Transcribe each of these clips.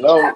Hello.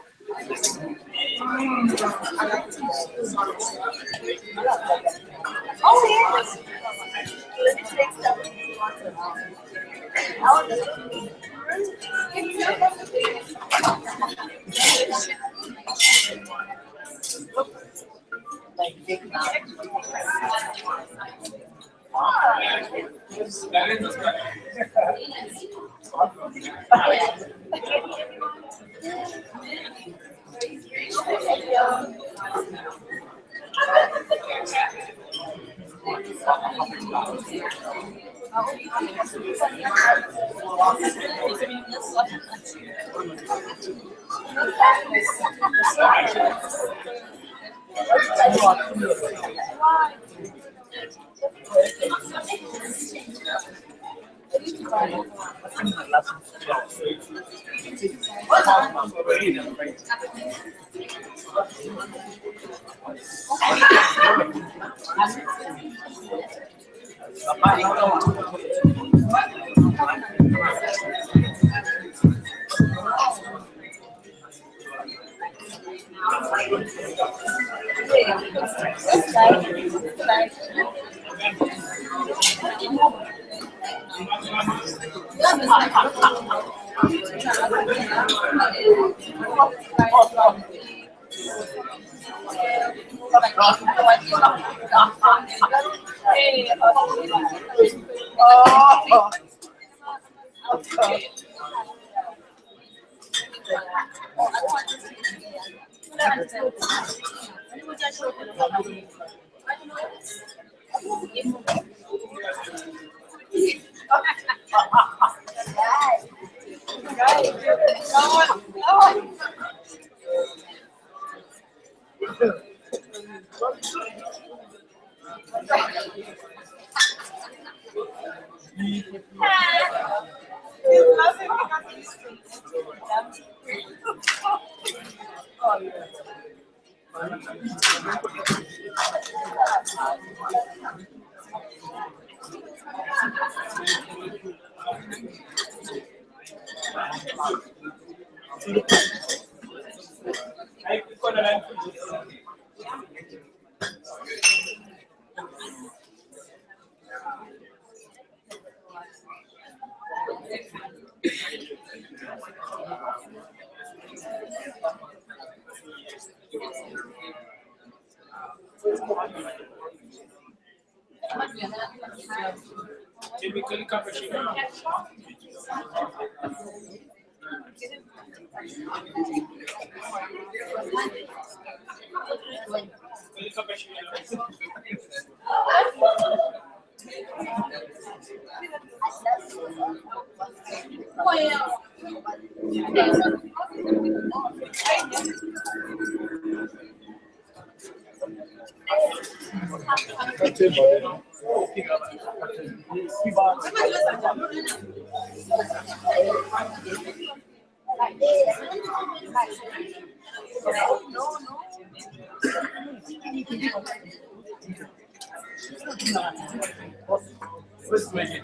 Let's make it.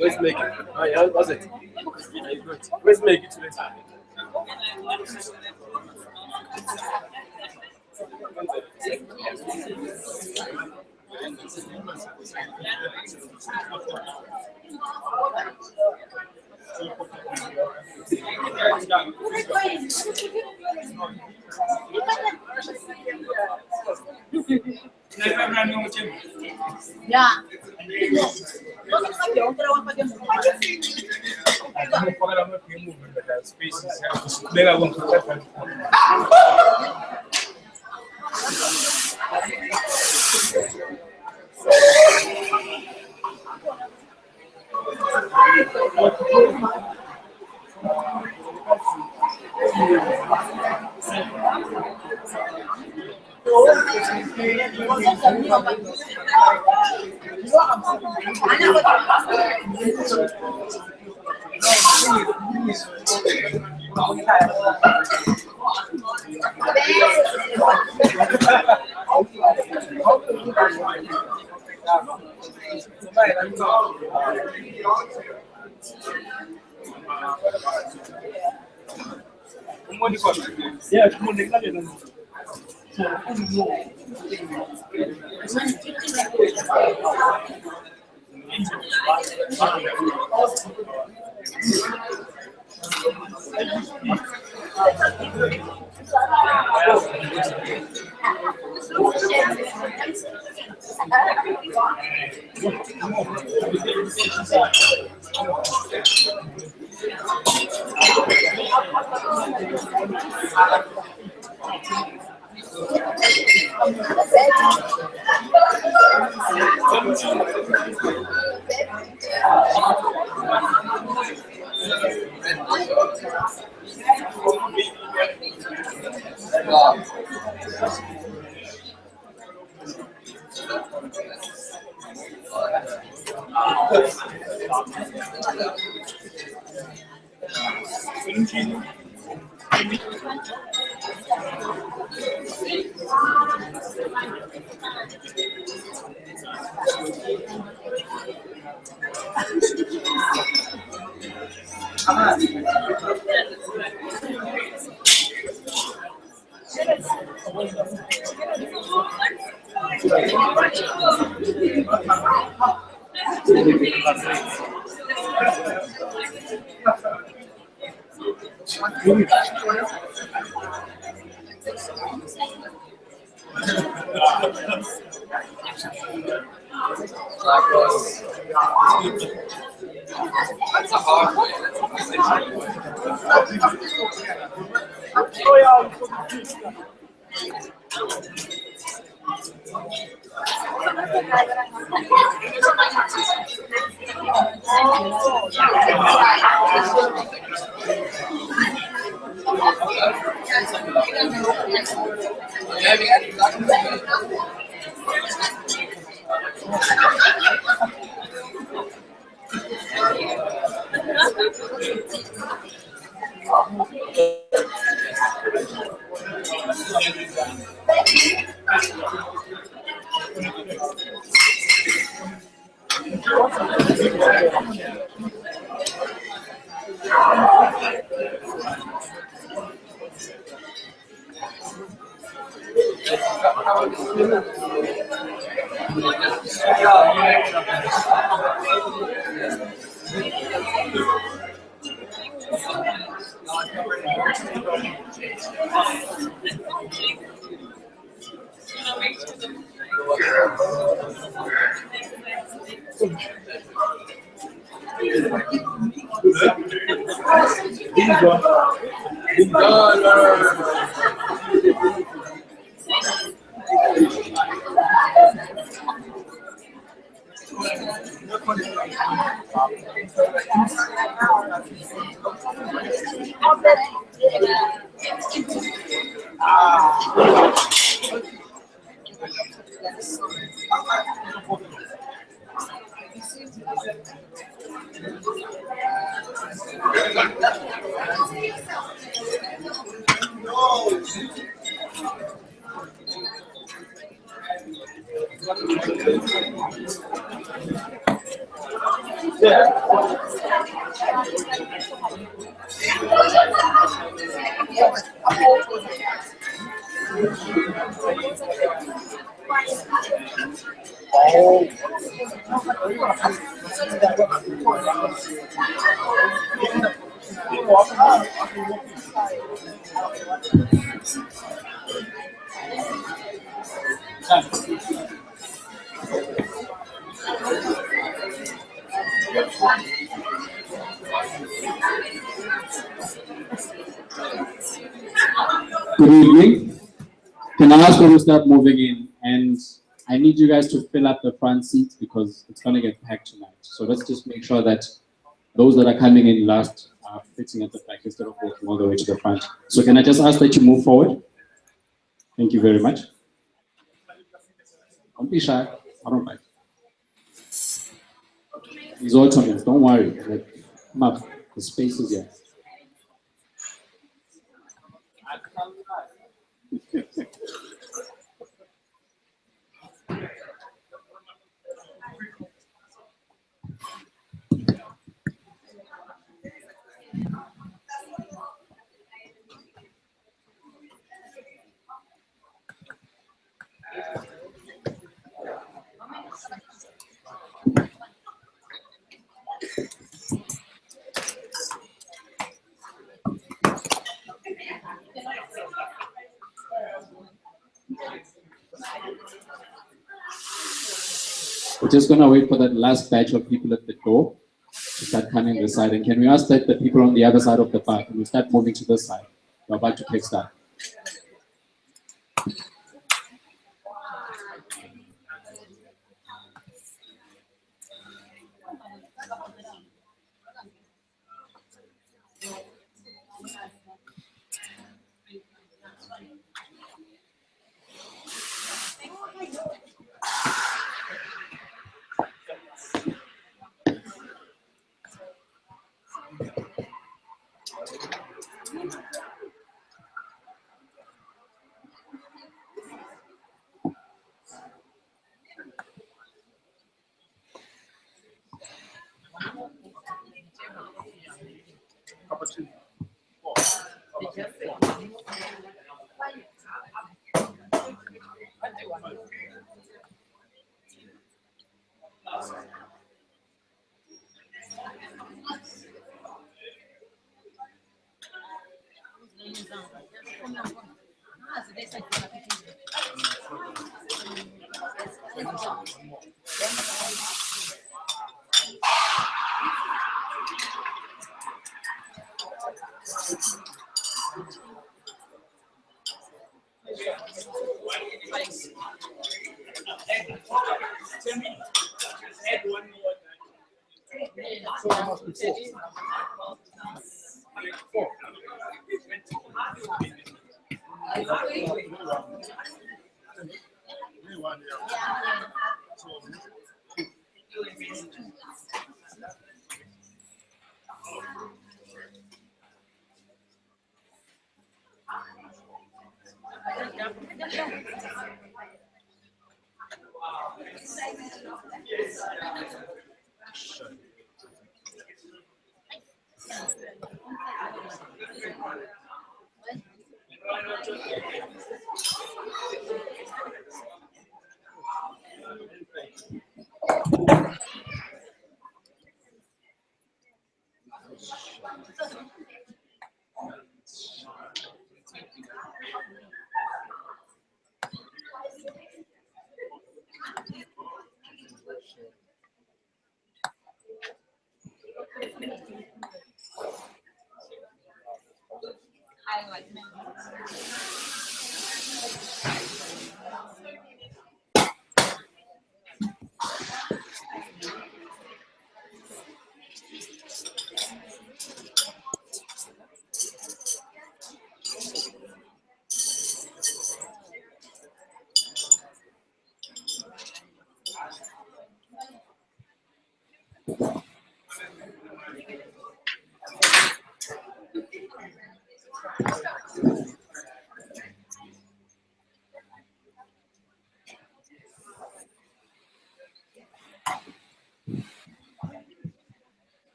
Let's make it. Oh, yeah, was it? Let's make it today. Ya. Vamos fazer outra, vamos fazer Yeah, come on, That's a hard way. Good evening. Can I ask you to start moving in? And I need you guys to fill up the front seats because it's going to get packed tonight. So let's just make sure that those that are coming in last are fitting at the back instead of walking all the way to the front. So can I just ask that you move forward? Thank you very much. Don't be shy. I don't mind. These Ottomans, don't worry. Map, the space is here. We're just going to wait for that last batch of people at the door to start coming this side. And can we ask that the people on the other side of the park, can we start moving to this side? We're about to kickstart.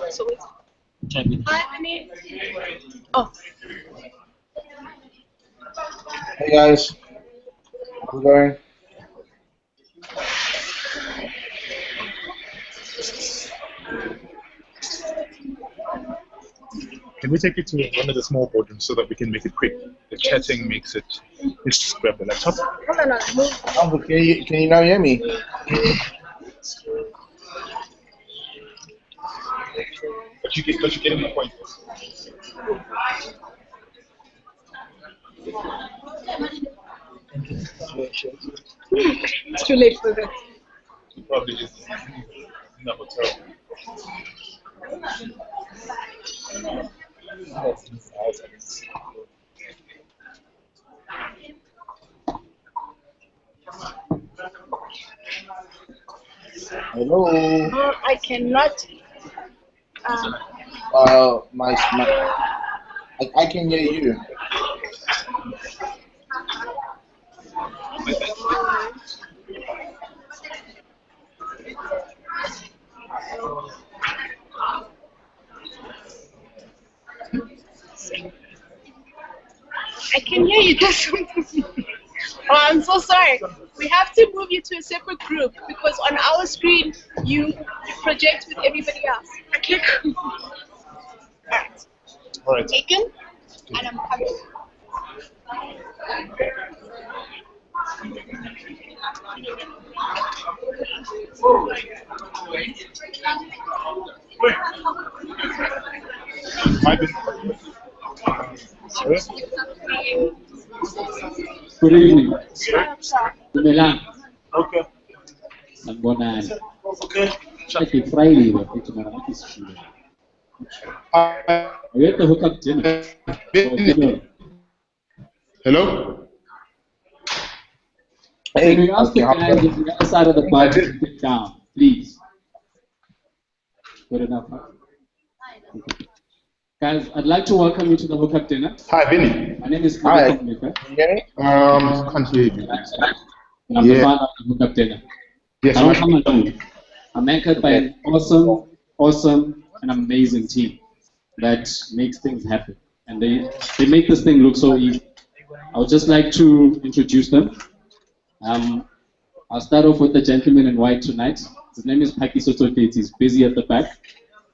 So it's hi, honey. Oh, Hey guys, how's it going? Can we take it to one of the small boardrooms so that we can make it quick? The chatting makes it. Let's just grab the laptop. hold on, move. Uncle, can you now hear me? But you get my point. It's too late for that. It probably is in the hotel. Hello. I cannot. I can hear you. I can hear you. There's something. Oh, I'm so sorry. We have to move you to a separate group because on our screen you project with everybody else. Okay. Alright. All right. Taken, and I'm coming. Good evening. Dumelang. Okay. Sanibonani. Okay. It's Friday, but it's not true. Are you at the hookup dinner? Or dinner? Hello? Can we ask the guys on the other side of the bar to sit down, please? Good enough, huh? Okay. Guys, I'd like to welcome you to the hookup dinner. Hi, Vinny. My name is Hi. Can you hear me? Can't hear you. And I'm the founder of the hookup dinner. Yes, I don't come alone. I'm anchored by an awesome, and amazing team that makes things happen. And they make this thing look so easy. I would just like to introduce them. I'll start off with the gentleman in white tonight. His name is Pakiso Toketi. He's busy at the back.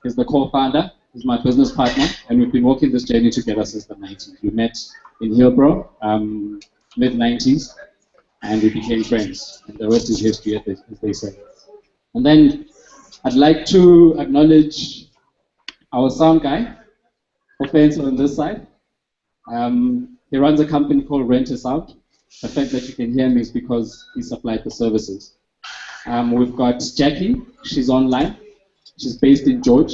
He's the co-founder. He's my business partner, and we've been walking this journey together since the 90s. We met in Hillbrow, mid-90s, and we became friends. And the rest is history, as they say. And then I'd like to acknowledge our sound guy, Offense on this side. He runs a company called Rent Us Out. The fact that you can hear me is because he supplied the services. We've got Jackie. She's online. She's based in George.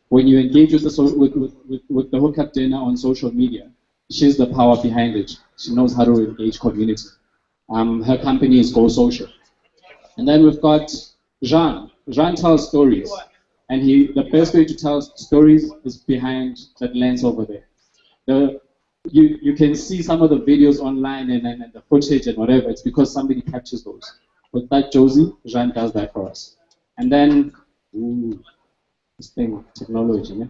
When you engage with the hookup dinner on social media, she's the power behind it. She knows how to engage community. Her company is Go Social. And then we've got Jean. Jean tells stories. And the best way to tell stories is behind that lens over there. You can see some of the videos online and the footage and whatever. It's because somebody captures those. With that Josie, Jean does that for us. And then, this thing, technology, yeah?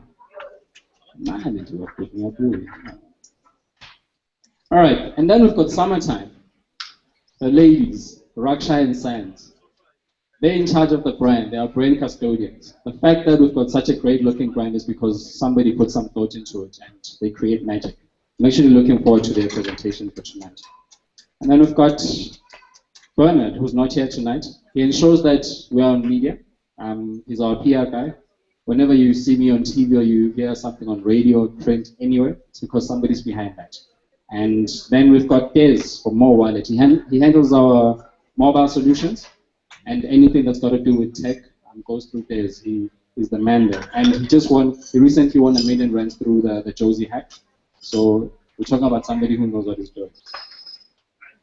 Man, it was picking up really. All right, and then we've got Summertime. The ladies, Raksha and Sands. They're in charge of the brand. They are brand custodians. The fact that we've got such a great looking brand is because somebody put some thought into it and they create magic. I'm actually looking forward to their presentation for tonight. And then we've got Bernard, who's not here tonight. He ensures that we are on media. He's our PR guy. Whenever you see me on TV or you hear something on radio, print, anywhere, it's because somebody's behind that. And then we've got Des from More Wallet. He handles our mobile solutions, and anything that's got to do with tech goes through Des. He is the man there. And he recently won R1 million through the Josie hack. So we're talking about somebody who knows what he's doing.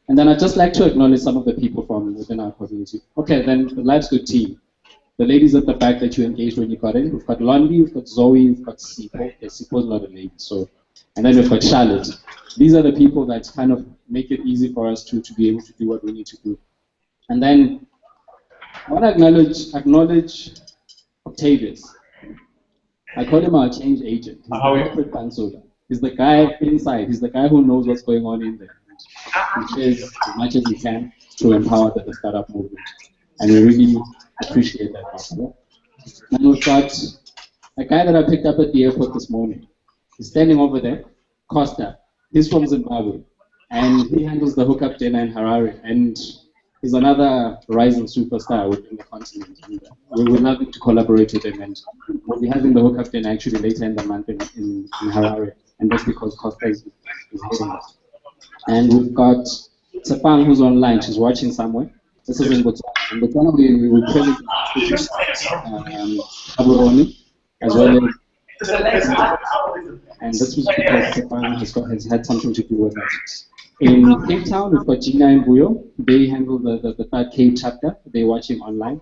And then I'd just like to acknowledge some of the people from within our community. Okay, then the Life's Good team. The ladies at the back that you engaged when you got in. We've got Londi, we've got Zoe, we've got Sipo. Okay, Sipo's not a lady, so. And then we've got Charlotte. These are the people that kind of make it easy for us to be able to do what we need to do. And then I want to acknowledge Octavius. I call him our change agent. He's the corporate consultant. He's the guy inside. He's the guy who knows what's going on in there. He shares as much as he can to empower the startup movement. And we really appreciate that. And we've got a guy that I picked up at the airport this morning. He's standing over there, Costa. He's from Zimbabwe. And he handles the hookup dinner in Harare. And he's another rising superstar within the continent. And we would love to collaborate with him. And we'll be having the hookup dinner actually later in the month in Harare. And that's because Costa is heading us. And we've got Sepang, who's online. She's watching somewhere. This is in Botswana. In Botswana, we will present Aburoni, as well as, and this was because Sepang has had something to do with that. In Cape Town, we've got Gina and Buyo. They handle the third Cape chapter. They're watching online.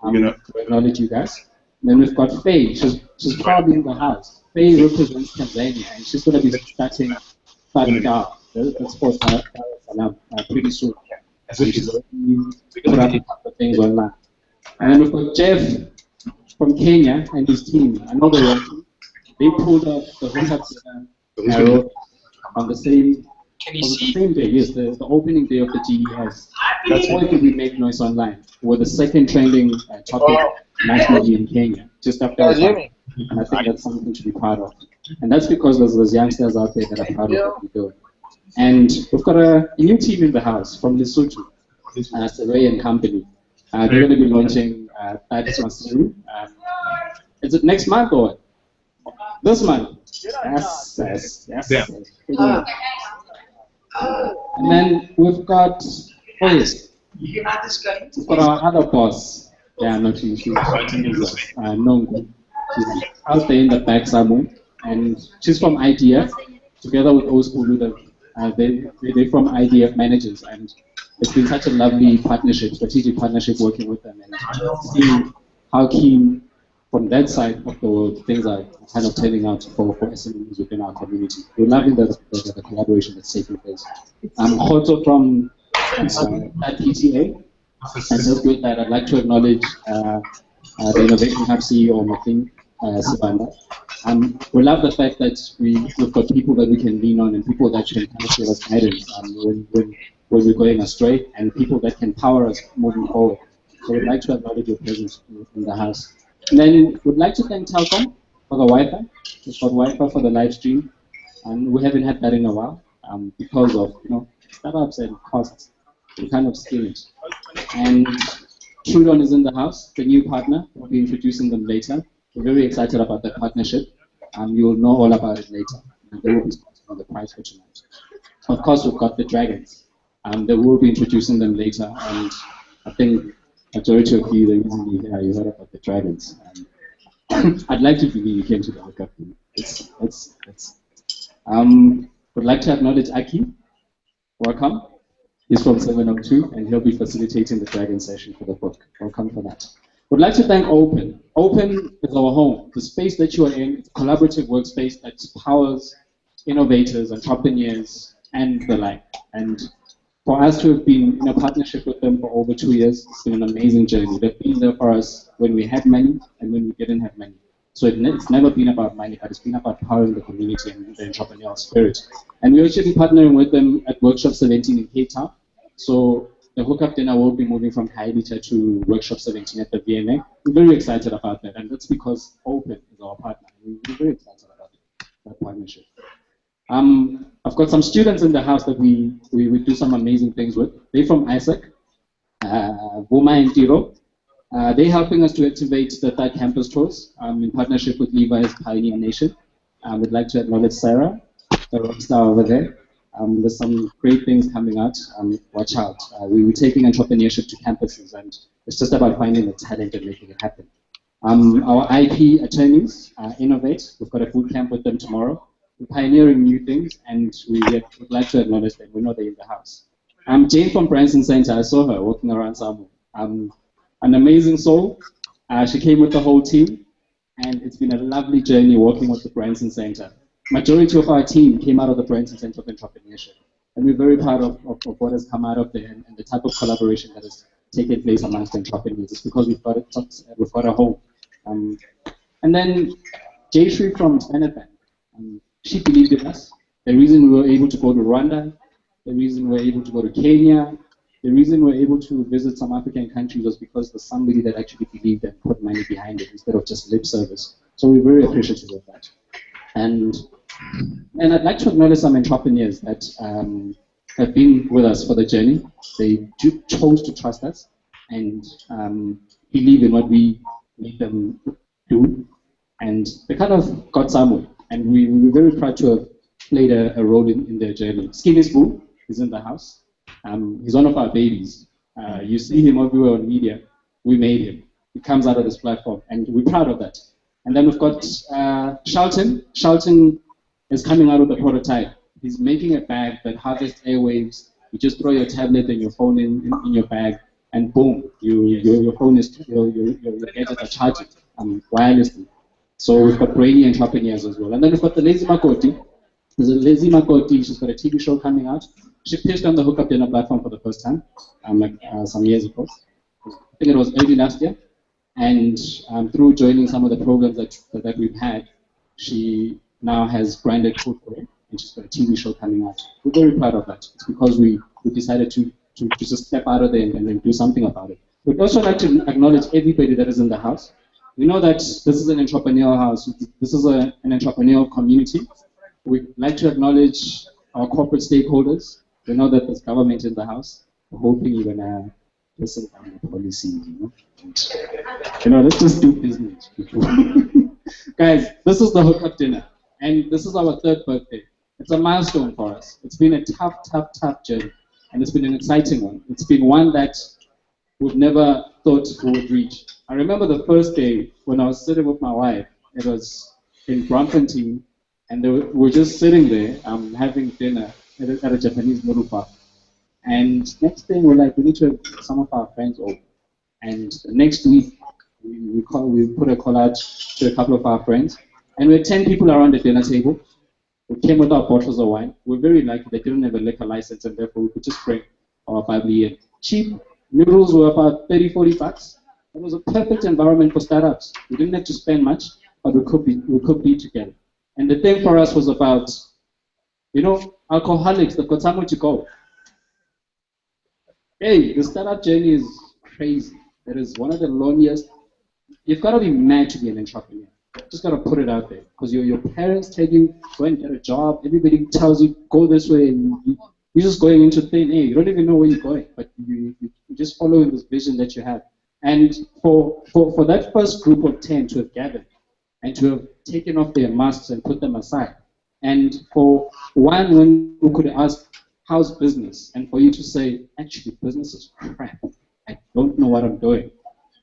To acknowledge you guys. And then we've got Faye. She's probably in the house. Faye represents Tanzania, and she's going to be starting out. That's for pretty soon. So she's put up a couple of things online. And then we've got Jeff from Kenya and his team. I know they pulled up the hookup arrow on the same day. Yes, the opening day of the GES. That's why we make noise online. We're the second trending topic nationally in Kenya, just after and I think that's something to be proud of. And that's because there's youngsters out there that are proud of what we do. And we've got a new team in the house from Lesotho, Saray and Company. They're going to be launching Titus Maseru. Is it next month or this month? Yes. And then we've got, we've got our other boss. Yeah, no, she's Nongu. She's out there in the back somewhere. And she's from IDF, together with Ospulu. They're from IDF managers, and it's been such a lovely partnership, strategic partnership working with them, and seeing how keen from that side of the world things are kind of turning out for SMEs within our community. We're loving the collaboration that's taking place. I'm also from that PTA, and just with that, I'd like to acknowledge the Innovation Hub CEO, Matin Sibanda. We love the fact that we've got people that we can lean on and people that can kind of give us guidance when we're going astray, and people that can power us moving forward. So we'd like to acknowledge your presence in the house. And then we'd like to thank Telkom. for the Wi-Fi. We've got Wi-Fi for the live stream, and we haven't had that in a while because of startups and costs. We kind of scale it. And Trudon is in the house, the new partner. We'll be introducing them later. We're very excited about that partnership. You will know all about it later. And they will be sponsoring the prize for tonight. Of course, we've got the Dragons. They will be introducing them later, and I think majority of you, the reason you heard about the Dragons. I'd like to believe you came to the hookup. Would like to acknowledge Aki. Welcome. He's from 702, and he'll be facilitating the Dragon session for the book. Welcome for that. Would like to thank Open. Open is our home. The space that you are in, it's a collaborative workspace that powers innovators, entrepreneurs, and the like. And for us to have been in a partnership with them for over 2 years, it's been an amazing journey. They've been there for us when we had money and when we didn't have money. So it's never been about money, but it's been about powering the community and the entrepreneurial spirit. And we're actually partnering with them at Workshop 17 in Cape Town. So the hookup dinner will be moving from Haidita to Workshop 17 at the VNA. We're very excited about that, and that's because Open is our partner. We're very excited about that partnership. I've got some students in the house that we do some amazing things with. They're from ISAC, Buma and Tiro. They're helping us to activate the third campus tours in partnership with Levi's Pioneer Nation. We'd like to acknowledge Sarah, the rockstar over there. There's some great things coming out. Watch out. We're taking entrepreneurship to campuses, and it's just about finding the talent and making it happen. Our IP attorneys innovate. We've got a boot camp with them tomorrow. We're pioneering new things, and we would like to acknowledge them. We know they're in the house. Jane from Branson Center, I saw her walking around somewhere. An amazing soul. She came with the whole team, and it's been a lovely journey working with the Branson Center. Majority of our team came out of the Branson Center of Entrepreneurship, and we're very proud of what has come out of there and the type of collaboration that has taken place amongst entrepreneurs. It's because we've got a home. And then Jayshree from Standard Bank. She believed in us. The reason we were able to go to Rwanda, the reason we were able to go to Kenya, the reason we were able to visit some African countries was because there's somebody that actually believed and put money behind it instead of just lip service. So we're very appreciative of that. And I'd like to acknowledge some entrepreneurs that have been with us for the journey. They chose to trust us and believe in what we made them do. And they kind of got somewhere. And we're very proud to have played a role in their journey. Skinny's Boo is in the house. He's one of our babies. You see him everywhere on media. We made him. He comes out of this platform, and we're proud of that. And then we've got Shelton. Shelton is coming out with a prototype. He's making a bag that harvests airwaves. You just throw your tablet and your phone in your bag, and boom, your phone is your gadgets are charging wirelessly. So we've got brainy entrepreneurs as well. And then we've got the Lazy Makoti. There's a Lazy Makoti. She's got a TV show coming out. She pitched on the Hookup Dinner platform for the first time, some years ago. I think it was early last year. And through joining some of the programs that we've had, she now has branded food for it, and she's got a TV show coming out. We're very proud of that. It's because we decided to just step out of there and then do something about it. We'd also like to acknowledge everybody that is in the house. We know that this is an entrepreneurial house. This is an entrepreneurial community. We'd like to acknowledge our corporate stakeholders. We know that there's government in the house. We're hoping you're going to listen to the policies, let's just do business. Guys, this is the hookup dinner, and this is our 3rd birthday. It's a milestone for us. It's been a tough journey, and it's been an exciting one. It's been one that we've never thought we would reach. I remember the first day when I was sitting with my wife. It was in Braamfontein, and we were just sitting there having dinner at a Japanese noodle bar. And next thing we're like, we need to have some of our friends over. And the next week, we put a call out to a couple of our friends. And we had 10 people around the dinner table. We came with our bottles of wine. We're very lucky they didn't have a liquor license, and therefore we could just bring our bubbly in. Cheap. Noodles were about 30, 40 bucks. It was a perfect environment for startups. We didn't have to spend much, but we could be together. And the thing for us was about, alcoholics, they've got somewhere to go. Hey, the startup journey is crazy. It is one of the loneliest. You've got to be mad to be an entrepreneur. Just gotta put it out there, because your parents tell you go and get a job. Everybody tells you go this way, and you're just going into thin air. You don't even know where you're going, but you're just following this vision that you have. And for that first group of 10 to have gathered and to have taken off their masks and put them aside, and for one who could ask, how's business? And for you to say, actually, business is crap. I don't know what I'm doing.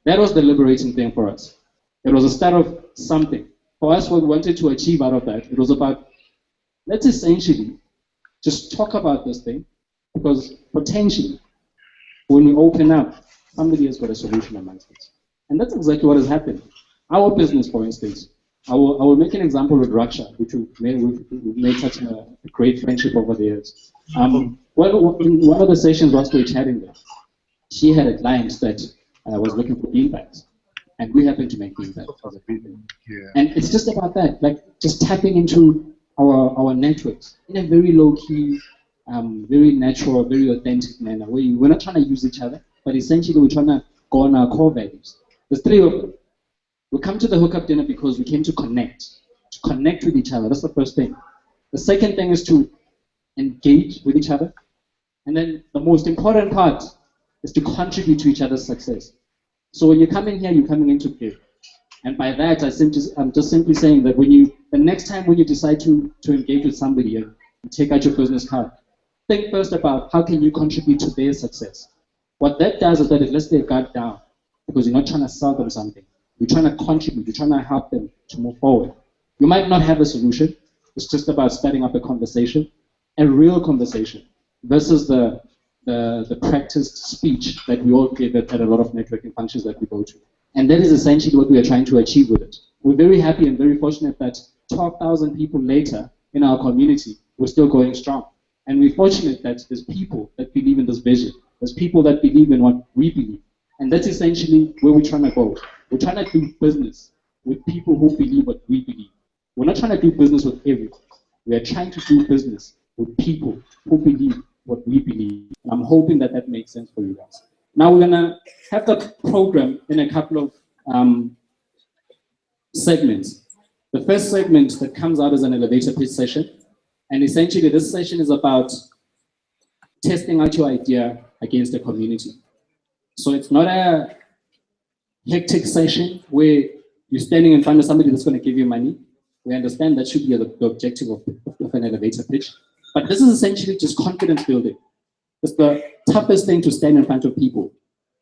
That was the liberating thing for us. It was a start of something. For us, what we wanted to achieve out of that, it was about, let's essentially just talk about this thing, because potentially, when we open up, somebody has got a solution amongst us. And that's exactly what has happened. Our business, for instance, I will make an example with Raksha, which we've made such a great friendship over the years. In one of the sessions whilst we were chatting there, she had a client that was looking for beanbags. And we happen to make beanbags as a company. Yeah. And it's just about that, like just tapping into our networks in a very low-key, very natural, very authentic manner. We're not trying to use each other, but essentially we're trying to go on our core values. There's three of them. We come to the hookup dinner because we came to connect with each other. That's the first thing. The second thing is to engage with each other. And then the most important part is to contribute to each other's success. So when you come in here, you're coming in to give. And by that, I'm just simply saying that the next time when you decide to engage with somebody and take out your business card, think first about how can you contribute to their success. What that does is that it lets their guard down, because you're not trying to sell them something. You're trying to contribute. You're trying to help them to move forward. You might not have a solution. It's just about starting up a conversation, a real conversation, versus the practiced speech that we all give at a lot of networking functions that we go to. And that is essentially what we are trying to achieve with it. We're very happy and very fortunate that 12,000 people later in our community, we're still going strong. And we're fortunate that there's people that believe in this vision. There's people that believe in what we believe. And that's essentially where we're trying to go. We're trying to do business with people who believe what we believe. We're not trying to do business with everyone. We are trying to do business with people who believe what we believe. And I'm hoping that that makes sense for you guys. Now we're going to have the program in a couple of segments. The first segment that comes out is an elevator pitch session. And essentially this session is about testing out your idea against the community. So it's not a hectic session where you're standing in front of somebody that's going to give you money. We understand that should be the objective of an elevator pitch. But this is essentially just confidence building. It's the toughest thing to stand in front of people.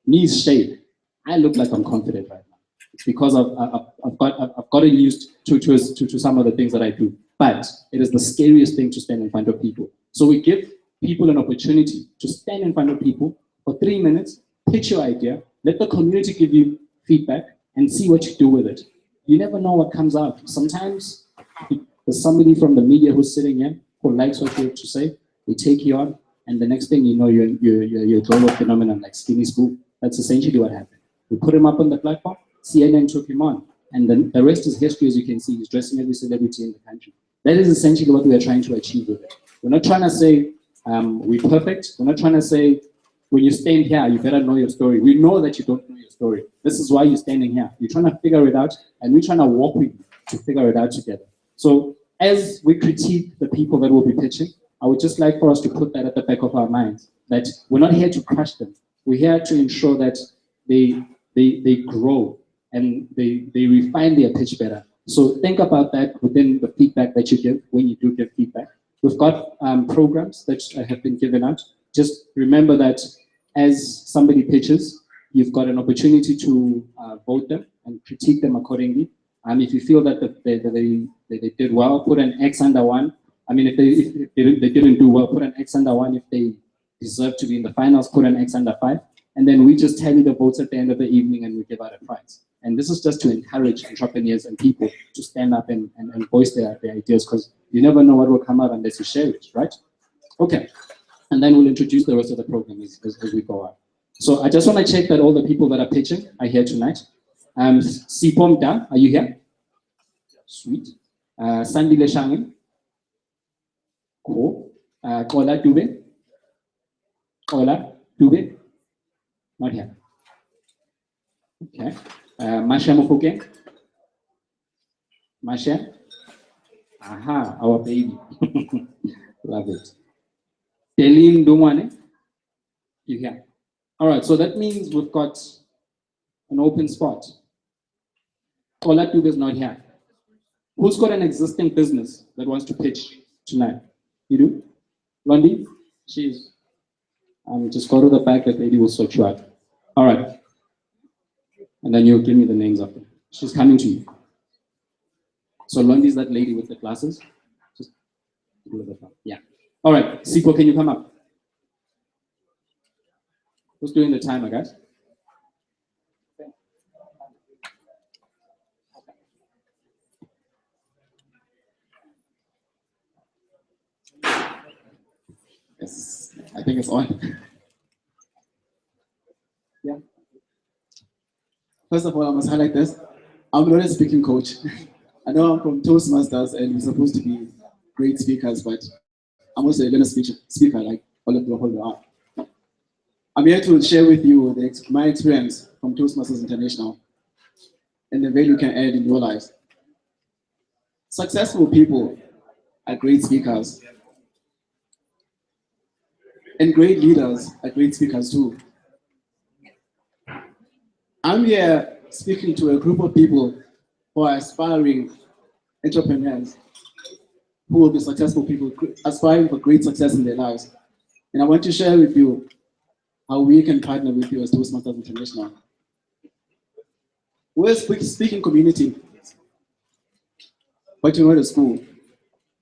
Knees shake. I look like I'm confident right now. It's because I've gotten used to some of the things that I do. But it is the scariest thing to stand in front of people. So we give people an opportunity to stand in front of people for 3 minutes, pitch your idea, let the community give you feedback, and see what you do with it. You never know what comes out. Sometimes there's somebody from the media who's sitting here who likes what you have to say. They take you on, and the next thing you know, you're a global phenomenon like Skinny Spook. That's essentially what happened. We put him up on the platform, CNN took him on, and then the rest is history, as you can see. He's dressing every celebrity in the country. That is essentially what we are trying to achieve with it. We're not trying to say we're perfect. We're not trying to say when you stand here, you better know your story. We know that you don't know your story. This is why you're standing here. You're trying to figure it out, and we're trying to walk with you to figure it out together. So as we critique the people that will be pitching, I would just like for us to put that at the back of our minds, that we're not here to crush them. We're here to ensure that they grow and they refine their pitch better. So think about that within the feedback that you give when you do give feedback. We've got programs that have been given out. Just remember that as somebody pitches, you've got an opportunity to vote them and critique them accordingly. If you feel that they did well, put an X under 1. I mean, if they didn't do well, put an X under 1. If they deserve to be in the finals, put an X under 5. And then we just tally the votes at the end of the evening and we give out a prize. And this is just to encourage entrepreneurs and people to stand up and voice their ideas, because you never know what will come out unless you share it, right? Okay. And then we'll introduce the rest of the program as we go on. So I just want to check that all the people that are pitching are here tonight. Sipom Da, are you here? Sweet. Sandy Leshangen. Cool. Kola Dube. Kola Dube. Not here. Okay. Masha Mufuke. Masha? Aha, our baby. Love it. Telin Dumane? You here? All right, so that means we've got an open spot. Olatube is not here. Who's got an existing business that wants to pitch tonight? You do? Londi? She's. Just go to the back, that lady will sort you out. All right. And then you'll give me the names of them. She's coming to you. So Londi is that lady with the glasses? Just yeah. All right. Siko, can you come up? Who's doing the timer, guys? Yes, I think it's on. Yeah. First of all, I must highlight this. I'm not a speaking coach. I know I'm from Toastmasters and we're supposed to be great speakers, but I'm also a learner speaker like all of the whole are. I'm here to share with you my experience from Toastmasters International and the value you can add in your lives. Successful people are great speakers. And great leaders are great speakers too. I'm here speaking to a group of people who are aspiring entrepreneurs, who will be successful people, aspiring for great success in their lives. And I want to share with you how we can partner with you as Toastmasters International. We're a speaking community, but you're not a school.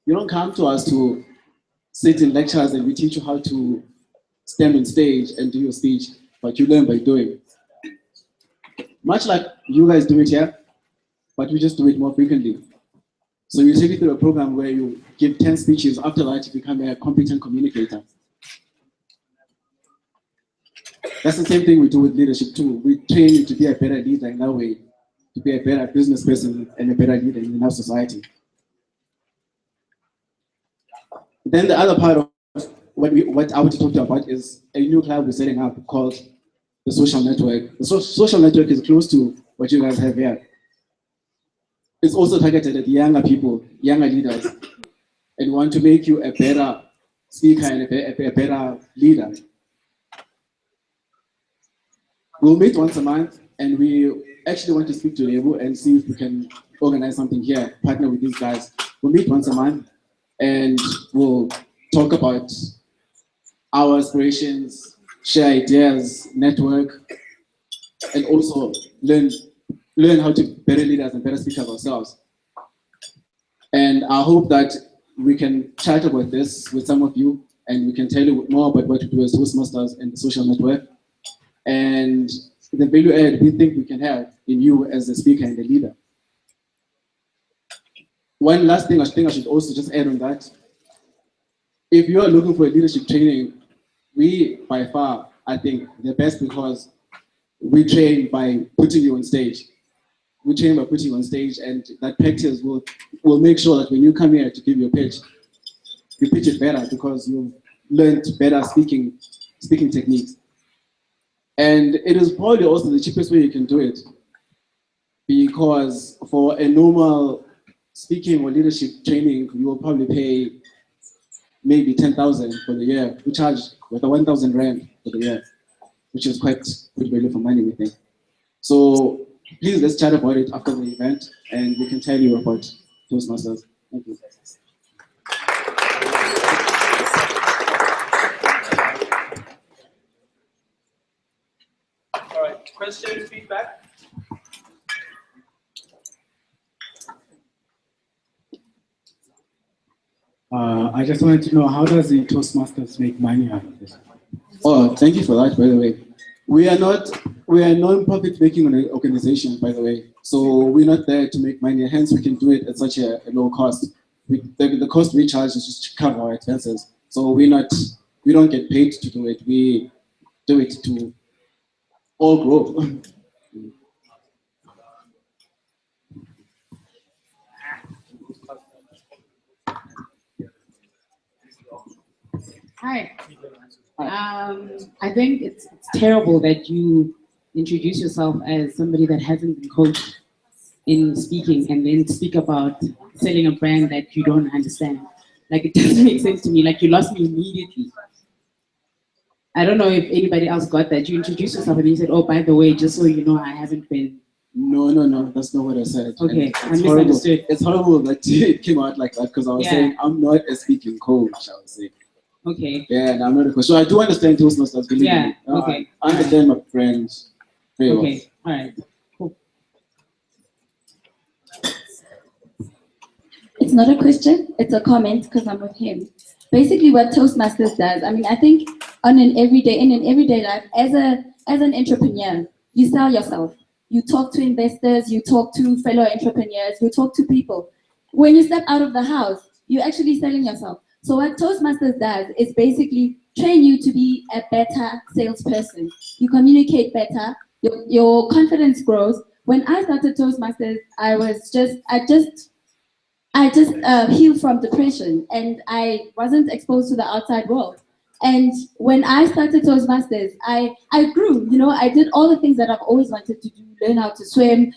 You don't come to us to sit in lectures and we teach you how to stand on stage and do your speech, but you learn by doing. Much like you guys do it here, but we just do it more frequently. So you take it through a program where you give 10 speeches, after that you become a competent communicator. That's the same thing we do with leadership too. We train you to be a better leader in that way, to be a better business person and a better leader in our society. Then the other part of what I want to talk to you about is a new club we're setting up called the Social Network. The Social Network is close to what you guys have here. It's also targeted at younger people, younger leaders, and want to make you a better speaker and a better leader. We'll meet once a month, and we actually want to speak to Lebu and see if we can organize something here, partner with these guys. We'll meet once a month, and we'll talk about our aspirations, share ideas, network, and also learn how to be better leaders and better speakers ourselves. And I hope that we can chat about this with some of you, and we can tell you more about what we do as Toastmasters and the social network, and the value add we think we can have in you as a speaker and a leader. One last thing I think I should also just add on that. If you are looking for a leadership training, we by far, I think, the best, because we train by putting you on stage. We train by putting you on stage, and that practice will make sure that when you come here to give your pitch, you pitch it better because you've learned better speaking techniques. And it is probably also the cheapest way you can do it, because for a normal speaking or leadership training, you will probably pay maybe 10,000 for the year. We charge with a 1,000 rand for the year, which is quite good value for money, we think. So please, let's chat about it after the event, and we can tell you about Toastmasters. Thank you. All right, question, feedback? I just wanted to know, how does the Toastmasters make money out of this? Oh, thank you for that, by the way. We are a non-profit making organization, by the way. So we're not there to make money, hence we can do it at such a low cost. The cost we charge is just to cover our expenses. So we don't get paid to do it. We do it to all grow. Hi. I think it's terrible that you introduce yourself as somebody that hasn't been coached in speaking and then speak about selling a brand that you don't understand. Like, it doesn't make sense to me. Like, you lost me immediately. I don't know if anybody else got that. You introduced yourself and you said, oh, by the way, just so you know, I haven't been. No, that's not what I said. Okay, I it's misunderstood. It's horrible that it came out like that because I was saying I'm not a speaking coach, I was saying. Okay. Yeah, and I'm not a coach. So I do understand Toastmasters, believe me. Okay. I understand my friends very well. Okay, all right. Cool. It's not a question, it's a comment because I'm with him. Basically what Toastmasters does, I mean, I think in an everyday life, as an entrepreneur, you sell yourself. You talk to investors, you talk to fellow entrepreneurs, you talk to people. When you step out of the house, you're actually selling yourself. So what Toastmasters does is basically train you to be a better salesperson. You communicate better, your confidence grows. When I started Toastmasters, I just healed from depression and I wasn't exposed to the outside world. And when I started Toastmasters, I grew, you know, I did all the things that I've always wanted to do, learn how to swim,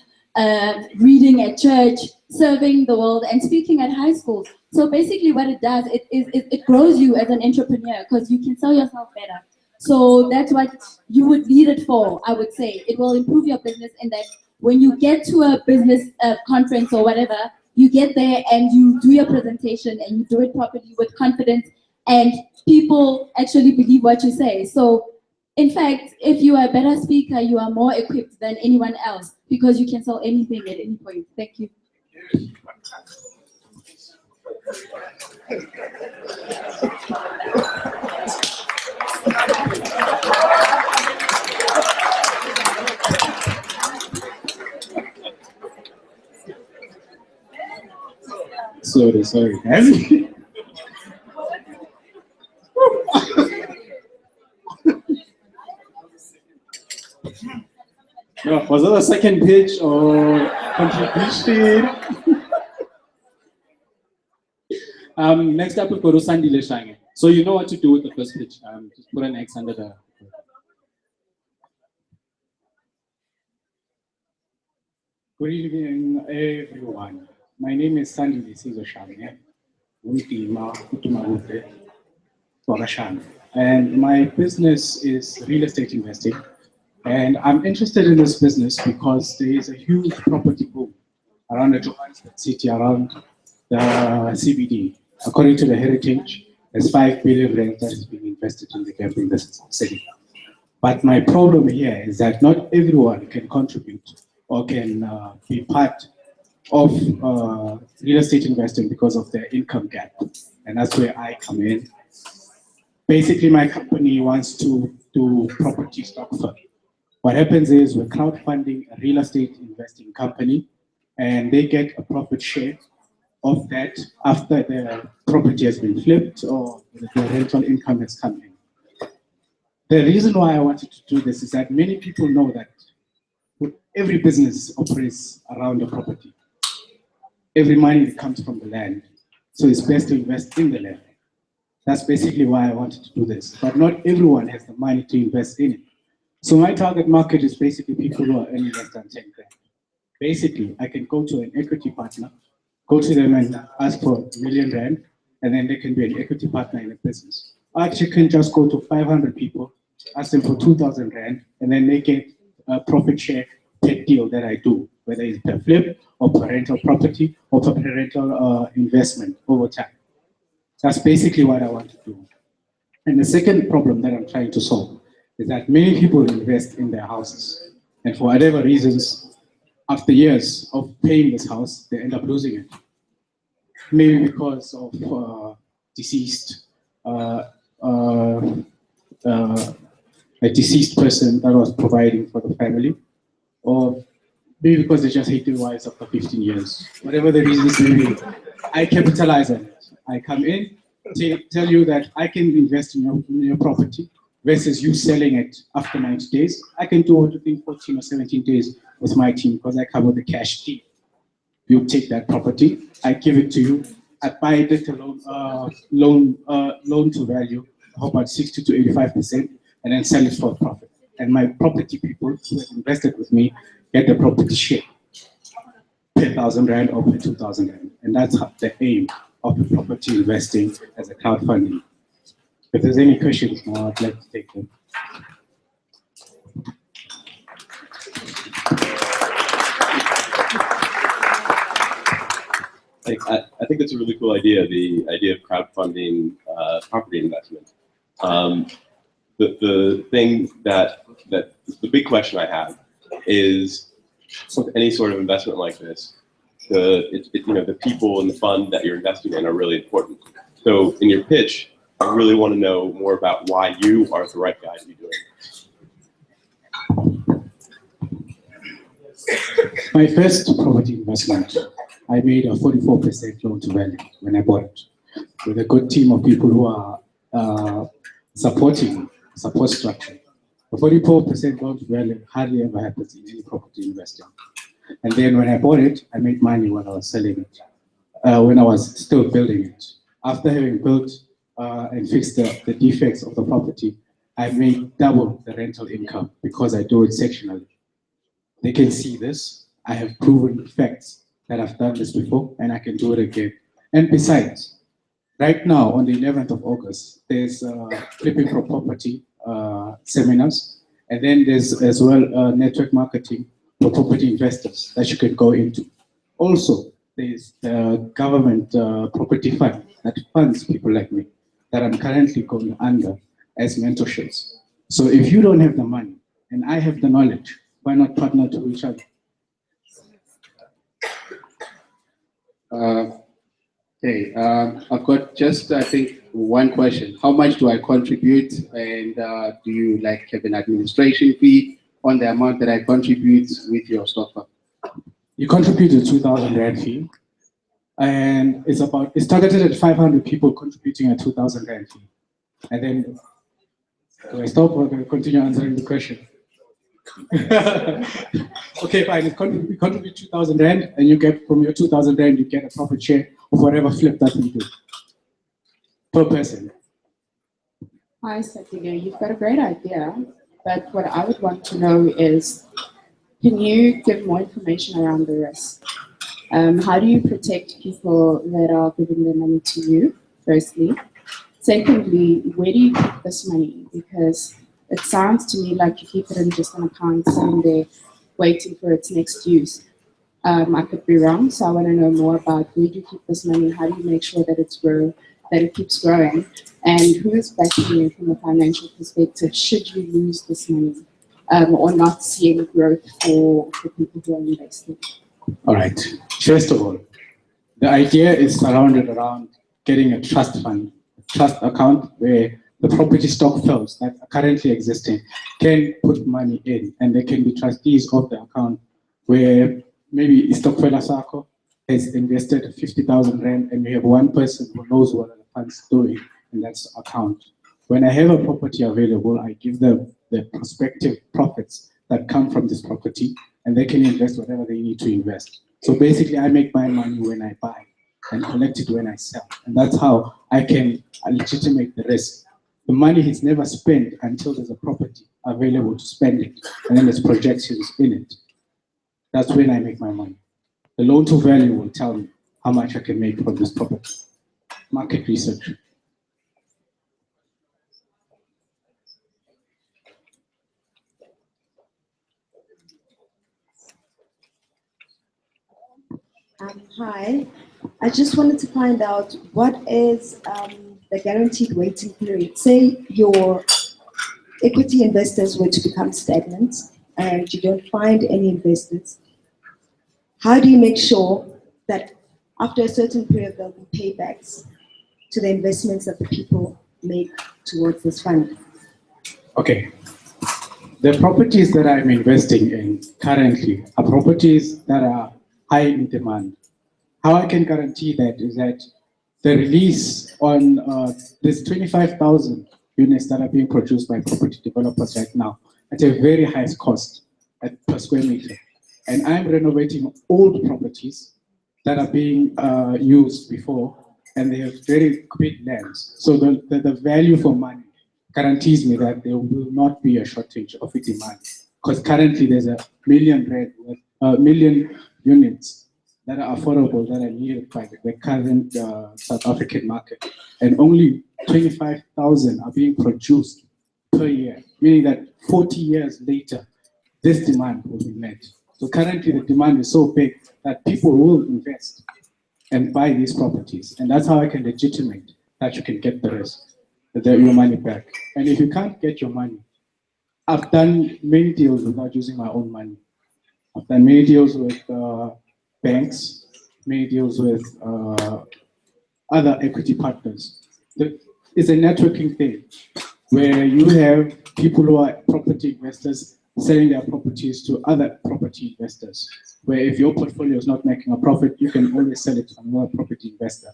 reading at church, serving the world, and speaking at high school. So basically what it does, it grows you as an entrepreneur because you can sell yourself better. So that's what you would need it for, I would say. It will improve your business in that when you get to a business conference or whatever, you get there and you do your presentation and you do it properly with confidence and people actually believe what you say. So in fact, if you are a better speaker, you are more equipped than anyone else because you can sell anything at any point. Thank you. Sorry. No, was that a second pitch or contribution? Next up, we've got Usandile Shange. So you know what to do with the first pitch. Just put an X under the. Good evening, everyone. My name is Sandile Shange. And my business is real estate investing. And I'm interested in this business because there is a huge property boom around the Johannesburg city, around the CBD. According to the Heritage, there's 5 billion rand that is being invested in the gambling business city. But my problem here is that not everyone can contribute or can be part of real estate investing because of their income gap. And that's where I come in. Basically, my company wants to do property stock fund. What happens is we're crowdfunding a real estate investing company and they get a profit share of that after the property has been flipped or the rental income has come in. The reason why I wanted to do this is that many people know that every business operates around a property. Every money that comes from the land. So it's best to invest in the land. That's basically why I wanted to do this. But not everyone has the money to invest in it. So my target market is basically people who are earning less than 10 grand. Basically, I can go to an equity partner, go to them and ask for R1 million, and then they can be an equity partner in a business. I actually can just go to 500 people, ask them for 2,000 rand, and then they get a profit share per deal that I do, whether it's per flip or per rental property or per rental investment over time. That's basically what I want to do. And the second problem that I'm trying to solve is that many people invest in their houses. And for whatever reasons, after years of paying this house, they end up losing it. Maybe because of a deceased person that was providing for the family, or maybe because they just hate their wives after 15 years. Whatever the reasons may be, I capitalize on it. I come in, tell you that I can invest in your property versus you selling it after 90 days. I can do it within 14 or 17 days with my team because I cover the cash fee. You take that property, I give it to you, I buy it at a loan to value of about 60 to 85%, and then sell it for a profit. And my property people who have invested with me get the property share. per 1,000 Rand or per 2,000 Rand. And that's the aim of the property investing as a crowdfunding. If there's any questions now, I'd like to take them. I think that's a really cool idea, the idea of crowdfunding property investment. The thing that the big question I have is, with any sort of investment like this, the people in the fund that you're investing in are really important. So in your pitch, I really want to know more about why you are the right guy to be doing this. My first property investment, I made a 44% loan to value when I bought it, with a good team of people who are support structure. A 44% loan to value hardly ever happens in any property investing. And then when I bought it, I made money when I was selling it, when I was still building it. After having built and fixed the defects of the property, I made double the rental income because I do it sectionally. They can see this. I have proven facts that I've done this before and I can do it again. And besides, right now on the 11th of August, there's flipping for property seminars, and then there's as well network marketing for property investors that you can go into. Also, there's the government property fund that funds people like me that I'm currently going under as mentorships. So if you don't have the money and I have the knowledge, why not partner to each other? Okay, I've got just, I think, one question. How much do I contribute, and do you have an administration fee on the amount that I contribute with your stock fund? You contribute a 2,000 Rand fee, and it's targeted at 500 people contributing a 2,000 Rand fee. And then, do I stop or can I continue answering the question? Okay, fine. You contribute 2,000 Rand, and you get from your 2,000 Rand, you get a profit share of whatever flip that we do per person. Hi, Satina. You've got a great idea, but what I would want to know is, can you give more information around the risk? How do you protect people that are giving their money to you, firstly? Secondly, where do you keep this money? Because it sounds to me like you keep it in just an account sitting there waiting for its next use. I could be wrong, so I want to know more about where do you keep this money, how do you make sure that it keeps growing, and who is backing you from a financial perspective should you lose this money or not see any growth for the people who are investing. All right. First of all, the idea is surrounded around getting a trust fund, a trust account where the property stock firms that are currently existing can put money in, and they can be trustees of the account where maybe Istokfela Sako has invested 50,000 Rand and we have one person who knows what the fund's doing in that account. When I have a property available, I give them the prospective profits that come from this property, and they can invest whatever they need to invest. So basically, I make my money when I buy and collect it when I sell. And that's how I can legitimate the risk. The money is never spent until there's a property available to spend it, and then there's projections in it. That's when I make my money. The loan to value will tell me how much I can make from this property. Market research. Hi, I just wanted to find out what is the guaranteed waiting period. Say your equity investors were to become stagnant and you don't find any investors. How do you make sure that after a certain period there'll be paybacks to the investments that the people make towards this fund? Okay. The properties that I'm investing in currently are properties that are high in demand. How I can guarantee that is that the release on there's 25,000 units that are being produced by property developers right now at a very high cost per square meter. And I'm renovating old properties that are being used before, and they have very big lands. So the value for money guarantees me that there will not be a shortage of demand, because currently there's a million units that are affordable, that are needed by the current South African market. And only 25,000 are being produced per year, meaning that 40 years later, this demand will be met. So currently the demand is so big that people will invest and buy these properties. And that's how I can legitimate that you can get the rest, your money back. And if you can't get your money, I've done many deals without using my own money. I've done many deals with banks, many deals with other equity partners. It's a networking thing where you have people who are property investors selling their properties to other property investors, where if your portfolio is not making a profit, you can always sell it to another property investor.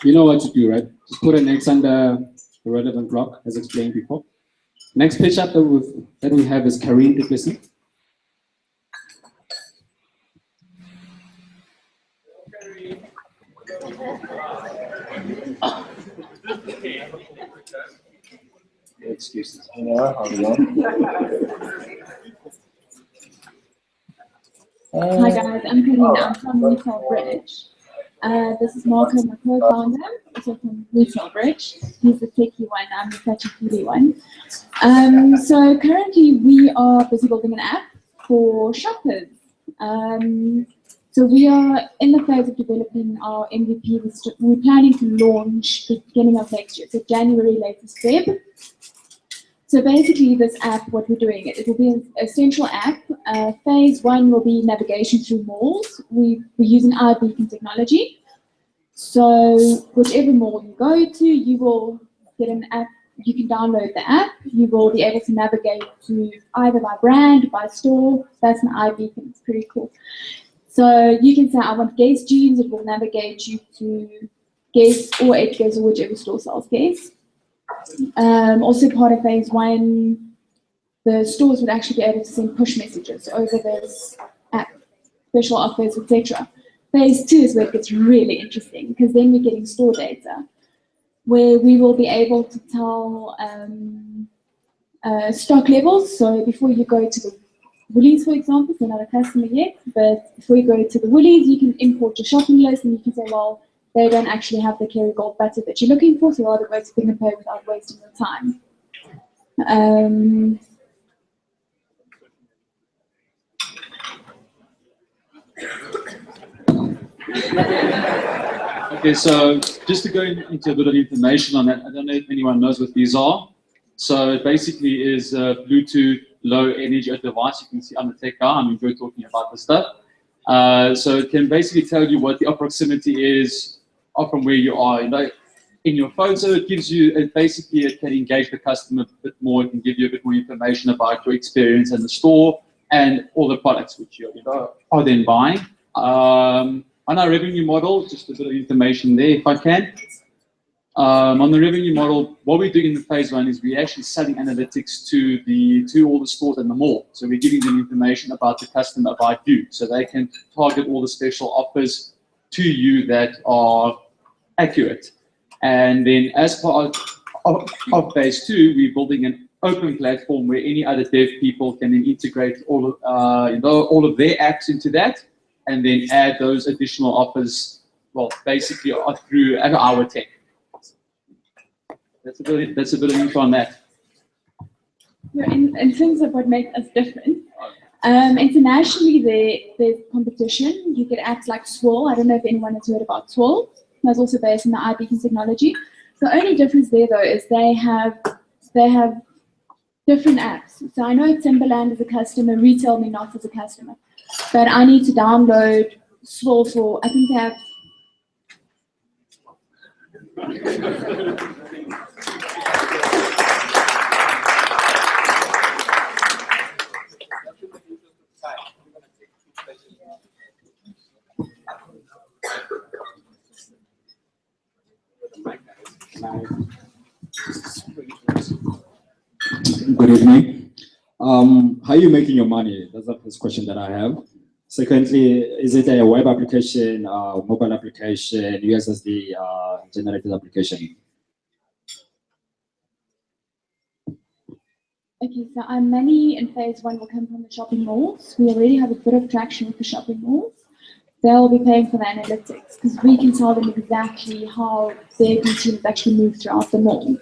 You know what to do, right? Just put an X under the relevant block, as explained before. Next pitch up that we have is Karine Duplessis. Excuses. Yeah, hold on. Hi guys, I'm Karina. I'm from Retail Bridge. This is Marco, my co-founder, also from Retail Bridge. He's the techie one, I'm the touchy-feely one. So currently we are busy building an app for shoppers. So we are in the phase of developing our MVP. We're planning to launch the beginning of next year, so January, latest Feb. So basically this app, what we're doing, it will be a central app. Phase one will be navigation through malls. We're using iBeacon technology. So whichever mall you go to, you will get an app. You can download the app. You will be able to navigate to either by brand, by store. That's an iBeacon, it's pretty cool. So you can say, I want Guess jeans. It will navigate you to Guess or Guess or whichever store sells Guess. Also part of phase one, the stores would actually be able to send push messages over this app, special offers, etc. Phase two is where it gets really interesting, because then we're getting store data, where we will be able to tell stock levels. So before you go to the Woolies, for example, if you're not a customer yet, but before you go to the Woolies, you can import your shopping list and you can say, well, they don't actually have the Kerrygold butter that you're looking for, so rather go to Pick n Pay without wasting your time. Okay, so just to go into a bit of information on that, I don't know if anyone knows what these are. So it basically is a Bluetooth low energy device. You can see I'm a tech guy, I enjoy talking about this stuff. So it can basically tell you what the proximity is from where you are. You know, in your photo, it gives you, it can engage the customer a bit more. It can give you a bit more information about your experience in the store and all the products which you are then buying. On our revenue model, just a bit of information there if I can. On the revenue model, what we're doing in the phase one is we're actually selling analytics to all the stores in the mall. So we're giving them information about the customer, about you, so they can target all the special offers to you that are accurate. And then as part of phase two, we're building an open platform where any other dev people can then integrate all of their apps into that, and then add those additional offers, well, basically through our tech. That's a bit of info on that. Yeah, in terms of what makes us different, internationally there's competition. You get apps like Swirl. I don't know if anyone has heard about Swirl. That's also based on the iBeacon technology. The only difference there though is they have different apps. So I know Timberland is a customer, Retail Me Not is a customer, but I need to download Swirl for, I think they have. Good evening. How are you making your money? That's the first question that I have. Secondly, is it a web application, mobile application, USSD generated application? Okay, so our money in phase one will come from the shopping malls. We already have a bit of traction with the shopping malls. They'll be paying for the analytics because we can tell them exactly how their consumers actually move throughout the mall.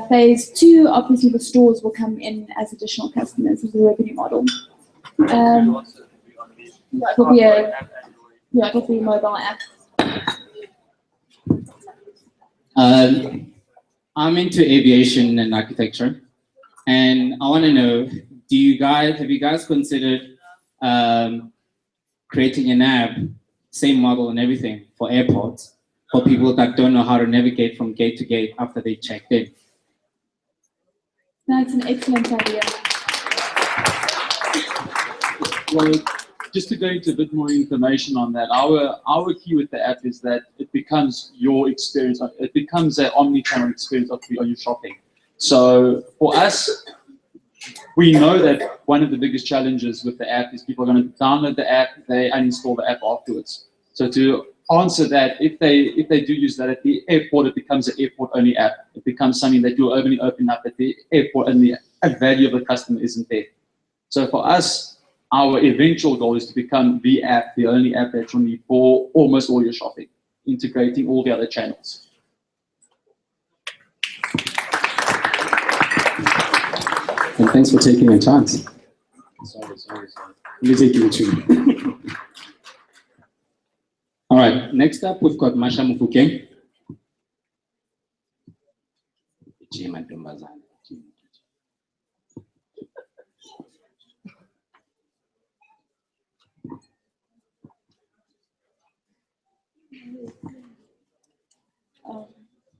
Phase two, obviously the stores will come in as additional customers as a revenue model. It'll be a mobile app. I'm into aviation and architecture, and I want to know: have you guys considered creating an app, same model and everything, for airports, for people that don't know how to navigate from gate to gate after they checked in? That's an excellent idea. Well, just to go into a bit more information on that, our key with the app is that it becomes your experience. It becomes an omni-channel experience of your shopping. So for us, we know that one of the biggest challenges with the app is people are going to download the app, they uninstall the app afterwards. So to answer that, if they do use that at the airport, it becomes an airport-only app. It becomes something that you'll only open up at the airport, and the value of the customer isn't there. So for us, our eventual goal is to become the app, the only app that's only for almost all your shopping, integrating all the other channels. And thanks for taking a chance. Sorry. Let me take you too. All right, next up we've got Masha Mufuke.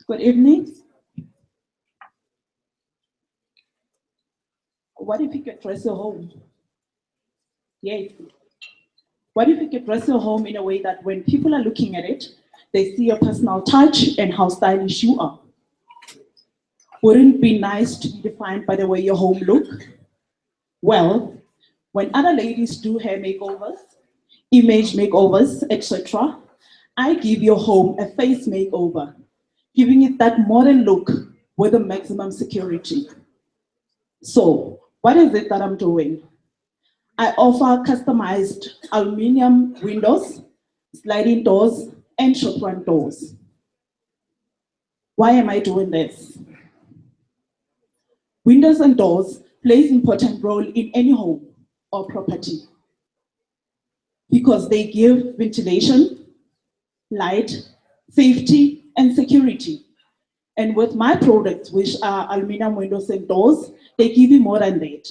Good evening. What if you could dress your home? Yes. What if you could dress your home in a way that when people are looking at it, they see your personal touch and how stylish you are? Wouldn't it be nice to be defined by the way your home look? Well, when other ladies do hair makeovers, image makeovers, etc., I give your home a face makeover, giving it that modern look with a maximum security. So, what is it that I'm doing? I offer customized aluminum windows, sliding doors, and short-run doors. Why am I doing this? Windows and doors play an important role in any home or property because they give ventilation, light, safety, and security. And with my products, which are aluminum windows and doors, they give you more than that.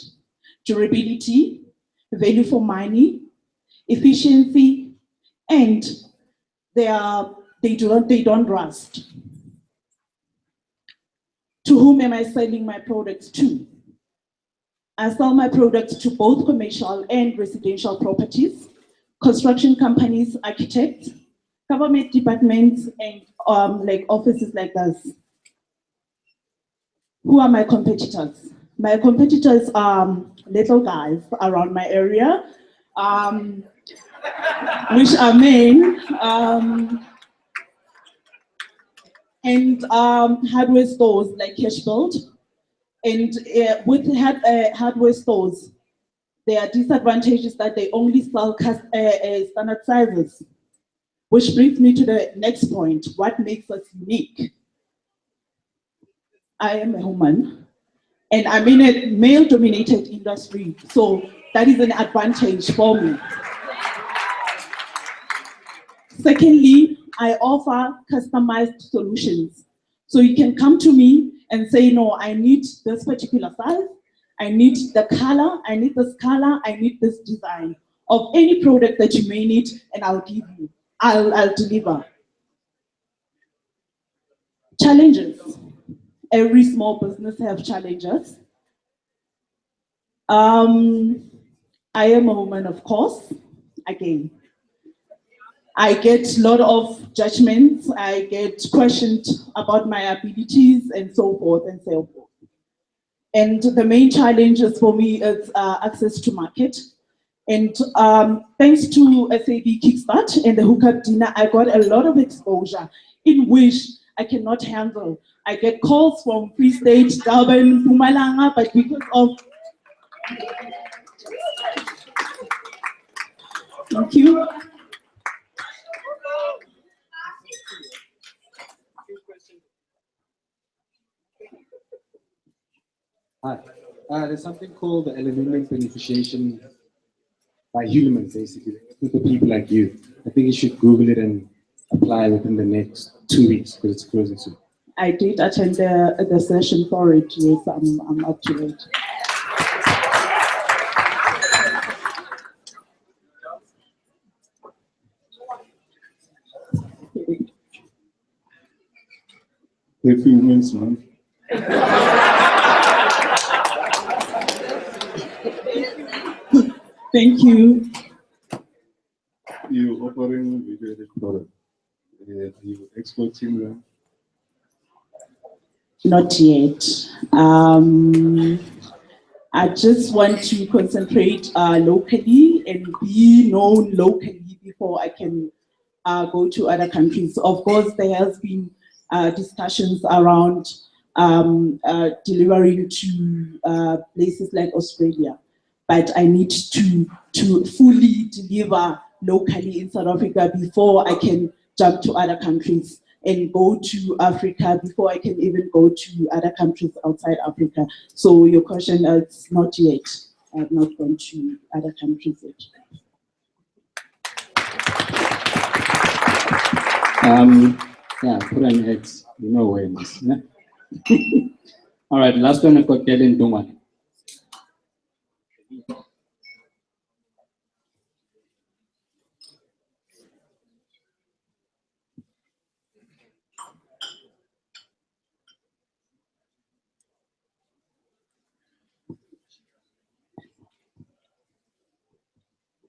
Durability, value for money, efficiency, and they don't rust. To whom am I selling my products to? I sell my products to both commercial and residential properties, construction companies, architects, government departments, and like offices like us. Who are my competitors? My competitors are little guys around my area, which are men, and hardware stores like Cashbuild. And with hardware stores, there are disadvantages that they only sell standard sizes, which brings me to the next point. What makes us unique? I am a woman, and I'm in a male-dominated industry, so that is an advantage for me. Secondly, I offer customized solutions. So you can come to me and say, no, I need this particular size, I need the color, I need this color, I need this design of any product that you may need, and I'll give you, I'll deliver. Challenges. Every small business has challenges. I am a woman, of course, again. I get a lot of judgments, I get questioned about my abilities and so forth and so forth. And the main challenges for me is access to market. And thanks to SAB Kickstart and the hookup dinner, I got a lot of exposure in which I cannot handle. I get calls from Free State, Durban, Mpumalanga, but because of... Thank you. Hi. There's something called the aluminum beneficiation by humans, basically, with the people like you. I think you should Google it and apply within the next 2 weeks because it's closing soon. I did attend the session for it. Yes, I'm up to it. If humans, man. Thank you. You offering video product. You exporting them? Not yet. I just want to concentrate locally and be known locally before I can go to other countries. Of course, there has been discussions around delivering to places like Australia, but I need to fully deliver locally in South Africa before I can jump to other countries and go to Africa before I can even go to other countries outside Africa. So your question is not yet. I've not gone to other countries yet. Yeah, put an X. You know where it is. Yeah? All right, last one I've got Kellen Dungan.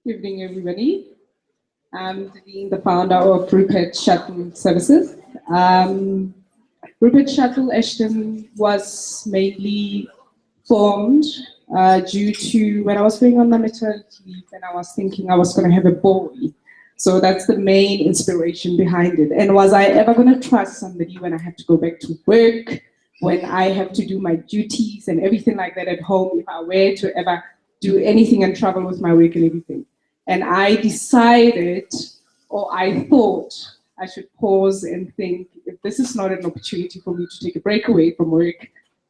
Good evening, everybody. I'm being the founder of Rupert Shuttle Services. Rupert Shuttle Ashton was mainly formed due to when I was going on my maternity leave and I was thinking I was going to have a boy. So that's the main inspiration behind it. And was I ever going to trust somebody when I have to go back to work, when I have to do my duties and everything like that at home, if I were to ever do anything and travel with my work and everything. And I decided, or I thought, I should pause and think, if this is not an opportunity for me to take a break away from work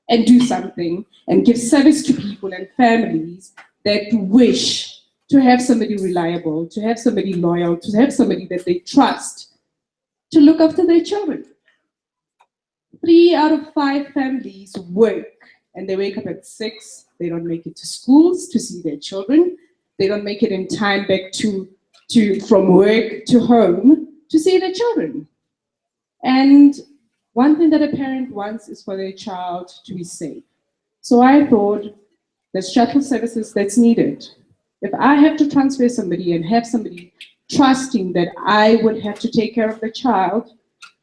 and do something and give service to people and families that wish to have somebody reliable, to have somebody loyal, to have somebody that they trust to look after their children. 3 out of 5 families work and they wake up at 6, they don't make it to schools to see their children. They don't make it in time back from work to home to see their children. And one thing that a parent wants is for their child to be safe. So I thought there's shuttle services that's needed. If I have to transfer somebody and have somebody trusting that I would have to take care of the child,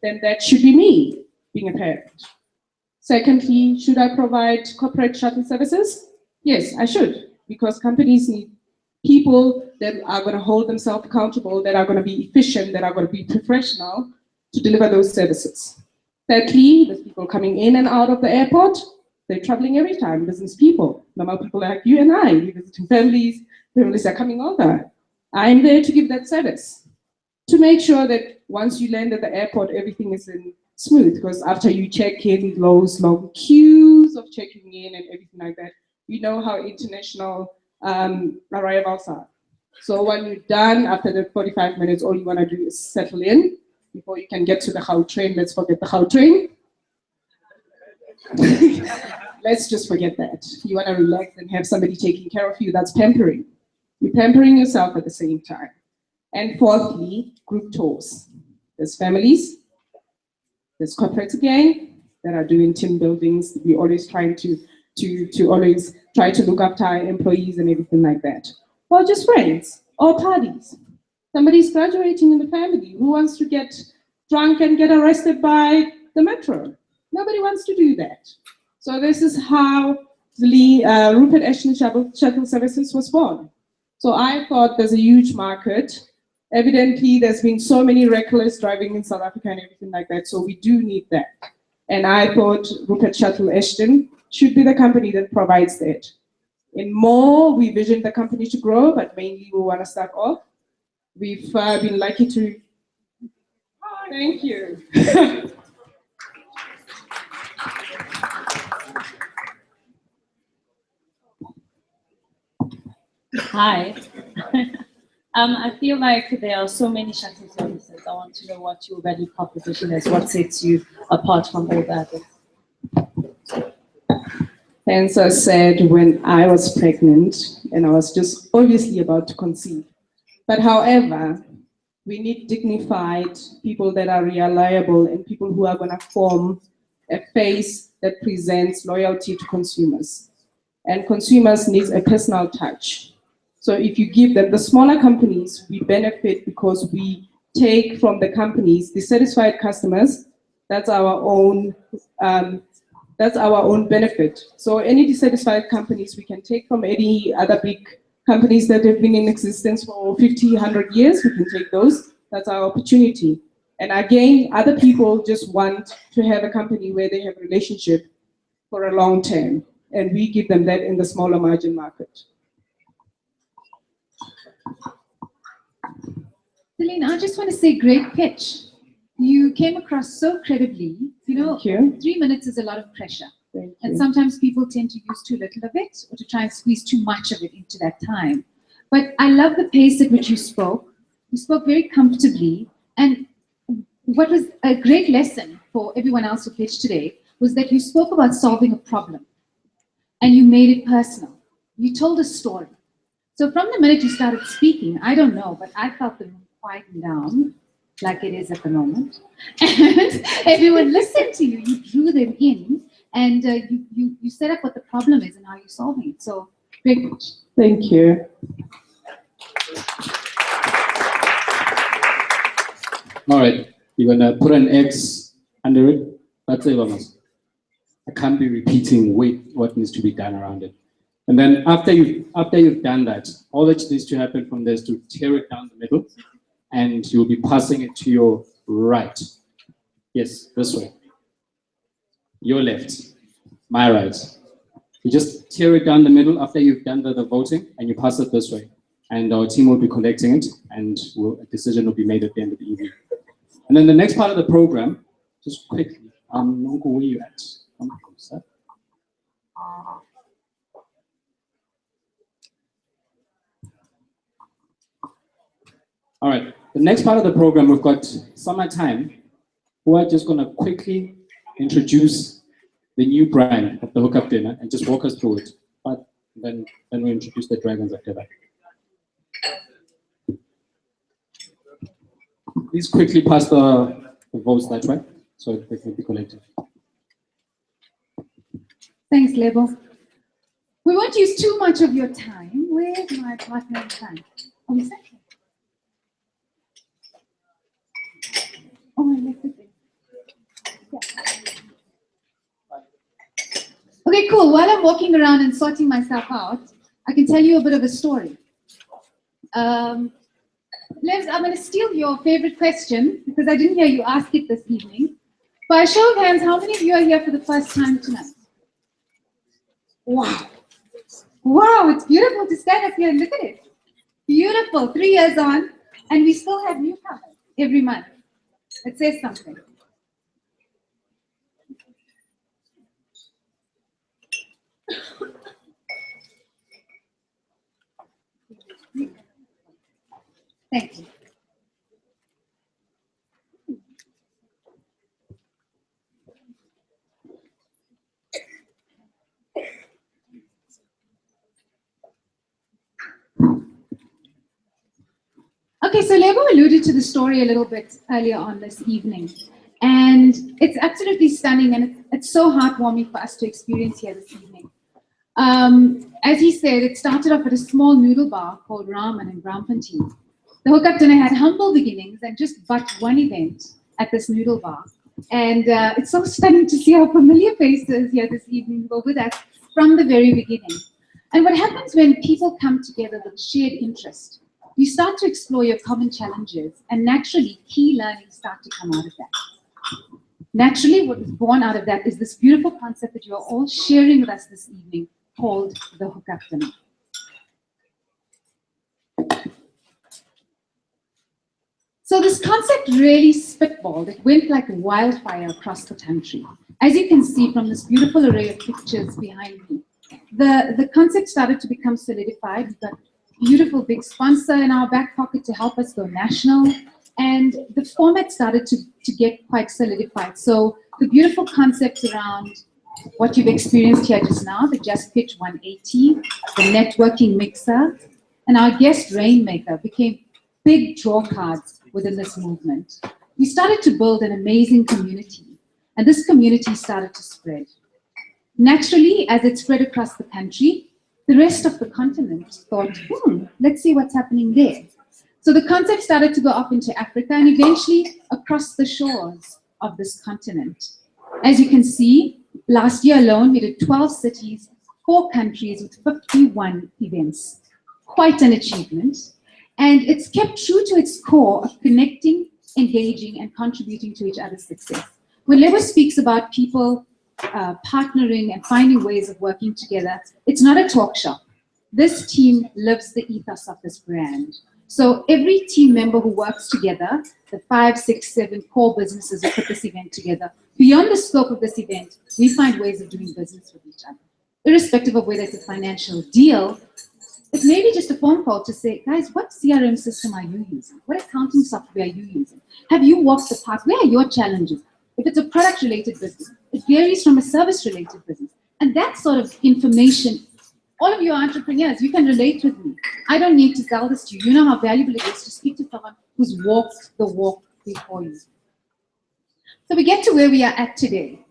then that should be me being a parent. Secondly, should I provide corporate shuttle services? Yes, I should, because companies need people that are going to hold themselves accountable, that are going to be efficient, that are going to be professional to deliver those services. Thirdly, there's people coming in and out of the airport. They're traveling every time, business people, normal people like you and I. We're visiting families are coming over. I'm there to give that service, to make sure that once you land at the airport, everything is smooth, because after you check in, those long queues of checking in and everything like that, you know how international arrivals are. So when you're done, after the 45 minutes, all you want to do is settle in before you can get to the Gautrain. Let's forget the Gautrain. Let's just forget that. You want to relax and have somebody taking care of you. That's pampering. You're pampering yourself at the same time. And fourthly, group tours. There's families, there's corporates again that are doing team buildings. We're always trying to always try to look after our employees and everything like that. Or just friends or parties. Somebody's graduating in the family. Who wants to get drunk and get arrested by the metro? Nobody wants to do that. So this is how the Rupert Ashton Shuttle Services was born. So I thought there's a huge market. Evidently, there's been so many reckless driving in South Africa and everything like that. So we do need that. And I thought Rupert Shuttle Ashton should be the company that provides that. In more, we vision the company to grow, but mainly we want to start off. We've been lucky to. Oh, thank you. Hi. I feel like there are so many shuttle services. I want to know what your value proposition is, what sets you apart from all the others. Hence, I said when I was pregnant and I was just obviously about to conceive. But however, we need dignified people that are reliable and people who are going to form a face that presents loyalty to consumers. And consumers need a personal touch. So if you give them, the smaller companies, we benefit because we take from the companies the satisfied customers. That's our own benefit. So any dissatisfied companies we can take from any other big companies that have been in existence for 50, 100 years, we can take those. That's our opportunity. And again, other people just want to have a company where they have a relationship for a long term. And we give them that in the smaller margin market. Celine, I just want to say great pitch. You came across so credibly. You know, 3 minutes is a lot of pressure. And sometimes people tend to use too little of it or to try and squeeze too much of it into that time. But I love the pace at which you spoke. You spoke very comfortably. And what was a great lesson for everyone else who pitched today was that you spoke about solving a problem. And you made it personal. You told a story. So from the minute you started speaking, I don't know, but I felt the room quieten down like it is at the moment. And everyone listened to you. You drew them in. And you set up what the problem is and how you're solving it. So, great. Thank you. All right, you're gonna put an X under it. That's it, almost. I can't be repeating what needs to be done around it. And then after you've done that, all that needs to happen from there is to tear it down the middle, and you'll be passing it to your right. Yes, this way. Your left, my right. You just tear it down the middle after you've done the voting, and you pass it this way. And our team will be collecting it, and a decision will be made at the end of the evening. And then the next part of the program, just quickly, Nonko, where are you at? Come closer. All right, the next part of the program, we've got Summertime, who are just gonna quickly introduce the new brand of the hookup dinner and just walk us through it. But then we introduce the dragons after that. Please quickly pass the votes that way so they can be collected. Thanks, Lebo. We won't use too much of your time. Where's my partner in crime? Oh, is that right? Oh, I left it there. Yeah. Okay, cool. While I'm walking around and sorting myself out, I can tell you a bit of a story. Liz, I'm going to steal your favorite question because I didn't hear you ask it this evening. By a show of hands, how many of you are here for the first time tonight? Wow. Wow, it's beautiful to stand up here and look at it. Beautiful. 3 years on, and we still have newcomers every month. It says something. Thank you. Okay, so Lebo alluded to the story a little bit earlier on this evening. And it's absolutely stunning, and it's so heartwarming for us to experience here this evening. As he said, it started off at a small noodle bar called Ramen in Braamfontein. The hookup dinner had humble beginnings and just but one event at this noodle bar. And it's so stunning to see how familiar faces here this evening were with us from the very beginning. And what happens when people come together with shared interest, you start to explore your common challenges, and naturally key learnings start to come out of that. Naturally, what was born out of that is this beautiful concept that you are all sharing with us this evening called the hookup dinner. So this concept really spitballed. It went like wildfire across the country. As you can see from this beautiful array of pictures behind me, the concept started to become solidified. We've got a beautiful big sponsor in our back pocket to help us go national. And the format started to get quite solidified. So the beautiful concepts around what you've experienced here just now, the Just Pitch 180, the networking mixer, and our guest rainmaker became big draw cards within this movement. We started to build an amazing community, and this community started to spread. Naturally, as it spread across the country, the rest of the continent thought, let's see what's happening there. So the concept started to go up into Africa and eventually across the shores of this continent. As you can see, last year alone, we did 12 cities, 4 countries with 51 events. Quite an achievement. And it's kept true to its core of connecting, engaging, and contributing to each other's success. When Lebo speaks about people partnering and finding ways of working together, it's not a talk shop. This team lives the ethos of this brand. So every team member who works together, the 5, 6, 7 core businesses who put this event together, beyond the scope of this event, we find ways of doing business with each other. Irrespective of whether it's a financial deal, it's maybe just a phone call to say, guys, what CRM system are you using? What accounting software are you using? Have you walked the path? Where are your challenges? If it's a product-related business, it varies from a service-related business. And that sort of information, all of you entrepreneurs, you can relate with me. I don't need to sell this to you. You know how valuable it is to speak to someone who's walked the walk before you. So we get to where we are at today.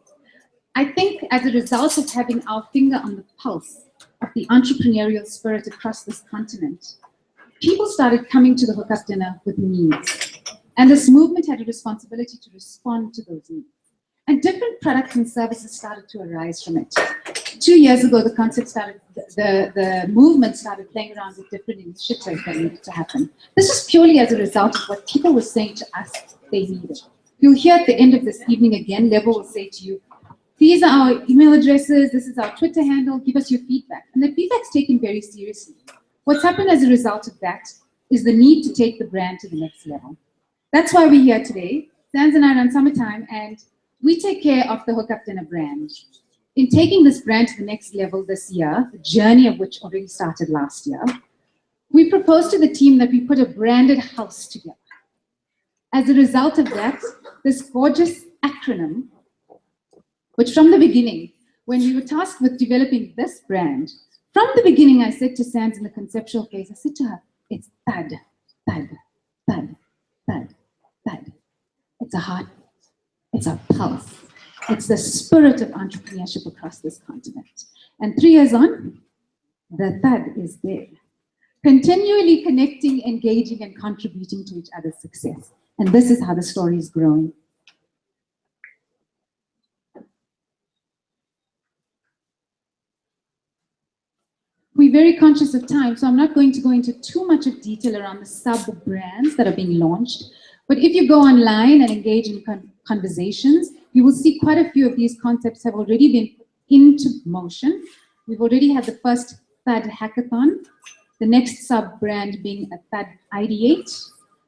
I think as a result of having our finger on the pulse of the entrepreneurial spirit across this continent, people started coming to the hookup dinner with needs. And this movement had a responsibility to respond to those needs. And different products and services started to arise from it. 2 years ago, the concept started, the movement started playing around with different initiatives that needed to happen. This was purely as a result of what people were saying to us they needed. You'll hear at the end of this evening again, Lebo will say to you, these are our email addresses, this is our Twitter handle, give us your feedback. And the feedback's taken very seriously. What's happened as a result of that is the need to take the brand to the next level. That's why we're here today. Sans and I run Summertime, and we take care of the Hookup Dinner brand. In taking this brand to the next level this year, the journey of which already started last year, we proposed to the team that we put a branded house together. As a result of that, this gorgeous acronym, which from the beginning, when we were tasked with developing this brand, from the beginning I said to Sans in the conceptual phase, I said to her, it's THUD, THUD, THUD, THUD, THUD. It's a heart, it's a pulse. It's the spirit of entrepreneurship across this continent. And 3 years on, the THUD is there. Continually connecting, engaging, and contributing to each other's success. And this is how the story is growing. We're very conscious of time, so I'm not going to go into too much of detail around the sub-brands that are being launched. But if you go online and engage in conversations, you will see quite a few of these concepts have already been into motion. We've already had the first THUD hackathon, the next sub-brand being a THUD Ideate.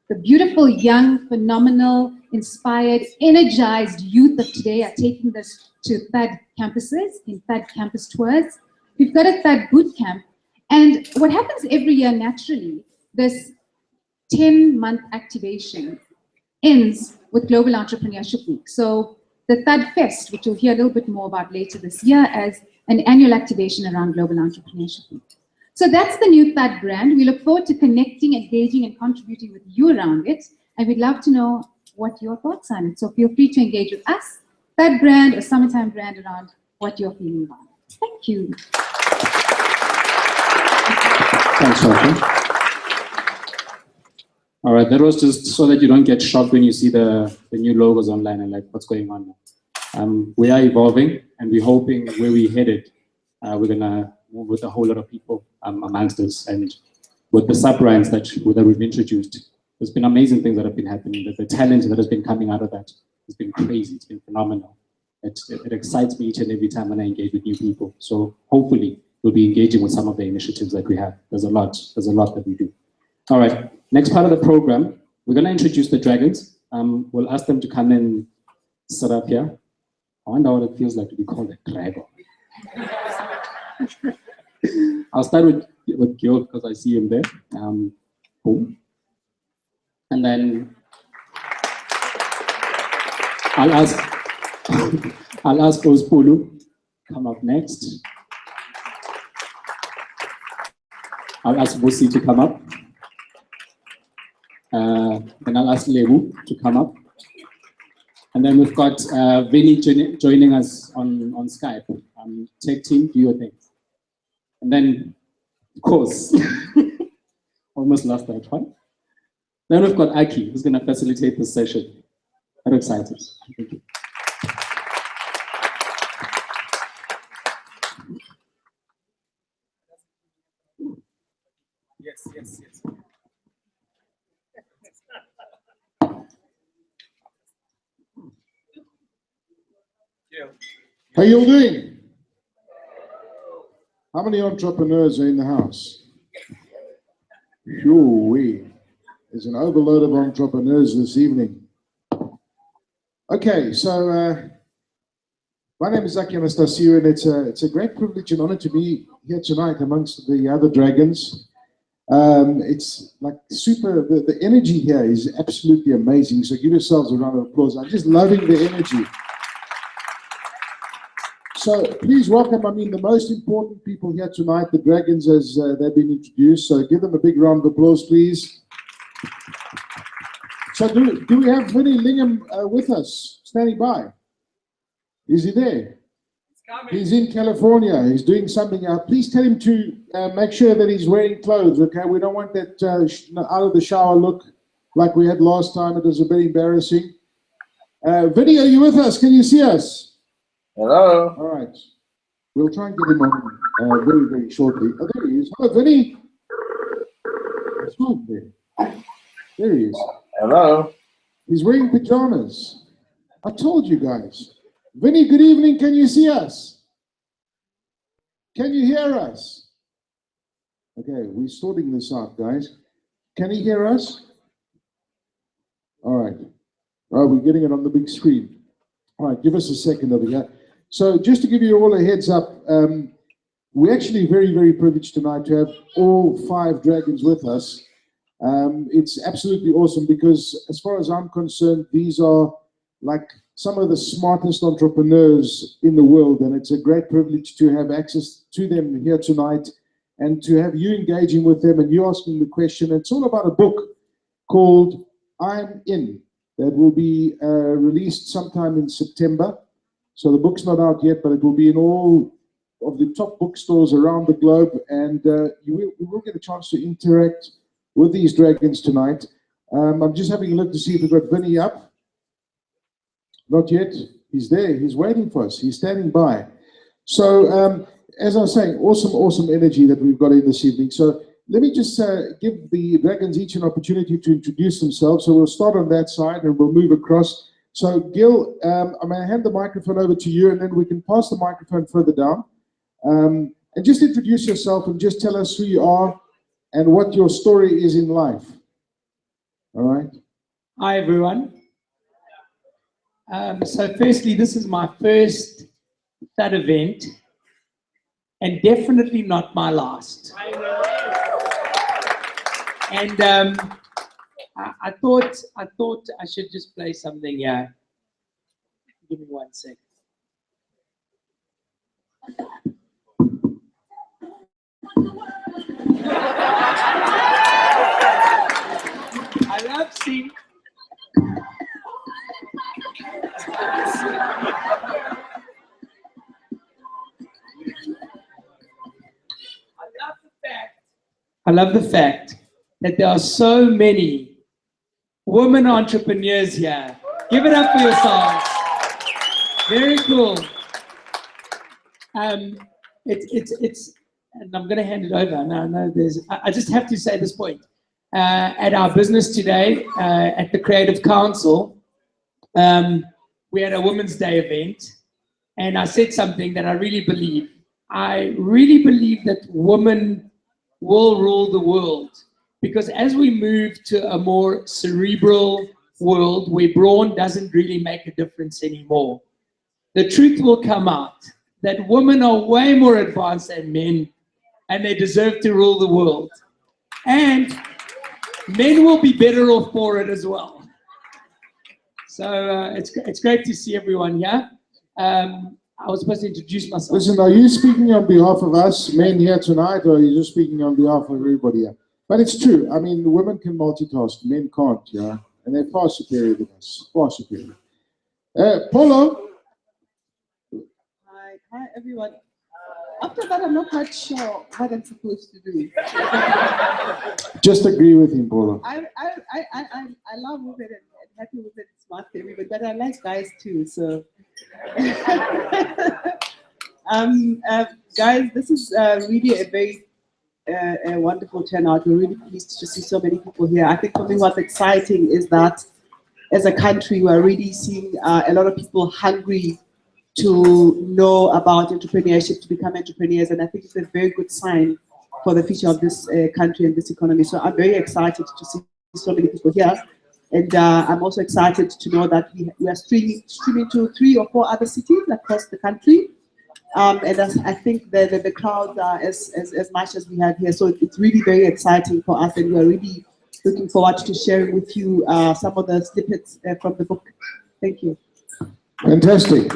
The beautiful, young, phenomenal, inspired, energized youth of today are taking this to THUD campuses, in THUD campus tours. We've got a THUD boot camp. And what happens every year naturally, this 10-month activation ends with Global Entrepreneurship Week. So the THUD Fest, which you'll hear a little bit more about later this year, as an annual activation around Global Entrepreneurship Week. So that's the new THUD brand. We look forward to connecting, engaging, and contributing with you around it. And we'd love to know what your thoughts are on it. So feel free to engage with us, THUD brand or Summertime brand, around what you're feeling about. Thank you. Thanks, Rafa. All right, that was just so that you don't get shocked when you see the new logos online and like, what's going on now. We are evolving, and we're hoping where we're headed, we're gonna move with a whole lot of people amongst us, and with the sub-brands that we've introduced. There's been amazing things that have been happening, the talent that has been coming out of that. has been crazy. It's been phenomenal. It excites me each and every time when I engage with new people. So hopefully we'll be engaging with some of the initiatives that we have. There's a lot that we do. All right, next part of the program, we're gonna introduce the dragons. We'll ask them to come and sit up here. I wonder what it feels like to be called a dragon. I'll start with Gil because I see him there. Boom. And then I'll ask Ospulu come up next. I'll ask Vusi to come up. Then I'll ask Lebu to come up. And then we've got Vinny joining us on Skype. Tech team, do your thing. And then, of course, almost lost that one. Then we've got Aki, who's going to facilitate this session. I'm excited. Thank you. Yes. How you all doing? How many entrepreneurs are in the house? There's an overload of entrepreneurs this evening. Okay, so my name is Aki Anastasiou, and it's a great privilege and honor to be here tonight amongst the other dragons. It's like super, the energy here is absolutely amazing, so give yourselves a round of applause. I'm just loving the energy. So please welcome, the most important people here tonight, the dragons, as they've been introduced. So give them a big round of applause, please. So do we have Vinny Lingham with us, standing by? Is he there? He's in California. He's doing something. Please tell him to make sure that he's wearing clothes, okay? We don't want that out of the shower look like we had last time. It was a bit embarrassing. Vinny, are you with us? Can you see us? Hello. All right. We'll try and get him on very, very shortly. Oh, there he is. Hello, Vinny. What's wrong there? There he is. Hello. He's wearing pajamas. I told you guys. Vinny, good evening. Can you see us? Can you hear us? Okay, we're sorting this out, guys. Can he hear us? All right. All right, we're getting it on the big screen. All right, give us a second over here. So just to give you all a heads up, we're actually very, very privileged tonight to have all 5 dragons with us. It's absolutely awesome because as far as I'm concerned, these are like some of the smartest entrepreneurs in the world, and it's a great privilege to have access to them here tonight and to have you engaging with them and you asking the question. It's all about a book called I'm In that will be released sometime in September. So the book's not out yet, but it will be in all of the top bookstores around the globe, and we will get a chance to interact with these dragons tonight. I'm just having a look to see if we've got Vinny up. Not yet. He's there. He's waiting for us. He's standing by. So as I was saying, awesome energy that we've got in this evening. So let me just give the dragons each an opportunity to introduce themselves. So we'll start on that side and we'll move across. So Gil, I'm going to hand the microphone over to you, and then we can pass the microphone further down. And just introduce yourself and just tell us who you are and what your story is in life. All right. Hi, everyone. So firstly, this is my first THUD event, and definitely not my last. And I thought I should just play something here. Give me 1 second. I love seeing. I love the fact that there are so many women entrepreneurs here. Give it up for yourselves. Very cool. It's and I'm going to hand it over. No, I just have to say this point. At our business today, at the Creative Council, we had a Women's Day event, and I said something that I really believe. I really believe that women will rule the world, because as we move to a more cerebral world where brawn doesn't really make a difference anymore, the truth will come out that women are way more advanced than men, and they deserve to rule the world. And men will be better off for it as well. So it's great to see everyone here. I was supposed to introduce myself. Listen, are you speaking on behalf of us men here tonight, or are you just speaking on behalf of everybody here? But it's true. I mean, women can multitask, men can't, yeah? And they're far superior than us, far superior. Polo? Hi, everyone. After that, I'm not quite sure what I'm supposed to do. Just agree with him, Polo. I love women and happy women, smart everybody, but I like guys too, so. Guys, this is really a very wonderful turnout. We're really pleased to see so many people here. I think for me what's exciting is that as a country, we're really seeing a lot of people hungry to know about entrepreneurship, to become entrepreneurs, and I think it's a very good sign for the future of this country and this economy. So I'm very excited to see so many people here, and I'm also excited to know that we are streaming to 3 or 4 other cities across the country, and I think the crowds are as much as we have here. So it's really very exciting for us, and we're really looking forward to sharing with you some of the snippets from the book. Thank you. Fantastic.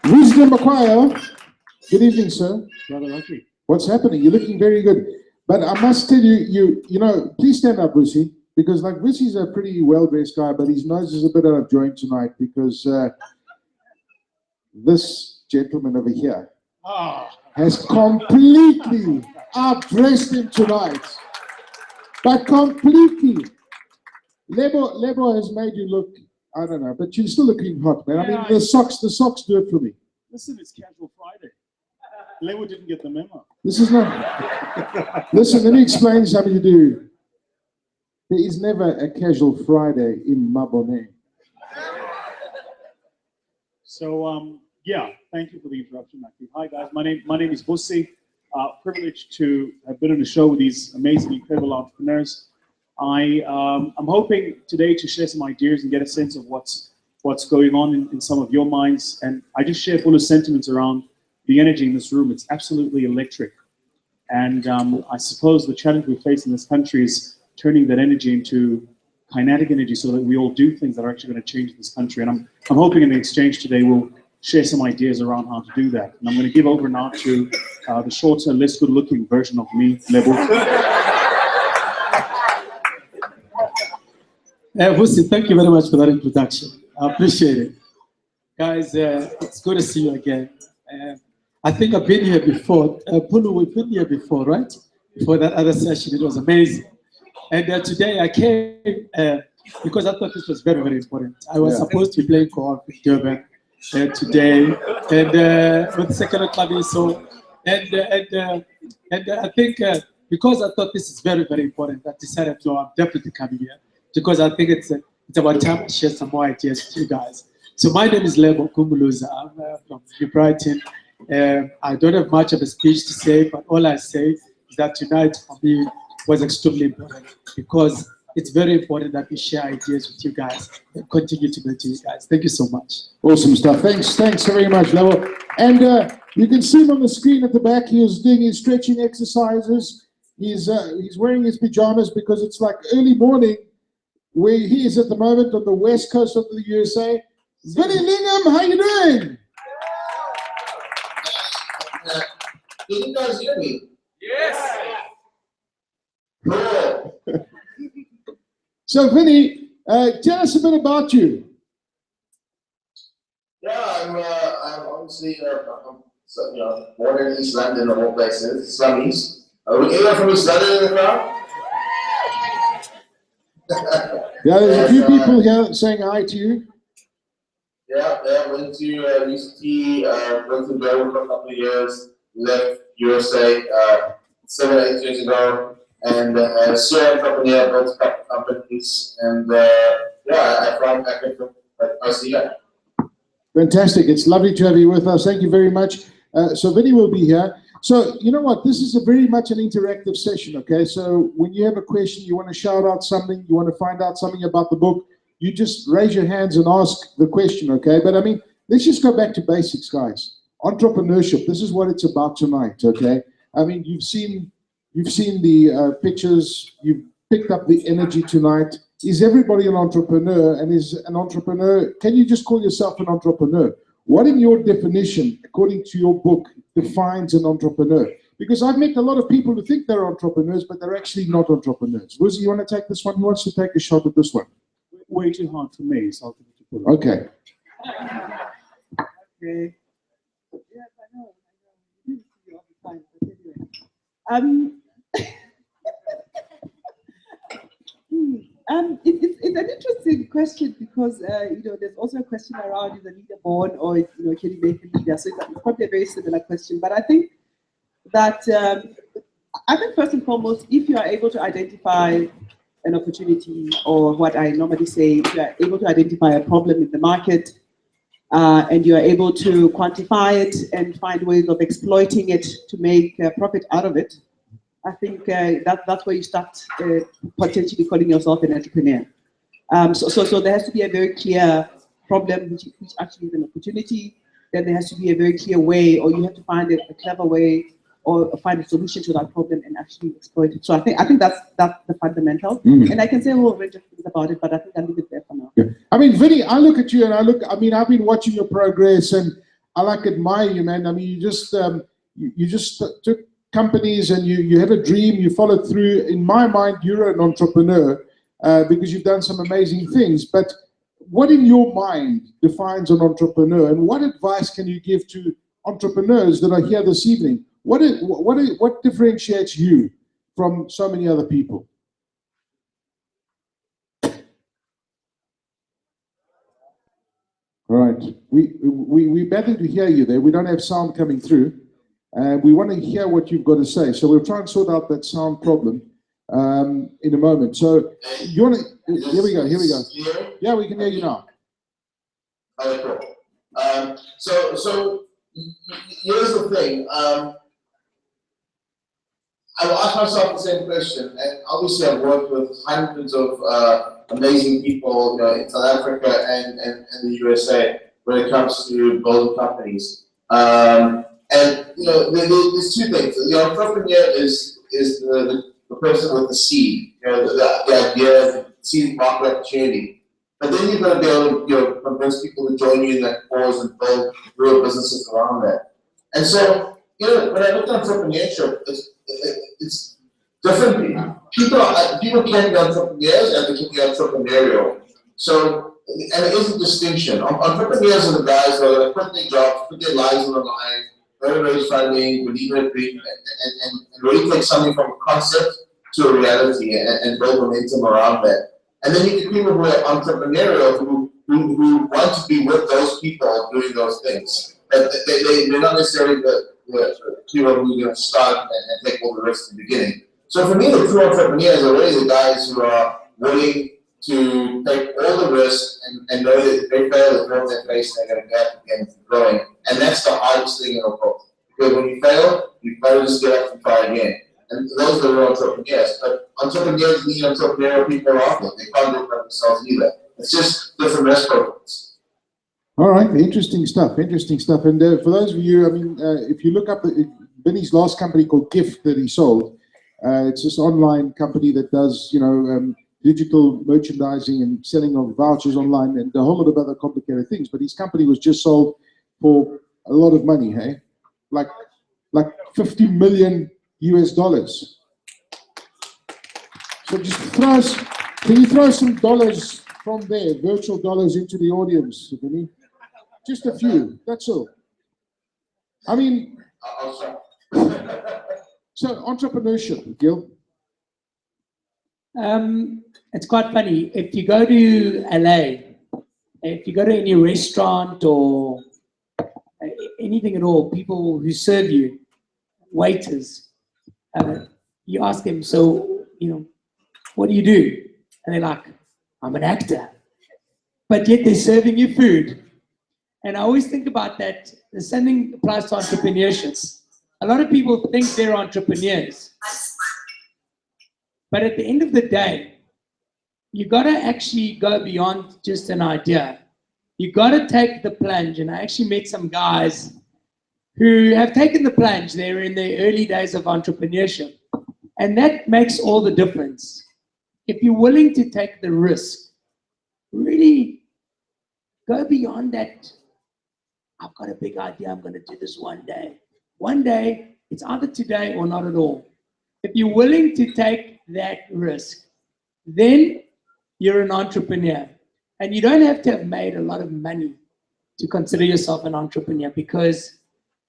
Wisdom Acquire. Good evening, sir. What's happening? You're looking very good. But I must tell you, you know, please stand up, Brucey, because like Brucey's a pretty well-dressed guy, but his nose is a bit out of joint tonight because this gentleman over here has completely outdressed him tonight. But completely. Lebo has made you look, I don't know, but you're still looking hot, man. I mean, the socks do it for me. Listen, it's Casual Friday. Lewo didn't get the memo. This is not. Listen, let me explain something to you. There is never a Casual Friday in Mabone. So, yeah, thank you for the introduction, Matthew. Hi, guys. My name is Busi. Privileged to have been on the show with these amazing, incredible entrepreneurs. I'm hoping today to share some ideas and get a sense of what's going on in some of your minds. And I just share full of sentiments around the energy in this room. It's absolutely electric. And I suppose the challenge we face in this country is turning that energy into kinetic energy so that we all do things that are actually going to change this country. And I'm hoping in the exchange today we'll share some ideas around how to do that. And I'm going to give over now to the shorter, less good-looking version of me, Lebo. Vusi, thank you very much for that introduction. I appreciate it. Guys, it's good to see you again. I think I've been here before. Pulu, we've been here before, right? Before that other session, it was amazing. And today I came because I thought this was very, very important. I was supposed to be playing co-op with Durban today, and with Second Club, so and I think because I thought this is very, very important, I decided to I'm definitely coming here because I think it's about time I share some more ideas with you guys. So my name is Lebo Kumuluza. I'm from New Brighton. I don't have much of a speech to say, but all I say is that tonight for me was extremely important because it's very important that we share ideas with you guys and continue to mentor you guys. Thank you so much. Awesome stuff. Thanks very much, Lebo. And you can see him on the screen at the back. He is doing his stretching exercises. He's wearing his pajamas because it's like early morning where he is at the moment on the west coast of the USA. Vinny Lingham, how you doing? Can you guys hear me? Yes. Cool. So, Vinny, tell us a bit about you. Yeah, I'm obviously born in East London, of all places, slummies. Anyone from East London in the crowd? Yeah, there's a few people here saying hi to you. Yeah, went to UCT, went to Durban for a couple of years, left USA 7 or 8 years ago, and serial entrepreneur, built a couple companies, and yeah, I found I could mostly yeah. Fantastic. It's lovely to have you with us. Thank you very much. So Vinny will be here. So you know what? This is a very much an interactive session, okay? So when you have a question, you want to shout out something, you want to find out something about the book, you just raise your hands and ask the question, okay? But I mean, let's just go back to basics, guys. Entrepreneurship, this is what it's about tonight, okay? I mean, you've seen the pictures, you've picked up the energy tonight. Is everybody an entrepreneur? And is an entrepreneur, can you just call yourself an entrepreneur? What in your definition, according to your book, defines an entrepreneur? Because I've met a lot of people who think they're entrepreneurs, but they're actually not entrepreneurs. Woozy, you want to take this one? Who wants to take a shot at this one? Way too hard for me, so I'll give it to Paul. Okay. Okay. Yes, I know. You do see you all the time, but anyway. It's an interesting question because there's also a question around, is a leader born, or can you make a leader? So it's probably a very similar question. But I think that first and foremost, if you are able to identify an opportunity, or what I normally say, if you are able to identify a problem in the market, and you are able to quantify it and find ways of exploiting it to make profit out of it, I think that's where you start potentially calling yourself an entrepreneur. So there has to be a very clear problem, which actually is an opportunity. Then there has to be a very clear way, or you have to find a clever way, or find a solution to that problem and actually exploit it. So I think that's the fundamental. And I can say a whole range of things about it, but I think I'll leave it there for now. Yeah. I mean, Vinny, I look at you and I've been watching your progress, and I admire you, man. I mean, you just took companies and you have a dream, you followed through. In my mind, you're an entrepreneur because you've done some amazing things. But what in your mind defines an entrepreneur, and what advice can you give to entrepreneurs that are here this evening? What differentiates you from so many other people? All right, we're better to hear you there. We don't have sound coming through. We want to hear what you've got to say. So we'll try and sort out that sound problem in a moment. So you want to, here we go. Yeah, we can hear you now. Okay, cool. So here's the thing. I will ask myself the same question, and obviously I've worked with hundreds of amazing people in South Africa and the USA when it comes to building companies. And there's two things. The entrepreneur is the person with the seed, the idea, the seed market opportunity. But then you've got to be able to convince people to join you in that cause and build real businesses around that. And so, when I look at entrepreneurship, it's different. People can be entrepreneurs and they can be entrepreneurial. So, and it is a distinction. Entrepreneurs are the guys that are going to quit their jobs, put their lives on the line, very, very funding, believe in a dream, and really take something from a concept to a reality and build momentum around that. And then you get people who are entrepreneurial who want to be with those people doing those things. But they're not necessarily the people who are going to start and take all the risks in the beginning. So for me, the true entrepreneurs are really the guys who are willing to take all the risks and know that if they fail, they're on their face and they're going to get up again and keep going. And that's the hardest thing in the world. Because when you fail to just get up and try again. And those are the real entrepreneurs. But entrepreneurs need entrepreneurial people often. They can't do it by themselves either. It's just different risk profiles. All right, interesting stuff. And for those of you, I mean, if you look up Vinny's last company called Gift that he sold, it's this online company that does, digital merchandising and selling of vouchers online and a whole lot of other complicated things. But his company was just sold for a lot of money, hey? Like $50 million US. So just can you throw some dollars from there, virtual dollars, into the audience, Vinny? Just a few, that's all. I mean, so entrepreneurship, Gil. It's quite funny. If you go to LA, if you go to any restaurant or anything at all, people who serve you, waiters, you ask them, so, what do you do? And they're like, I'm an actor. But yet they're serving you food. And I always think about that. The same thing applies to entrepreneurship. A lot of people think they're entrepreneurs. But at the end of the day, you got to actually go beyond just an idea. You got to take the plunge. And I actually met some guys who have taken the plunge. They're in the early days of entrepreneurship. And that makes all the difference. If you're willing to take the risk, really go beyond that. I've got a big idea. I'm going to do this one day. One day, it's either today or not at all. If you're willing to take that risk, then you're an entrepreneur. And you don't have to have made a lot of money to consider yourself an entrepreneur because,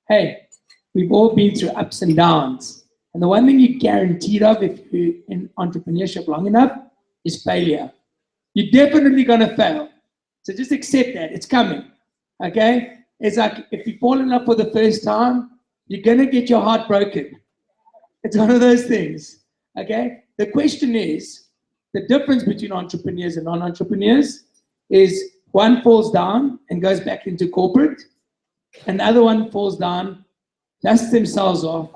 hey, we've all been through ups and downs. And the one thing you're guaranteed of if you're in entrepreneurship long enough is failure. You're definitely going to fail. So just accept that. It's coming. Okay? It's like if you fall in love for the first time, you're going to get your heart broken. It's one of those things. Okay? The question is, the difference between entrepreneurs and non-entrepreneurs is one falls down and goes back into corporate, and the other one falls down, dusts themselves off,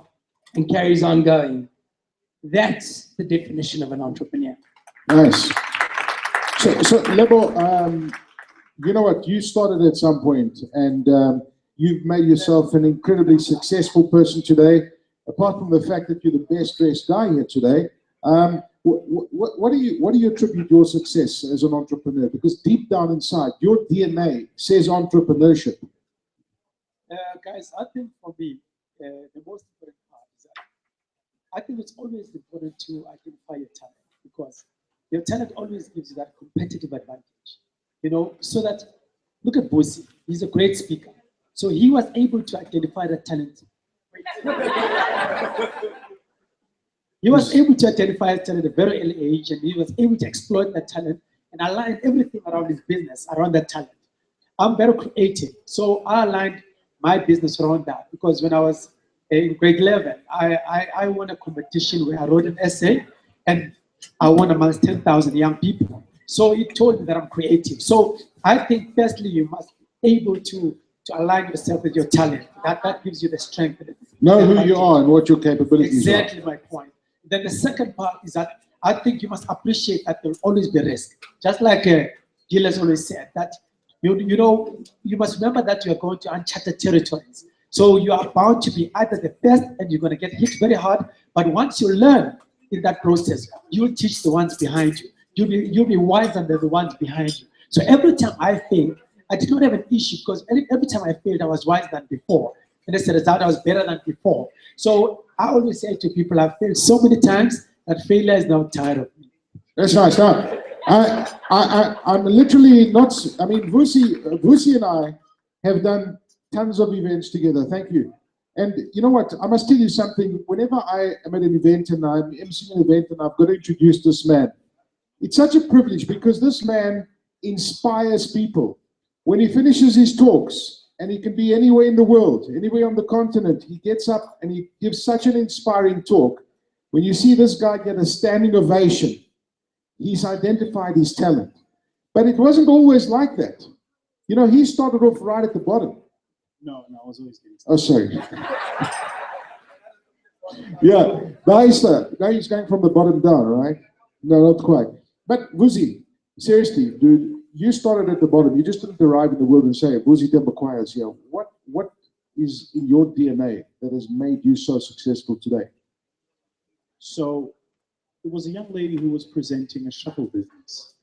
and carries on going. That's the definition of an entrepreneur. Nice. So Lebo, you know what? You started at some point, and you've made yourself an incredibly successful person today. Apart from the fact that you're the best dressed guy here today, what do you attribute your success as an entrepreneur? Because deep down inside, your DNA says entrepreneurship. Guys, I think for me, the most important part is that I think it's always important to identify your talent, because your talent always gives you that competitive advantage. You know, so that, look at Bosi, he's a great speaker. So he was able to identify that talent. He was able to identify his talent at a very early age, and he was able to exploit that talent and align everything around his business, around that talent. I'm very creative, so I aligned my business around that, because when I was in grade 11, I won a competition where I wrote an essay, and I won amongst 10,000 young people. So it told me that I'm creative. So I think firstly, you must be able to align yourself with your talent. That gives you the strength. Know who you are and what your capabilities are. Exactly my point. Then the second part is that I think you must appreciate that there will always be risk. Just like Gil has always said, that you must remember that you are going to uncharted territories. So you are bound to be either the best and you're going to get hit very hard, but once you learn in that process, you'll teach the ones behind you. You'll be wiser than the ones behind you. So every time I failed, I did not have an issue, because every time I failed, I was wiser than before. And as a result, I was better than before. So I always say to people, I've failed so many times that failure is now tired of me. That's nice. Now, I'm literally not, I mean, Vusi and I have done tons of events together. Thank you. And you know what? I must tell you something. Whenever I am at an event and I'm emceeing an event and I've got to introduce this man, it's such a privilege, because this man inspires people. When he finishes his talks, and he can be anywhere in the world, anywhere on the continent, he gets up and he gives such an inspiring talk. When you see this guy get a standing ovation, he's identified his talent. But it wasn't always like that. You know, he started off right at the bottom. No, I was always getting Oh, sorry. Yeah, now he's going from the bottom down, right? No, not quite. But Vusi, seriously, dude, you started at the bottom. You just didn't arrive in the world and say, Vusi Tembakwaya is here. What is in your DNA that has made you so successful today? So there was a young lady who was presenting a shuttle business.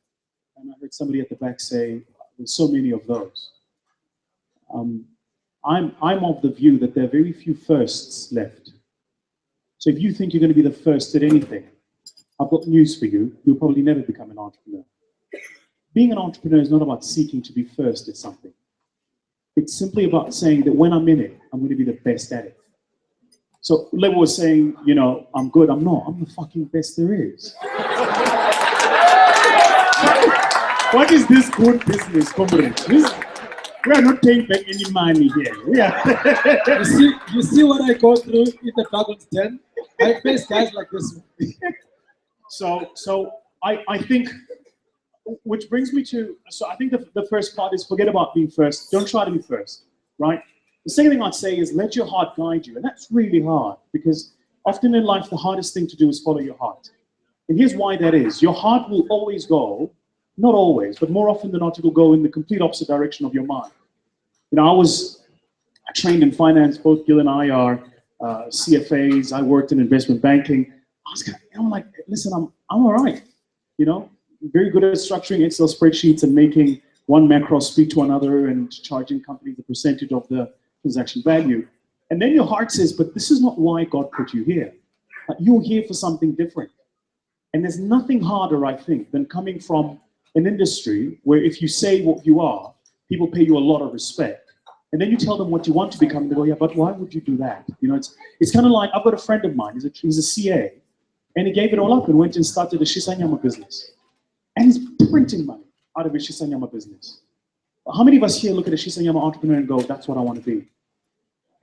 And I heard somebody at the back say, there's so many of those. I'm of the view that there are very few firsts left. So if you think you're going to be the first at anything, I've got news for you. You'll probably never become an entrepreneur. Being an entrepreneur is not about seeking to be first at something. It's simply about saying that when I'm in it, I'm going to be the best at it. So Lebo was saying, you know, I'm good. I'm not. I'm the fucking best there is. What is this good business, comrades? We are not paying back any money here. You see what I go through in the Dragon's Den? I face guys like this. So I think which brings me to, so I think the first part is forget about being first. Don't try to be first, right? The second thing I'd say is let your heart guide you. And that's really hard because often in life, the hardest thing to do is follow your heart. And here's why that is. Your heart will always go, not always, but more often than not, it will go in the complete opposite direction of your mind. You know, I trained in finance. Both Gil and I are CFAs. I worked in investment banking. I'm like, listen, I'm all right. You know, very good at structuring Excel spreadsheets and making one macro speak to another and charging companies a percentage of the transaction value. And then your heart says, but this is not why God put you here. You're here for something different. And there's nothing harder, I think, than coming from an industry where if you say what you are, people pay you a lot of respect. And then you tell them what you want to become, and they go, yeah, but why would you do that? You know, it's kind of like, I've got a friend of mine, he's a CA, and he gave it all up and went and started a Shisanyama business. And he's printing money out of his Shisanyama business. How many of us here look at a Shisanyama entrepreneur and go, that's what I want to be?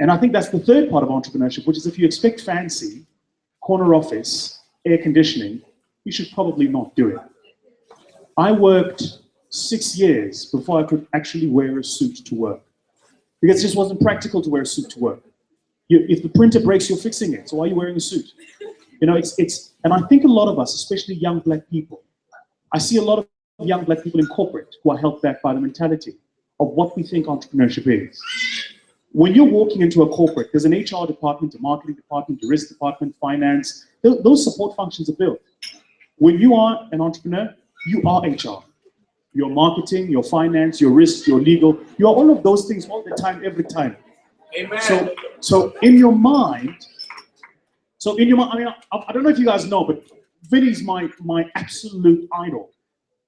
And I think that's the third part of entrepreneurship, which is if you expect fancy, corner office, air conditioning, you should probably not do it. I worked 6 years before I could actually wear a suit to work. Because it just wasn't practical to wear a suit to work. If the printer breaks, you're fixing it. So why are you wearing a suit? You know, and I think a lot of us, especially young black people, I see a lot of young black people in corporate who are held back by the mentality of what we think entrepreneurship is. When you're walking into a corporate, there's an HR department, a marketing department, a risk department, finance. Those support functions are built. When you are an entrepreneur, you are HR. Your marketing, your finance, your risk, your legal, you are all of those things all the time, every time. Amen. So in your mind, I mean, I don't know if you guys know, but Vinny's my absolute idol.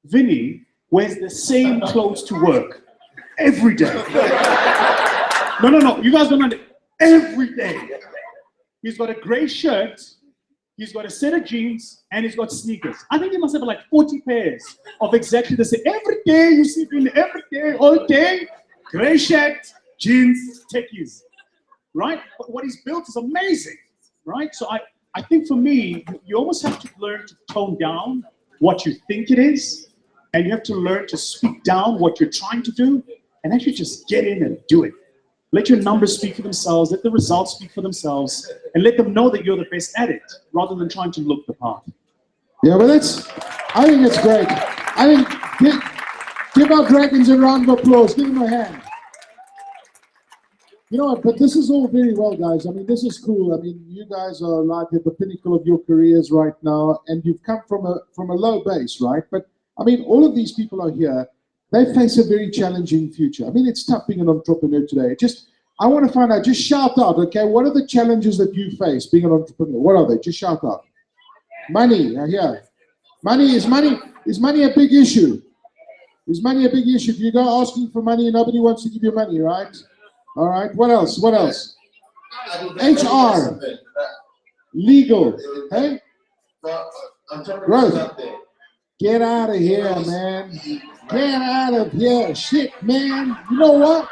Vinny wears the same clothes to work every day. No, you guys don't know. Every day. He's got a gray shirt, he's got a set of jeans, and he's got sneakers. I think he must have like 40 pairs of exactly the same. Every day you see Vinny, every day, all day, gray shirt, jeans, techies, right? But what he's built is amazing, right? So I think for me, you almost have to learn to tone down what you think it is, and you have to learn to speak down what you're trying to do, and actually just get in and do it. Let your numbers speak for themselves, let the results speak for themselves, and let them know that you're the best at it, rather than trying to look the part. Yeah, but I think it's great. I think, give our dragons a round of applause, give them a hand. You know what, but this is all very well, guys. I mean, this is cool. I mean, you guys are like at the pinnacle of your careers right now, and you've come from a low base, right? But I mean, all of these people are here. They face a very challenging future. I mean, it's tough being an entrepreneur today. I want to find out, just shout out, okay? What are the challenges that you face being an entrepreneur? What are they? Just shout out. Money, I hear. Is money a big issue? Is money a big issue? If you go asking for money, nobody wants to give you money, right? All right, what else? What else? HR. Legal. Hey? Growth. Get out of here, man. Get out of here. Shit, man. You know what?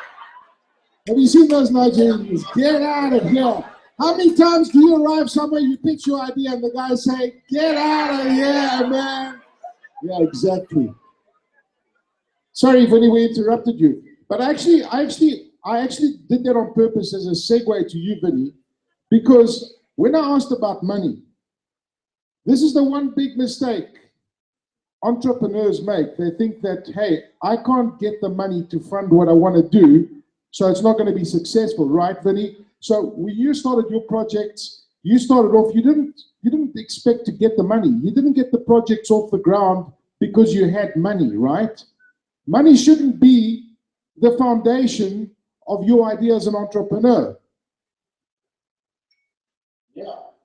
Have you seen those Nigerians? Get out of here. How many times do you arrive somewhere, you pitch your idea, and the guy say, get out of here, man? Yeah, exactly. Sorry if we interrupted you. But I actually did that on purpose as a segue to you, Vinny, because when I asked about money, this is the one big mistake entrepreneurs make. They think that, hey, I can't get the money to fund what I want to do, so it's not going to be successful, right, Vinny? So when you started your projects, you started off, you didn't expect to get the money. You didn't get the projects off the ground because you had money, right? Money shouldn't be the foundation of your idea as an entrepreneur. Yeah.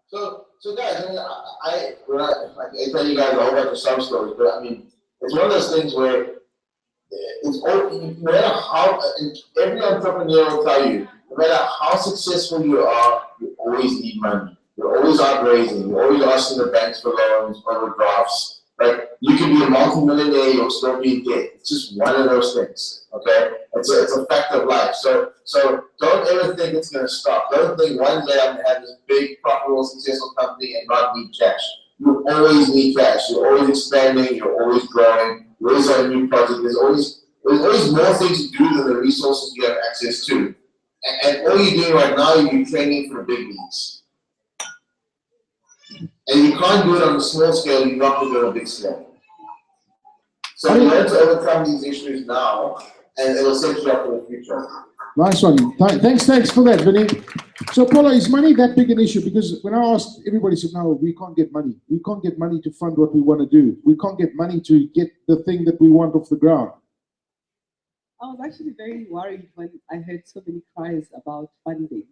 So guys, I tell you guys a whole bunch of some stories, but I mean, it's one of those things where it's all, no matter how, every entrepreneur will tell you, no matter how successful you are, you always need money. You're always out raising. You're always asking the banks for loans, overdrafts. Like, you can be a multi-millionaire, you'll still be in debt. It's just one of those things, okay? It's a fact of life. So don't ever think it's going to stop. Don't think one day I'm going to have this big, profitable, successful company and not need cash. You always need cash. You're always expanding. You're always growing. You always have a new project. There's always more things to do than the resources you have access to. And all you're doing right now, you're training for the big leagues. And you can't do it on a small scale, you're not going to do it on a big scale. So you learn to overcome these issues now, and it'll set you up for the future. Nice one. Thanks for that, Vinny. So, Paula, is money that big an issue? Because when I asked, everybody said, no, we can't get money. We can't get money to fund what we want to do. We can't get money to get the thing that we want off the ground. I was actually very worried when I heard so many cries about funding,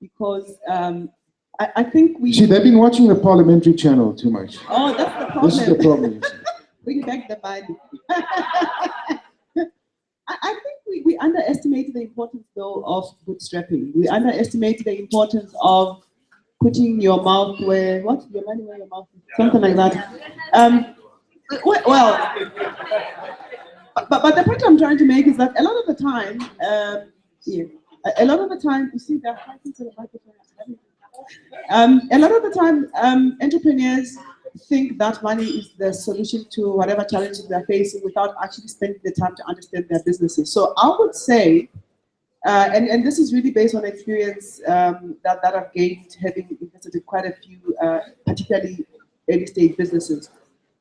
because I think we... See, they've been watching the parliamentary channel too much. Oh, that's the problem. This is the problem. Bring back the money. I think we underestimated the importance, though, of bootstrapping. We underestimated the importance of putting your mouth where, what? Your money where your mouth is. Something like that. Well, but the point I'm trying to make is that a lot of the time, a lot of the time, you see that fighting for the microphone. A lot of the time, entrepreneurs think that money is the solution to whatever challenges they're facing without actually spending the time to understand their businesses. So I would say, and this is really based on experience that I've gained having invested in quite a few, particularly early stage businesses,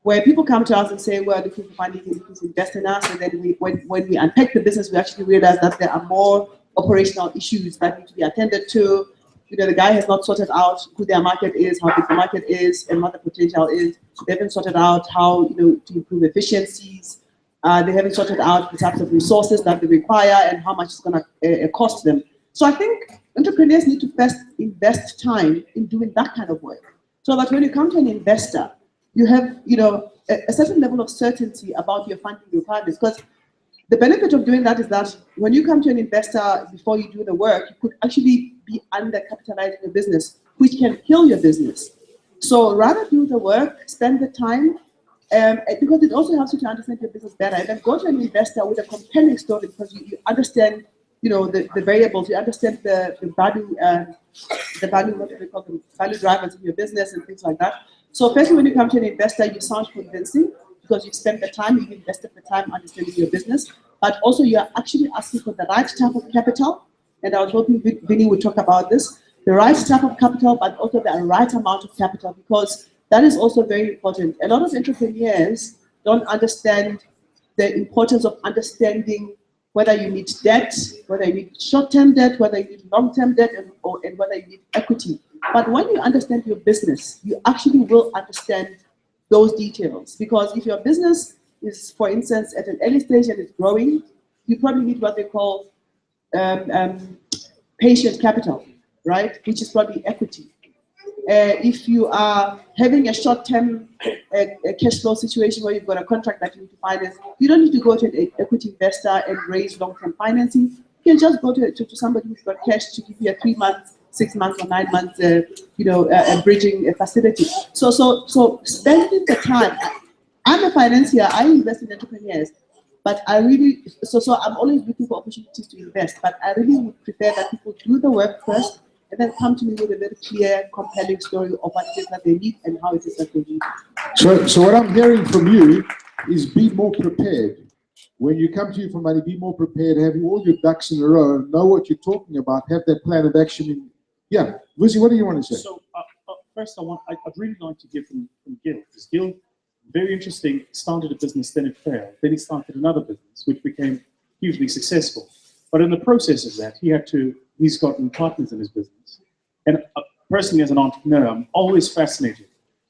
where people come to us and say, we're looking for funding, we're looking to invest in us, and then when we unpack the business, we actually realize that there are more operational issues that need to be attended to. You know, the guy has not sorted out who their market is, how big the market is, and what the potential is. They haven't sorted out how, to improve efficiencies. They haven't sorted out the types of resources that they require and how much it's going to cost them. So I think entrepreneurs need to first invest time in doing that kind of work, so that when you come to an investor, you have, a certain level of certainty about your funding requirements. Because the benefit of doing that is that when you come to an investor before you do the work, you could actually be undercapitalizing your business, which can kill your business. So rather do the work, spend the time, because it also helps you to understand your business better. And then go to an investor with a compelling story, because you understand, the variables, you understand the value, what do they call them, value drivers in your business and things like that. So firstly, when you come to an investor, you sound convincing, because you've spent the time, you've invested the time understanding your business, but also you're actually asking for the right type of capital. And I was hoping Vinny would talk about this, the right type of capital, but also the right amount of capital, because that is also very important. A lot of entrepreneurs don't understand the importance of understanding whether you need debt, whether you need short-term debt, whether you need long-term debt, and whether you need equity. But when you understand your business, you actually will understand those details. Because if your business is, for instance, at an early stage and it's growing, you probably need what they call patient capital, right? Which is probably equity. If you are having a short-term cash flow situation where you've got a contract that you need to finance, you don't need to go to an equity investor and raise long-term financing. You can just go to somebody who's got cash to give you a 3 months, 6 months, or 9 months, a bridging facility. So spending the time. I'm a financier. I invest in entrepreneurs, but I really I'm always looking for opportunities to invest. But I really would prefer that people do the work first, and then come to me with a very clear, compelling story of what it is that they need and how it is that they need. So what I'm hearing from you is be more prepared. When you come to you for money, be more prepared, have all your ducks in a row, know what you're talking about, have that plan of action in. Yeah, Vusi, what do you want to say? So first, I'd really like to give from Gil, because Gil, very interesting, started a business, then it failed. Then he started another business, which became hugely successful. But in the process of that, he's gotten partners in his business. And personally, as an entrepreneur, I'm always fascinated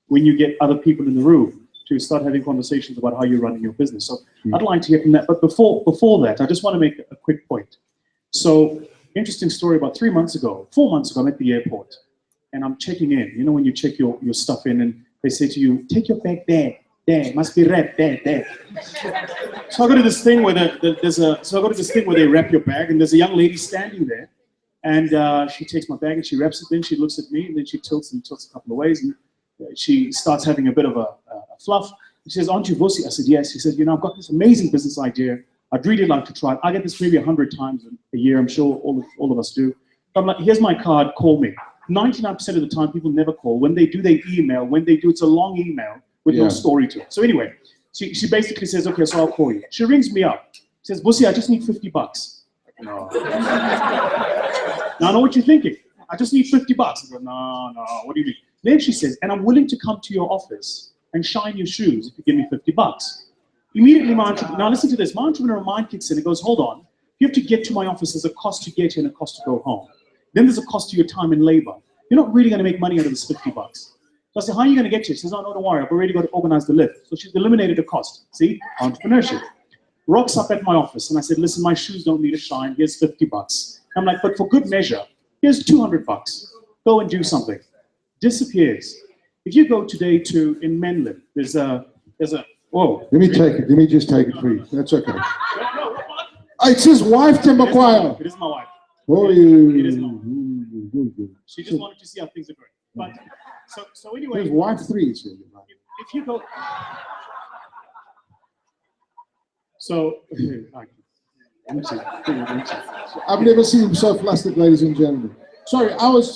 when you get other people in the room to start having conversations about how you're running your business. So I'd like to hear from that. But before that, I just want to make a quick point. So, interesting story, about 4 months ago, I'm at the airport and I'm checking in. You know, when you check your stuff in and they say to you, take your bag there, must be red, there. So I go to this thing where they wrap your bag, and there's a young lady standing there, and she takes my bag and she wraps it, then she looks at me, and then she tilts a couple of ways, and she starts having a bit of a fluff. She says, aren't you Vusi? I said, yes. She says, I've got this amazing business idea. I'd really like to try it. I get this maybe 100 times a year. I'm sure all of us do. But I'm like, here's my card, call me. 99% of the time, people never call. When they do, they email. When they do, it's a long email with no story to it. So anyway, she basically says, okay, so I'll call you. She rings me up. Says, Bossy, I just need 50 bucks. No. Now I know what you're thinking. I just need 50 bucks. I go, no, what do you mean? Then she says, and I'm willing to come to your office and shine your shoes if you give me 50 bucks. Immediately, now listen to this, my entrepreneur mind kicks in and goes, hold on, you have to get to my office, there's a cost to get here and a cost to go home. Then there's a cost to your time and labor. You're not really gonna make money out of this 50 bucks. So I said, how are you gonna get here? She says, oh, no, don't worry, I've already got to organize the lift. So she's eliminated the cost. See, entrepreneurship. Rocks up at my office and I said, listen, my shoes don't need a shine, here's 50 bucks. I'm like, but for good measure, here's 200 bucks. Go and do something. Disappears. If you go today in Menlyn, there's a, whoa. Let me take it, let me just take it for you. That's okay. It's his wife, Tembakwayo. It is my wife. Oh, It is my wife. She just wanted to see how things are going. But, so anyway. His wife 3 is really right. If you go. So, I've never seen him so flustered, ladies and gentlemen. Sorry, I was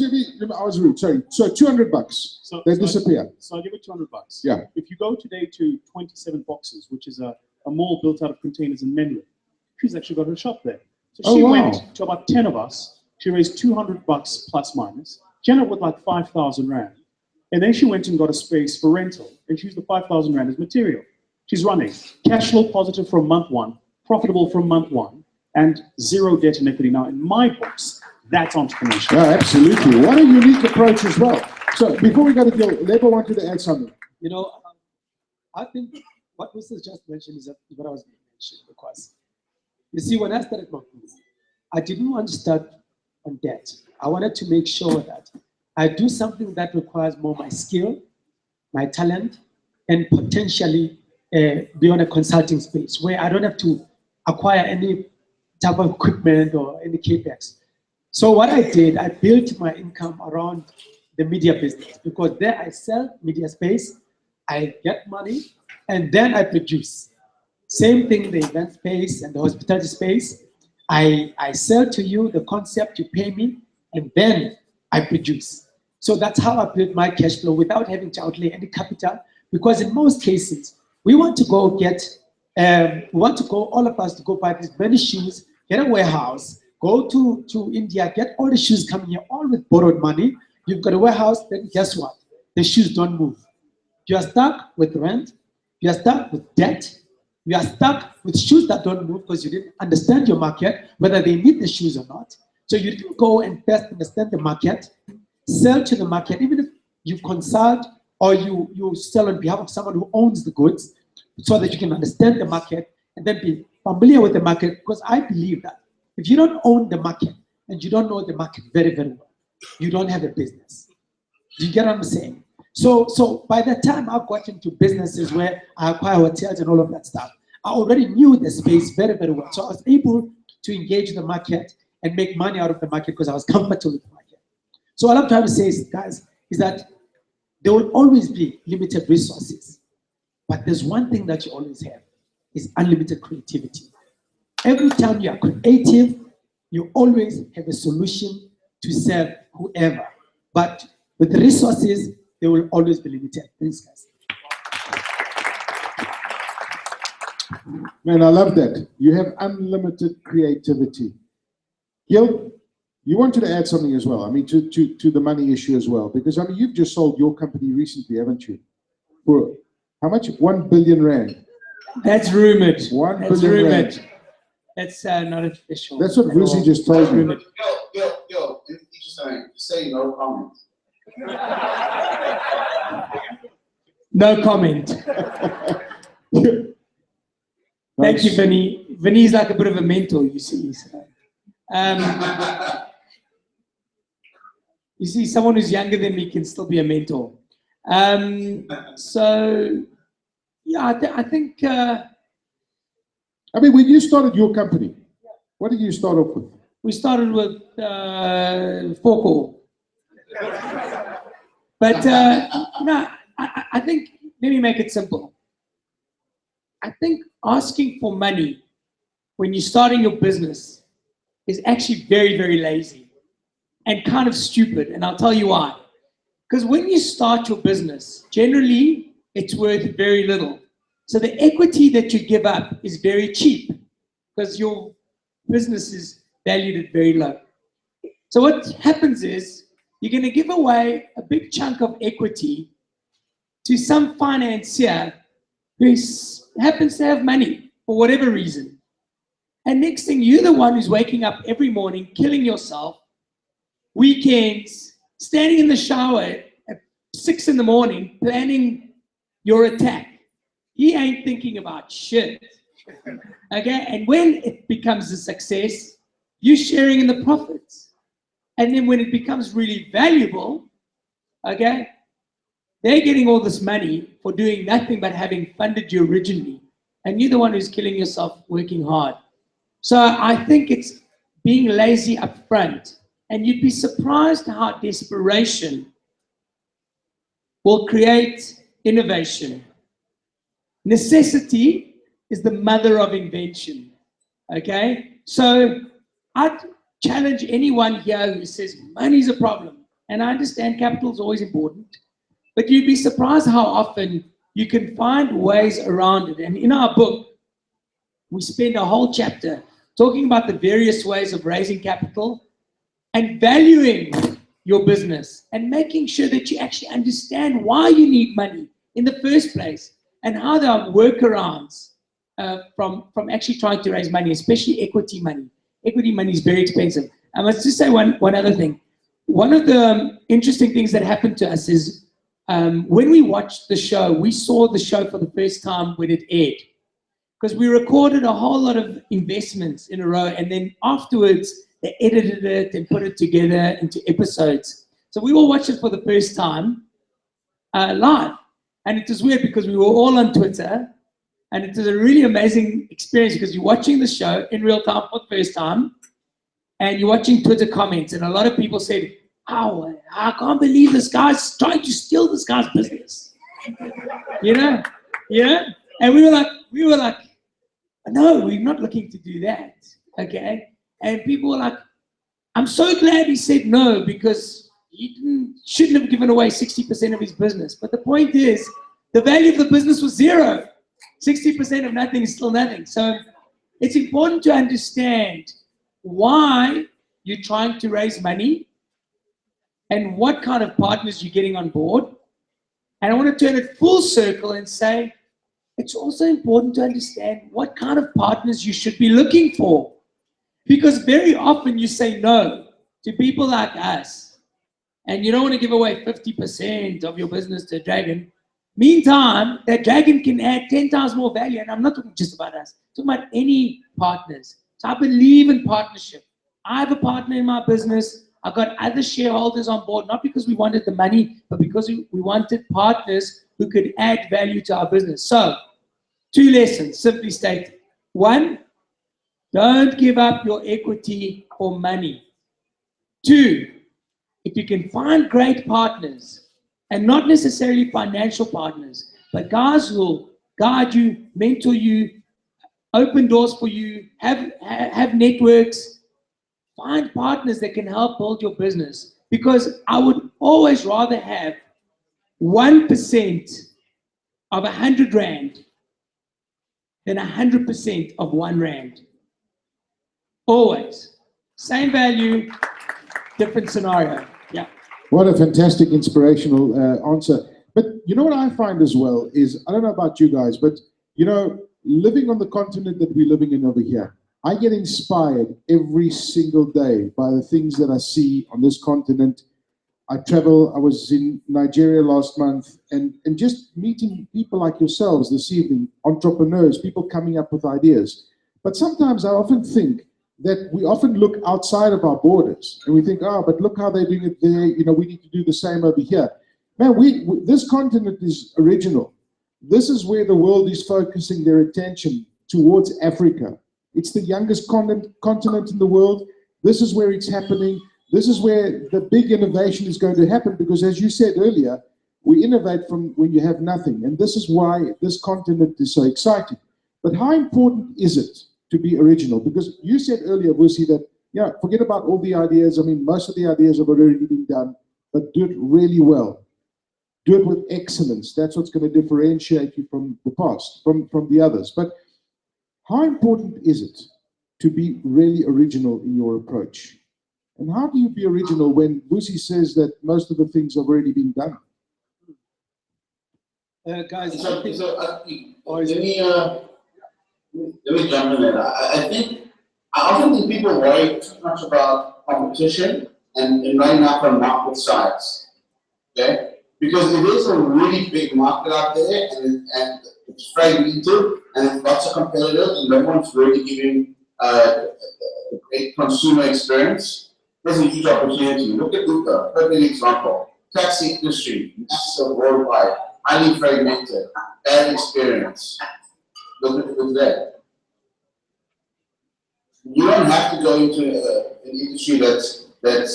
rude. Sorry. So 200 bucks. They disappear. So I'll give it 200 bucks. Yeah. If you go today to 27 Boxes, which is a mall built out of containers in Menlyn, she's actually got her shop there. So she went to about 10 of us. She raised 200 bucks plus minus. She ended up with like 5,000 rand. And then she went and got a space for rental. And she used the 5,000 rand as material. She's running cash flow positive from month 1, profitable from month 1, and zero debt and equity. Now, in my books, that's entrepreneurship. Yeah, absolutely. What a unique approach as well. So before we go to Gil, Lebo wanted to add something. You know, I think what Mrs. just mentioned is what I was going to mention, because you see, when I started my business, I didn't want to start on debt. I wanted to make sure that I do something that requires more my skill, my talent, and potentially be on a consulting space where I don't have to acquire any type of equipment or any capex. So what I did, I built my income around the media business, because there I sell media space, I get money, and then I produce. Same thing, the event space and the hospitality space. I sell to you the concept, you pay me, and then I produce. So that's how I built my cash flow without having to outlay any capital, because in most cases, we want to go all of us to go buy these many shoes, get a warehouse, go to India, get all the shoes coming here, all with borrowed money. You've got a warehouse, then guess what? The shoes don't move. You are stuck with rent, you are stuck with debt, you are stuck with shoes that don't move because you didn't understand your market, whether they need the shoes or not. So you didn't go and first understand the market, sell to the market, even if you consult or you sell on behalf of someone who owns the goods, so that you can understand the market and then be familiar with the market. Because I believe that if you don't own the market and you don't know the market very, very well, you don't have a business. Do you get what I'm saying? So by the time I got into businesses where I acquire hotels and all of that stuff, I already knew the space very, very well. So I was able to engage the market and make money out of the market because I was comfortable with the market. So what I'm trying to say is, guys, is that there will always be limited resources. But there's one thing that you always have, is unlimited creativity. Every time you are creative, you always have a solution to serve whoever. But with the resources, they will always be limited. Thanks, guys. Man, I love that. You have unlimited creativity. Gil, you wanted to add something as well. I mean, to the money issue as well, because I mean, you've just sold your company recently, haven't you? For how much? 1 billion rand. That's rumored. 1 That's billion rumored. rand. That's not official. That's what Lucy just told me. Yo, just say no comment. No comment. Thank you, Vinny. Vinny's like a bit of a mentor, you see. So. You see, someone who's younger than me can still be a mentor. So, yeah, I think... I mean, when you started your company, what did you start off with? We started with Focal. But, no, I think, let me make it simple. I think asking for money when you're starting your business is actually very, very lazy and kind of stupid, and I'll tell you why. Because when you start your business, generally, it's worth very little. So the equity that you give up is very cheap because your business is valued at very low. So what happens is you're going to give away a big chunk of equity to some financier who happens to have money for whatever reason. And next thing, you're the one who's waking up every morning, killing yourself, weekends, standing in the shower at 6 in the morning, planning your attack. He ain't thinking about shit. Okay? And when it becomes a success, you're sharing in the profits. And then when it becomes really valuable, okay, they're getting all this money for doing nothing but having funded you originally. And you're the one who's killing yourself working hard. So I think it's being lazy up front. And you'd be surprised how desperation will create innovation. Necessity is the mother of invention. Okay? So I'd challenge anyone here who says money's a problem. And I understand capital is always important. But you'd be surprised how often you can find ways around it. And in our book, we spend a whole chapter talking about the various ways of raising capital and valuing your business and making sure that you actually understand why you need money in the first place and how there are workarounds from actually trying to raise money, especially equity money. Equity money is very expensive. I must just say one other thing. One of the interesting things that happened to us is when we watched the show, we saw the show for the first time when it aired. Because we recorded a whole lot of investments in a row, and then afterwards, they edited it and put it together into episodes. So we all watched it for the first time live. And it was weird because we were all on Twitter, and it was a really amazing experience because you're watching the show in real time for the first time, and you're watching Twitter comments, and a lot of people said, "Oh, I can't believe this guy's trying to steal this guy's business." You know? Yeah? And we were like, no, we're not looking to do that. Okay? And people were like, I'm so glad he said no because he shouldn't have given away 60% of his business. But the point is, the value of the business was zero. 60% of nothing is still nothing. So it's important to understand why you're trying to raise money and what kind of partners you're getting on board. And I want to turn it full circle and say, it's also important to understand what kind of partners you should be looking for. Because very often you say no to people like us, and you don't want to give away 50% of your business to a dragon. Meantime, that dragon can add 10 times more value, and I'm not talking just about us, I'm talking about any partners. So I believe in partnership. I have a partner in my business. I got other shareholders on board, not because we wanted the money, but because we wanted partners who could add value to our business. So, 2 lessons, simply stated. 1, don't give up your equity for money. 2, if you can find great partners, and not necessarily financial partners, but guys who will guide you, mentor you, open doors for you, have networks, find partners that can help build your business. Because I would always rather have 1% of 100 Rand than 100% of 1 Rand. Always. Same value, different scenario. Yeah. What a fantastic, inspirational answer. But you know what I find as well is, I don't know about you guys, but you know, living on the continent that we're living in over here, I get inspired every single day by the things that I see on this continent. I travel, I was in Nigeria last month, and just meeting people like yourselves this evening, entrepreneurs, people coming up with ideas. But sometimes I often think that we often look outside of our borders, and we think, oh, but look how they're doing it there, you know, we need to do the same over here. Man, this continent is original. This is where the world is focusing their attention towards Africa. It's the youngest continent in the world. This is where it's happening. This is where the big innovation is going to happen, because as you said earlier, we innovate from when you have nothing. And this is why this continent is so exciting. But how important is it to be original? Because you said earlier, Vusi, that, yeah, forget about all the ideas. I mean, most of the ideas have already been done, but do it really well. Do it with excellence. That's what's going to differentiate you from the past, from the others. But how important is it to be really original in your approach? And how do you be original when Busi says that most of the things have already been done? Guys, let me jump in there. I think I often think people worry too much about competition and not enough on market size. Okay, because it is a really big market out there, and it's fragmented, and it's lots of competitors, and no one's really giving a great consumer experience. There's a huge opportunity. Look at Uber, perfect example. Taxi industry, massive worldwide, highly fragmented, bad experience. Look at that. You don't have to go into an industry that's in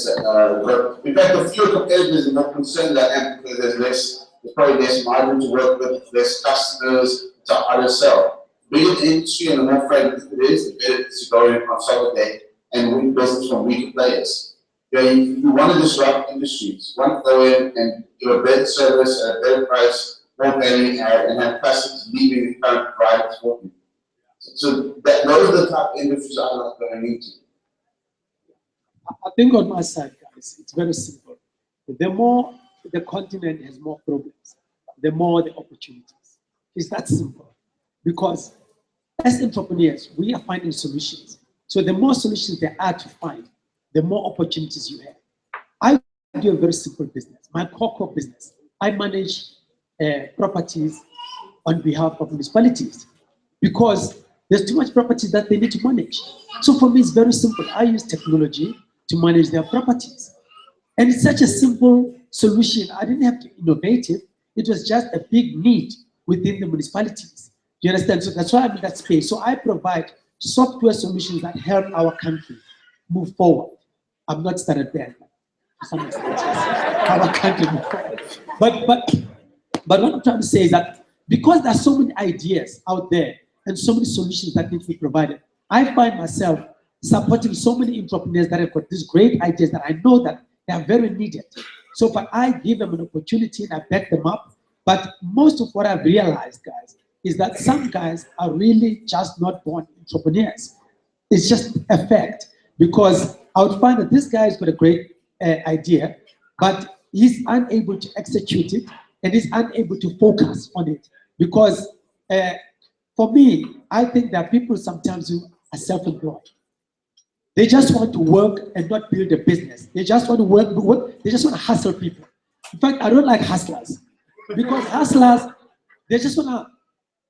fact, the fewer competitors are more concerned that I am, because there's probably less margin to work with, less customers, it's harder to sell. The bigger the industry and the more fragmented it is, the better it is to go and consolidate and win business from weaker players. You want to disrupt industries. You want to go in and do a better service at a better price, more value add, and have customers leaving the current providers for you. So those are the type of industries I'm not going into. I think on my side, guys, it's very simple. The more the continent has more problems, the more the opportunities. It's that simple. Because as entrepreneurs, we are finding solutions. So the more solutions there are to find, the more opportunities you have. I do a very simple business. My core business, I manage properties on behalf of municipalities because there's too much property that they need to manage. So for me, it's very simple. I use technology to manage their properties. And it's such a simple solution. I didn't have to innovate it. It was just a big need within the municipalities. You understand? So that's why I'm in that space. So I provide software solutions that help our country move forward. I'm not started there. To some extent, our country move forward. But what I'm trying to say is that because there are so many ideas out there and so many solutions that need to be provided, I find myself supporting so many entrepreneurs that have got these great ideas that I know that they are very needed. So, but I give them an opportunity and I back them up. But most of what I've realized, guys, is that some guys are really just not born entrepreneurs. It's just a fact. Because I would find that this guy has got a great idea, but he's unable to execute it and he's unable to focus on it. Because for me, I think that people sometimes who are self-employed, they just want to work and not build a business. They just want to work, they just want to hustle people. In fact, I don't like hustlers. Because hustlers, they just want to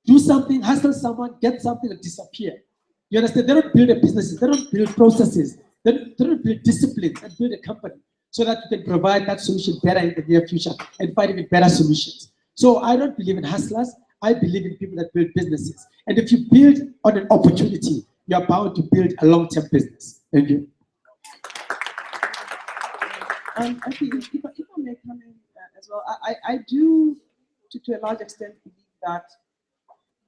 do something, hustle someone, get something and disappear. You understand? They don't build a businesses, they don't build processes, they don't build disciplines and build a company so that you can provide that solution better in the near future and find even better solutions. So I don't believe in hustlers. I believe in people that build businesses. And if you build on an opportunity, you're bound to build a long-term business. Thank you. I think if I may come in as well, I do, to a large extent, believe that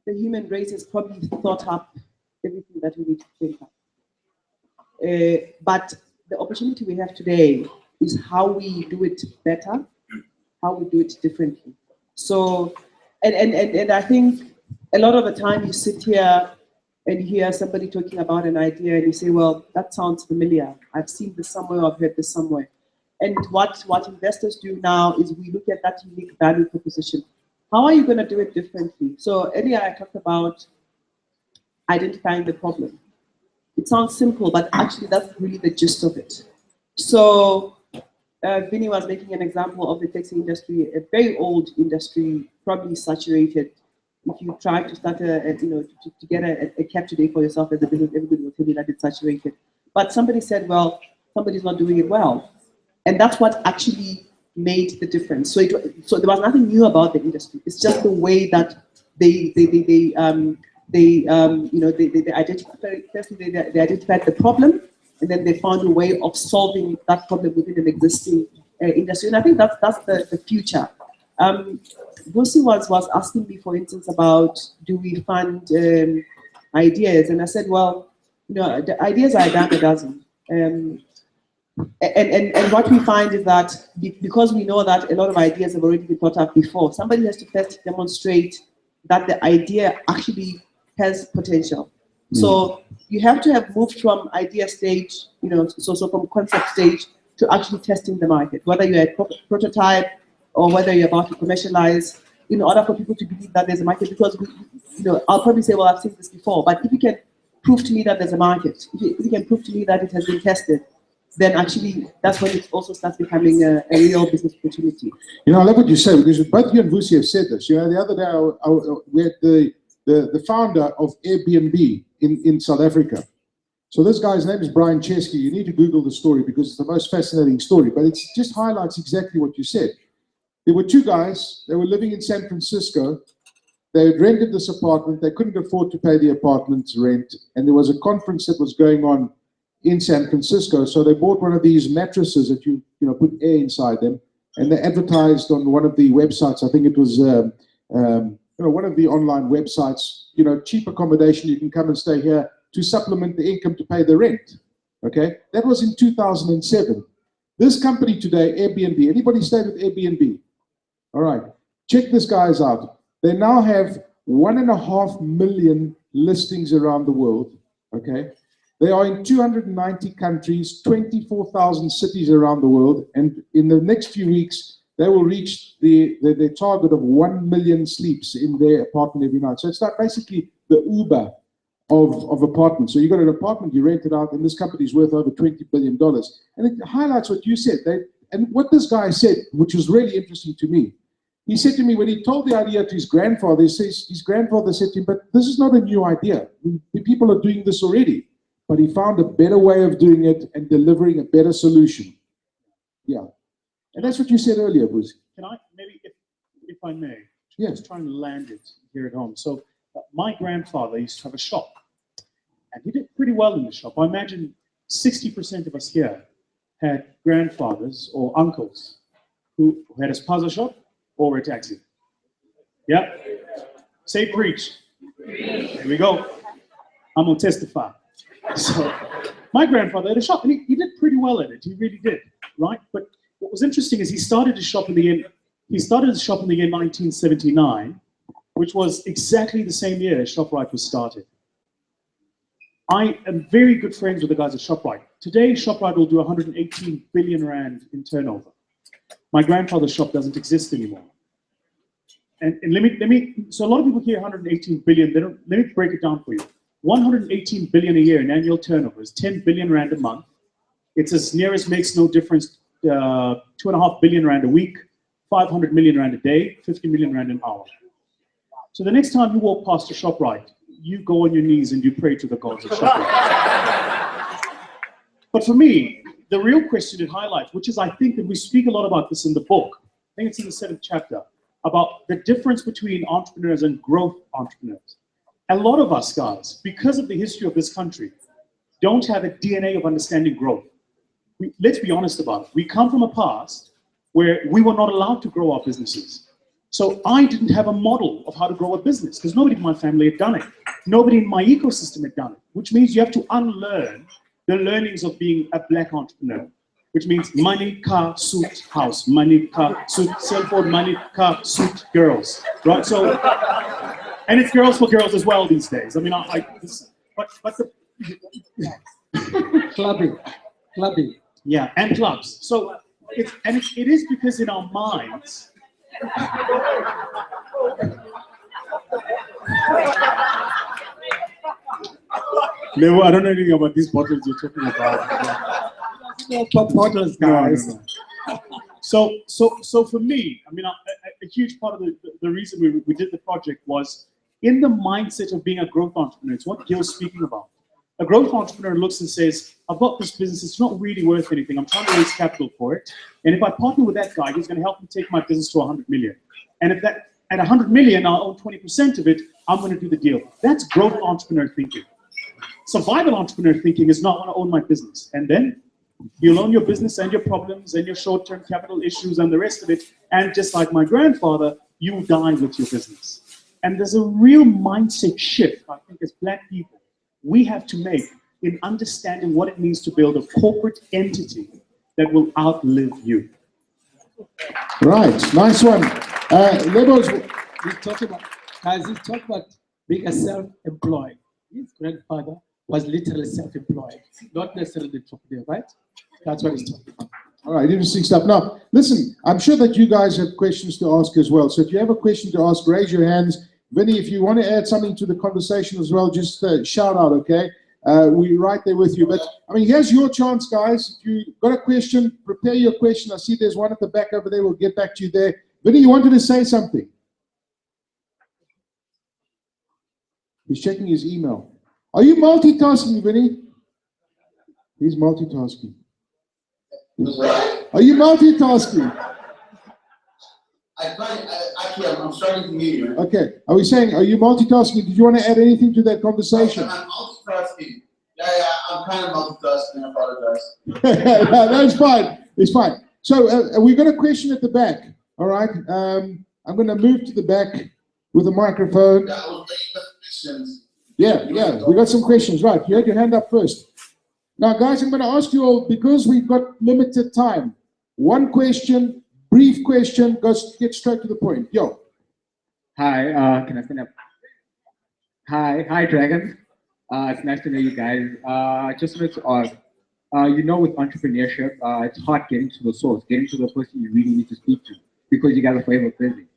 the human race has probably thought up everything that we need to think up. But the opportunity we have today is how we do it better, how we do it differently. So, and I think a lot of the time you sit here and hear somebody talking about an idea and you say, well, that sounds familiar. I've seen this somewhere, I've heard this somewhere. And what investors do now is we look at that unique value proposition. How are you going to do it differently? So earlier I talked about identifying the problem. It sounds simple, but actually that's really the gist of it. So Vinny was making an example of the taxi industry, a very old industry, probably saturated. If you try to start to get a cab today for yourself as a business, everybody will tell you that it's saturated. But somebody said, well, somebody's not doing it well. And that's what actually made the difference. So there was nothing new about the industry. It's just the way that they identified the problem, and then they found a way of solving that problem within an existing industry. And I think that's the future. Busi was asking me, for instance, about do we fund ideas? And I said, well, the ideas are a dime a dozen. And what we find is that because we know that a lot of ideas have already been thought up before, somebody has to first demonstrate that the idea actually has potential. So you have to have moved from idea stage, so from concept stage to actually testing the market, whether you're at prototype or whether you're about to commercialize, in order for people to believe that there's a market. Because I'll probably say, well, I've seen this before, but if you can prove to me that there's a market, if you can prove to me that it has been tested, then actually that's when it also starts becoming a real business opportunity. I love what you say, because both you and Vusi have said this. The other day we had the founder of Airbnb in South Africa. So this guy's name is Brian Chesky. You need to Google the story because it's the most fascinating story, but it just highlights exactly what you said. There were two guys, they were living in San Francisco. They had rented this apartment, they couldn't afford to pay the apartment's rent, and there was a conference that was going on in San Francisco, so they bought one of these mattresses that you put air inside them, and they advertised on one of the websites. I think it was one of the online websites. Cheap accommodation. You can come and stay here to supplement the income to pay the rent. Okay, that was in 2007. This company today, Airbnb. Anybody stayed with Airbnb? All right, check this guys out. They now have 1.5 million listings around the world. Okay. They are in 290 countries, 24,000 cities around the world, and in the next few weeks, they will reach their target of 1 million sleeps in their apartment every night. So it's like basically the Uber of apartments. So you got an apartment, you rent it out, and this company is worth over $20 billion. And it highlights what you said. And what this guy said, which was really interesting to me, he said to me, when he told the idea to his grandfather, his grandfather said to him, but this is not a new idea. People are doing this already. But he found a better way of doing it and delivering a better solution. Yeah. And that's what you said earlier, Bruce. Can I, maybe, if I may, yes, just try and land it here at home. So my grandfather used to have a shop, and he did pretty well in the shop. I imagine 60% of us here had grandfathers or uncles who had a spaza shop or a taxi. Yeah? Say preach. Here we go. I'm going to testify. So my grandfather had a shop, and he did pretty well at it. He really did, right? But what was interesting is he started his shop in the year 1979, which was exactly the same year ShopRite was started. I am very good friends with the guys at ShopRite. Today, ShopRite will do 118 billion rand in turnover. My grandfather's shop doesn't exist anymore. And let me. So a lot of people hear 118 billion. Let me break it down for you. 118 billion a year in annual turnover is 10 billion rand a month. It's as near as makes no difference, 2.5 billion rand a week, 500 million rand a day, 50 million rand an hour. So the next time you walk past a ShopRite, you go on your knees and you pray to the gods of ShopRite. But for me, the real question it highlights, which is I think that we speak a lot about this in the book, I think it's in the 7th chapter, about the difference between entrepreneurs and growth entrepreneurs. A lot of us guys, because of the history of this country, don't have a DNA of understanding growth. Let's be honest about it. We come from a past where we were not allowed to grow our businesses. So I didn't have a model of how to grow a business because nobody in my family had done it. Nobody in my ecosystem had done it, which means you have to unlearn the learnings of being a black entrepreneur, which means money, car, suit, house, money, car, suit, cell phone, money, car, suit, girls, right? So, and it's girls for girls as well these days. I mean, Clubbing. Yeah, and clubs. So, it is because in our minds, Levo, I don't know anything about these bottles you're talking about. Bottles, guys. No. So for me, I mean, a huge part of the reason we did the project was in the mindset of being a growth entrepreneur. It's what Gil's speaking about. A growth entrepreneur looks and says, I've got this business, it's not really worth anything. I'm trying to raise capital for it. And if I partner with that guy, he's going to help me take my business to 100 million. And if that, at 100 million, I'll own 20% of it, I'm going to do the deal. That's growth entrepreneur thinking. Survival entrepreneur thinking is not want to own my business. And then you'll own your business and your problems and your short-term capital issues and the rest of it. And just like my grandfather, you die with your business. And there's a real mindset shift, I think, as black people, we have to make in understanding what it means to build a corporate entity that will outlive you. Right, nice one. Lebos, He's talking about, guys, he's talking about being a self-employed. His grandfather was literally self-employed, not necessarily the entrepreneur, right? That's what he's talking about. all right, interesting stuff. Now, listen, I'm sure that you guys have questions to ask as well. So if you have a question to ask, raise your hands. Vinny, if you want to add something to the conversation as well, just shout out, okay? We're right there with you. But, I mean, here's your chance, guys. If you've got a question, prepare your question. I see there's one at the back over there. We'll get back to you there. Vinny, you wanted to say something? He's checking his email. Are you multitasking, Vinny? He's multitasking. Are you multitasking? Actually, I'm starting to hear you. Okay. Are we saying, are you multitasking? Did you want to add anything to that conversation? I'm multitasking. Yeah, I'm kind of multitasking. I apologize. No, that's fine. It's fine. So we've got a question at the back. All right. I'm going to move to the back with a microphone. Yeah, I was waiting for questions. Yeah. We got some questions. Right. You had your hand up first. Now, guys, I'm going to ask you all, because we've got limited time, one question, brief question, get straight to the point. Yo. Hi, can I stand up? Hi, Dragon. It's nice to know you guys. I just wanted to ask, you know, with entrepreneurship, it's hard getting to the source, getting to the person you really need to speak to, because you guys are forever busy.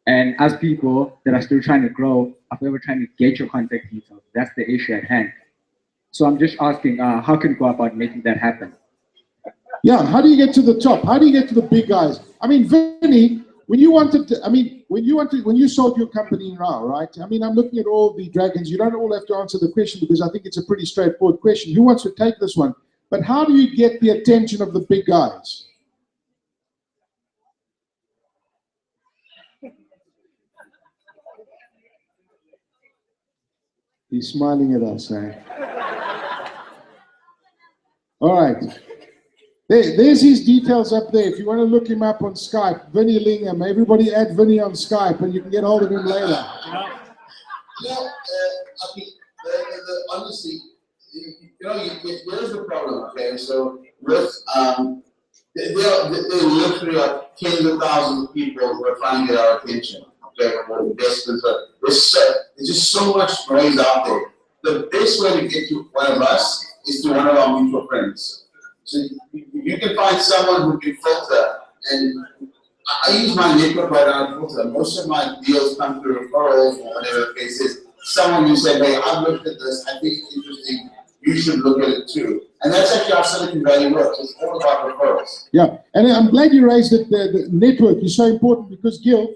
And as people that are still trying to grow, are forever trying to get your contact details. That's the issue at hand. So I'm just asking, how can we go about making that happen? Yeah, how do you get to the top? How do you get to the big guys? I mean, Vinny, when you sold your company now, right? I mean, I'm looking at all the dragons. You don't all have to answer the question, because I think it's a pretty straightforward question. Who wants to take this one? But how do you get the attention of the big guys? He's smiling at us, eh? All right. There's his details up there. If you want to look him up on Skype, Vinny Lingham. Everybody add Vinny on Skype, and you can get hold of him later. I mean, honestly, here's the problem, okay? So, with, there literally are tens of thousands of people who are trying to get our attention, okay, for investments. There's just so much noise out there. The best way to get to one of us is to one of our mutual friends. So you can find someone who can filter, and I use my network right now to filter. Most of my deals come through referrals or whatever the case is. Someone who said, hey, I've looked at this, I think it's interesting, you should look at it too. And that's actually how Silicon Valley works. It's all about referrals. Yeah, and I'm glad you raised that the network is so important, because, Gil,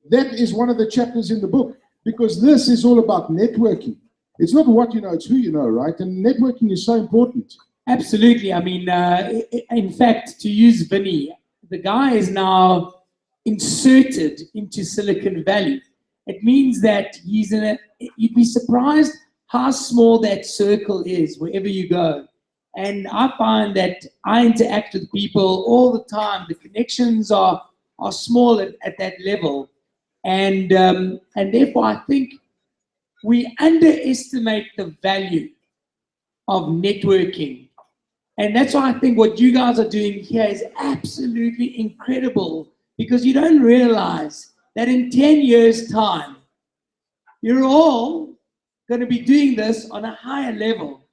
that is one of the chapters in the book, because this is all about networking. It's not what you know, it's who you know, right? And networking is so important. Absolutely. I mean, in fact, to use Vinny, the guy is now inserted into Silicon Valley. It means that he's you'd be surprised how small that circle is wherever you go. And I find that I interact with people all the time. The connections are small at that level. And therefore, I think we underestimate the value of networking. And that's why I think what you guys are doing here is absolutely incredible, because you don't realize that in 10 years' time, you're all going to be doing this on a higher level.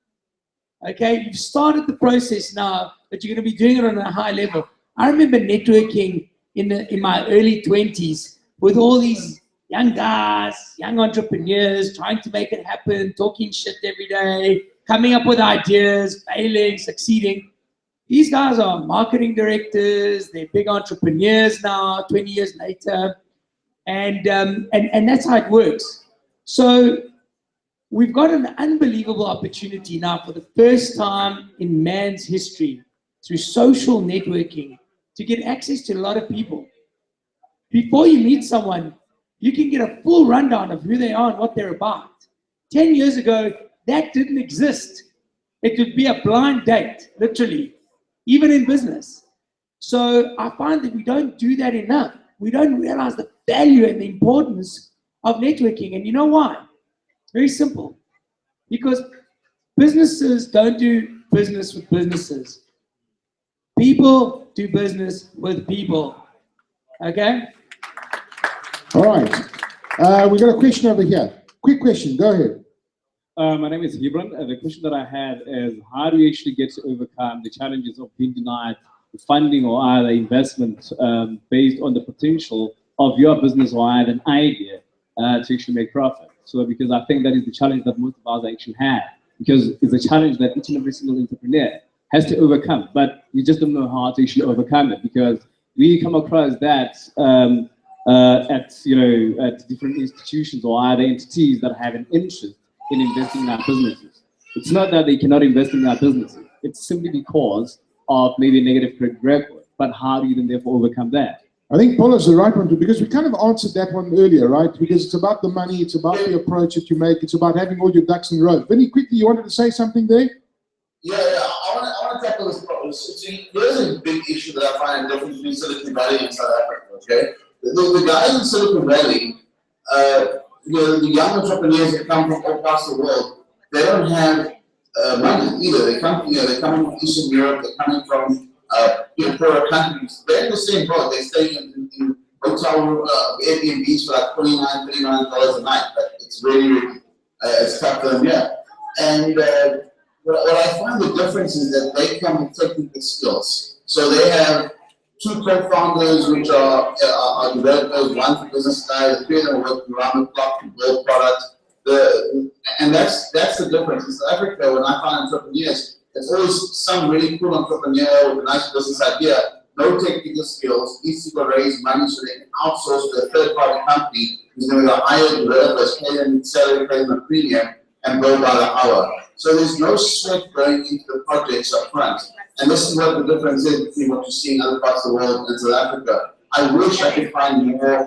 Okay, you've started the process now, but you're going to be doing it on a high level. I remember networking in my early 20s with all these young guys, young entrepreneurs, trying to make it happen, talking shit every day, coming up with ideas, failing, succeeding. These guys are marketing directors, they're big entrepreneurs now, 20 years later, and that's how it works. So we've got an unbelievable opportunity now for the first time in man's history, through social networking, to get access to a lot of people. Before you meet someone, you can get a full rundown of who they are and what they're about. 10 years ago, that didn't exist. It would be a blind date, literally, even in business. So I find that we don't do that enough. We don't realize the value and the importance of networking. And you know why? It's very simple. Because businesses don't do business with businesses. People do business with people. Okay? All right. We got a question over here. Quick question. Go ahead. My name is Hebron. The question that I had is, how do you actually get to overcome the challenges of being denied funding or either investment based on the potential of your business or either an idea to actually make profit? So because I think that is the challenge that most of us actually have, because it's a challenge that each and every single entrepreneur has to overcome, but you just don't know how to actually overcome it, because we come across that at different institutions or other entities that have an interest in investing in our businesses. It's not that they cannot invest in our businesses. It's simply because of maybe a negative credit record. But how do you then therefore overcome that? I think Paul is the right one too, because we kind of answered that one earlier, right? Because it's about the money, it's about the approach that you make, it's about having all your ducks in a row. Vinny, quickly, you wanted to say something there? Yeah, I want to tackle this problem. See, there's a big issue that I find different between Silicon Valley and South Africa, okay? The guys in Silicon Valley, the young entrepreneurs that come from all parts of the world, they don't have money either. They're coming from Eastern Europe, they're coming from poorer countries. They're in the same boat. They're staying in hotel Airbnbs for like $29, $39 a night. But it's really it's tough for them, yeah. And what I find the difference is that they come with technical skills. So they have two co-founders, which are developers, one for business guy, the three of them work around the clock to build product. And that's the difference. In South Africa, when I find entrepreneurs, there's always some really cool entrepreneur with a nice business idea, no technical skills, needs to go raise money so they can outsource to a third-party company who's going to hire developers, pay them salary, pay them a premium, and bill by the hour. So there's no sweat going into the projects up front. And this is what the difference is between what you see in other parts of the world and South Africa. I wish I could find more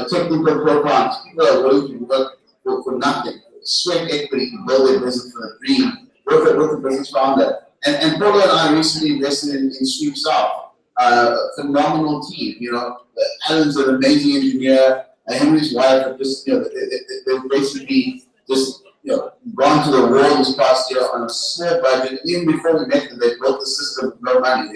technical programs. People are willing to work for nothing, sweat equity to build their business for a dream, work with a business founder. And Paul and I recently invested in Sweep South, a phenomenal team. Alan's an amazing engineer, and him and his wife have just, they've basically just gone to the wall this past year on a small budget. Even before we met them, they built the system with no money.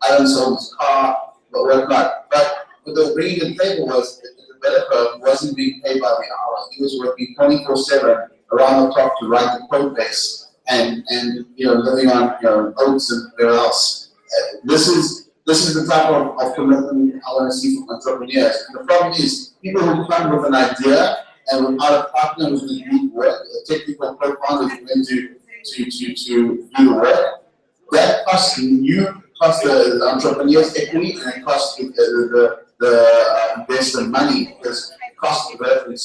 Alan sold his car, but whatnot. But what they were bringing to the table was that the developer wasn't being paid by the hour. He was working 24/7 around the clock to write the code base and living on oats and whatever else. This is the type of commitment I want to see from entrepreneurs. And the problem is people who come with an idea and without a partner who's going to do the work, a technical co-founder who's going to do the work, that costs the entrepreneurs equity, and it costs the investor money, because it costs the development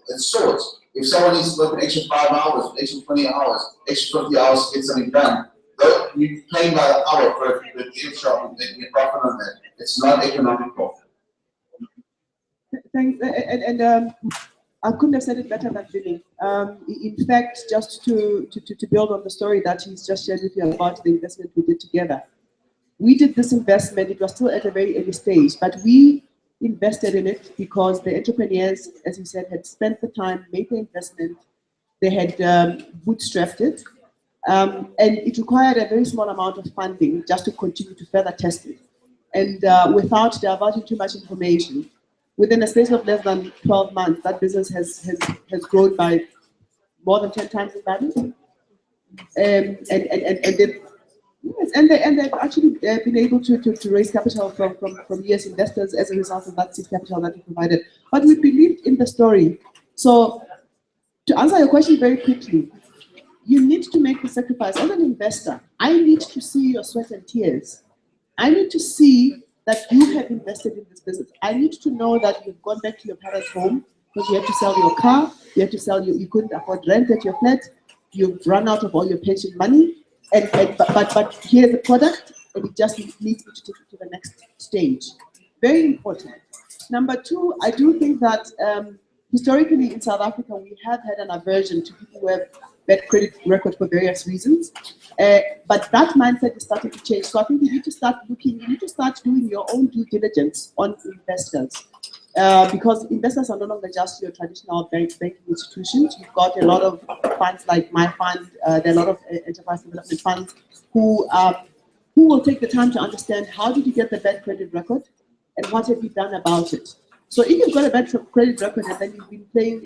it soars. If someone needs to work an extra 5 hours, extra 20 hours, extra 50 hours to get something done, you're paying by the hour for the gift shop and making a profit on that. It's not economical. Thanks. And I couldn't have said it better than Vinny. In fact, just to build on the story that he's just shared with you about the investment we did together. We did this investment, it was still at a very early stage, but we invested in it because the entrepreneurs, as you said, had spent the time, made the investment, they had bootstrapped it, and it required a very small amount of funding just to continue to further test it. And without divulging too much information, within a space of less than 12 months, that business has grown by more than 10 times in value. And they've actually been able to raise capital from US investors as a result of that seed capital that we provided. But we believed in the story. So to answer your question very quickly, you need to make the sacrifice. As an investor, I need to see your sweat and tears. I need to see that you have invested in this business. I need to know that you've gone back to your parents' home because you have to sell your car, you have to sell you couldn't afford rent at your flat, you've run out of all your pension money, but here's the product, and it just needs me to take it to the next stage. Very important. Number two, I do think that historically in South Africa, we have had an aversion to people who have bad credit record for various reasons. But that mindset is starting to change. So I think you need to start looking, you need to start doing your own due diligence on investors. Because investors are no longer just your traditional banking institutions. You've got a lot of funds like my fund, there are a lot of enterprise development funds who who will take the time to understand how did you get the bad credit record and what have you done about it? So if you've got a bad credit record and then you've been playing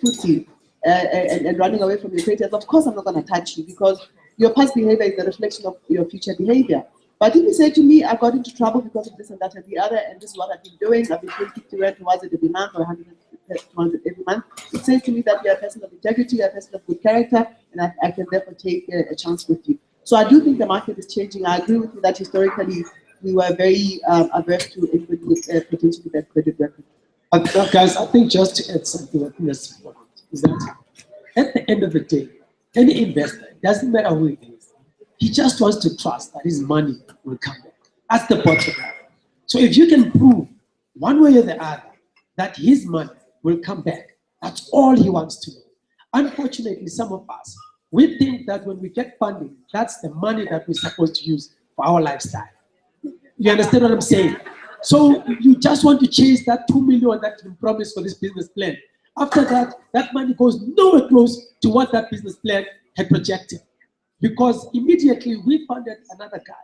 footsie and running away from your creditors, of course I'm not going to touch you because your past behavior is a reflection of your future behavior. But if you say to me, I got into trouble because of this and that and the other, and this is what I've been doing, I've been paying 50 rand towards it every month or 100 every month, it says to me that you're a person of integrity, you're a person of good character, and I can therefore take a chance with you. So I do think the market is changing. I agree with you that historically we were very averse to anybody with potentially bad credit record. Guys, I think just to add something on this point is that at the end of the day, any investor, it doesn't matter who it is, he just wants to trust that his money will come back. That's the bottom line. So if you can prove one way or the other that his money will come back, that's all he wants to know. Unfortunately, some of us, we think that when we get funding, that's the money that we're supposed to use for our lifestyle. You understand what I'm saying? So you just want to chase that 2 million that's been promised for this business plan. After that, that money goes nowhere close to what that business plan had projected. Because immediately we funded another guy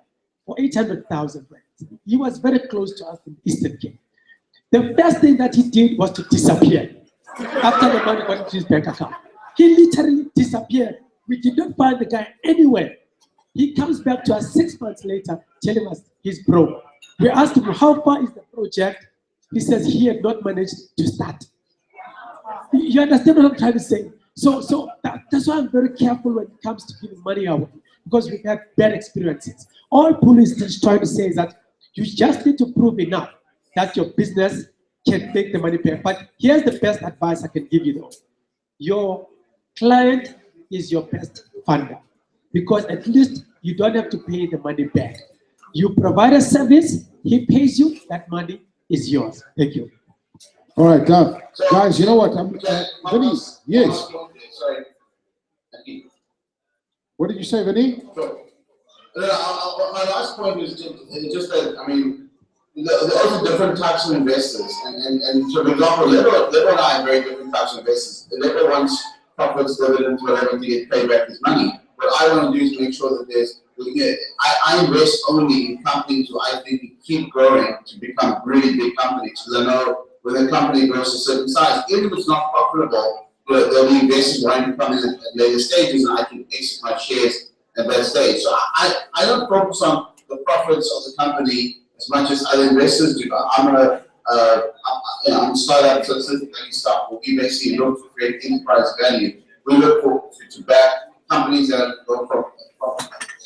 for 800,000 rand. He was very close to us in Eastern Cape. The first thing that he did was to disappear after the money got into his bank account. He literally disappeared. We did not find the guy anywhere. He comes back to us 6 months later telling us he's broke. We asked him, how far is the project? He says he had not managed to start. You understand what I'm trying to say? So that's why I'm very careful when it comes to giving money away, because we've had bad experiences. All police is trying to say is that you just need to prove enough that your business can make the money back. But here's the best advice I can give you though. Your client is your best funder, because at least you don't have to pay the money back. You provide a service, he pays you, that money is yours. Thank you. All right, guys, you know what? Vinny, yes. Sorry. What did you say, Vinny? Sure. My last point is just that, I mean, there are also different types of investors. And so, for example, Lebo and I are very different types of investors. Lebo wants profits, dividends, whatever, to get paid back his money. What I want to do is make sure that there's, I invest only in companies who I think keep growing to become really big companies. Because I know when a company grows to a certain size, even if it's not profitable, there'll be investors wanting to come in at later stages, and I can exit my shares at that stage. So I don't focus on the profits of the company as much as other investors do. I'm a startup, so like stuff. We basically look to create enterprise value. We look to back companies that go from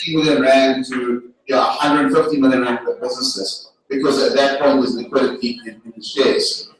3 million rand to 150 million rand for businesses, because at that point there's liquidity in the shares.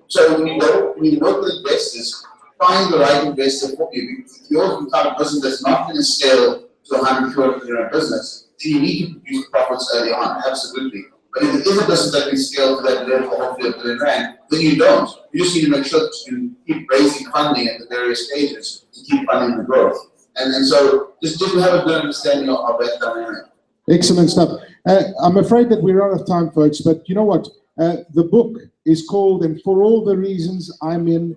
So when you work with investors, find the right investor for you. Because if you're the type of business that's not going to scale to 100 million business, then you need to produce profits early on, absolutely. But if it is a business that can scale to that level of hopefully $1 billion, then you don't. You just need to make sure that you keep raising funding at the various stages to keep funding the growth. And so just have a good understanding of that dynamic. Excellent stuff. I'm afraid that we're out of time, folks, but you know what? The book is called, and for all the reasons I'm in,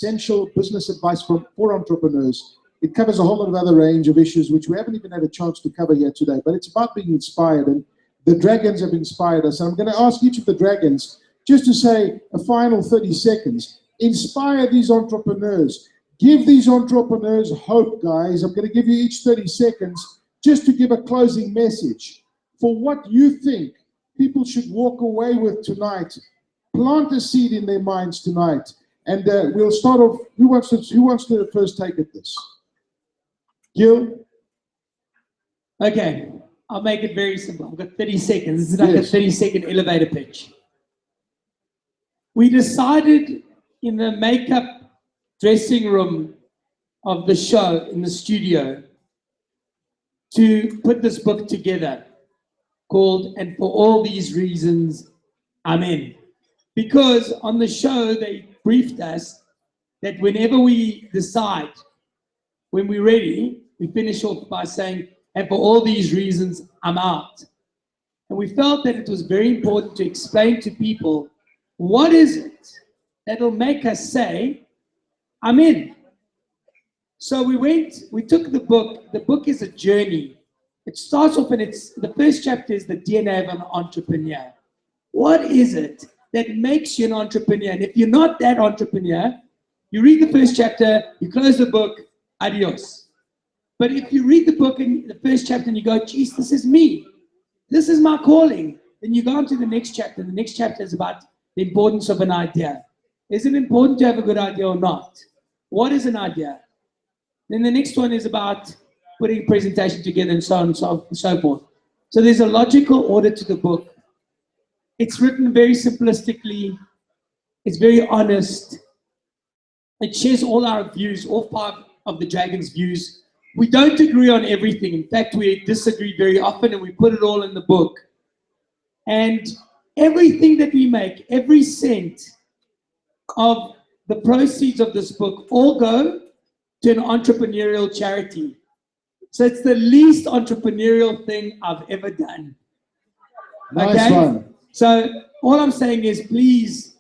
Essential Business Advice for Entrepreneurs. It covers a whole lot of other range of issues which we haven't even had a chance to cover here today, but it's about being inspired, and the dragons have inspired us. And I'm going to ask each of the dragons just to say a final 30 seconds. Inspire these entrepreneurs. Give these entrepreneurs hope, guys. I'm going to give you each 30 seconds just to give a closing message for what you think people should walk away with tonight. Plant a seed in their minds tonight. And we'll start off. Who wants to first take at this? Gil? Okay, I'll make it very simple. I've got 30 seconds. This is like a 30-second elevator pitch. We decided in the makeup dressing room of the show in the studio to put this book together called And For All These Reasons, I'm In. Because on the show, they briefed us that whenever we decide, when we're ready, we finish off by saying, and for all these reasons, I'm out. And we felt that it was very important to explain to people, what is it that'll make us say, I'm in? So we took the book. The book is a journey. It starts off and the first chapter is the DNA of an entrepreneur. What is it that makes you an entrepreneur? And if you're not that entrepreneur, you read the first chapter, you close the book, adios. But if you read the book and the first chapter and you go, geez, this is me. This is my calling. Then you go on to the next chapter. The next chapter is about the importance of an idea. Is it important to have a good idea or not? What is an idea? Then the next one is about putting a presentation together and so on and so forth. So there's a logical order to the book. It's written very simplistically. It's very honest. It shares all our views, all 5 of the Dragon's views. We don't agree on everything. In fact, we disagree very often, and we put it all in the book. And everything that we make, every cent of the proceeds of this book, all go to an entrepreneurial charity. So it's the least entrepreneurial thing I've ever done. Nice one. So all I'm saying is, please,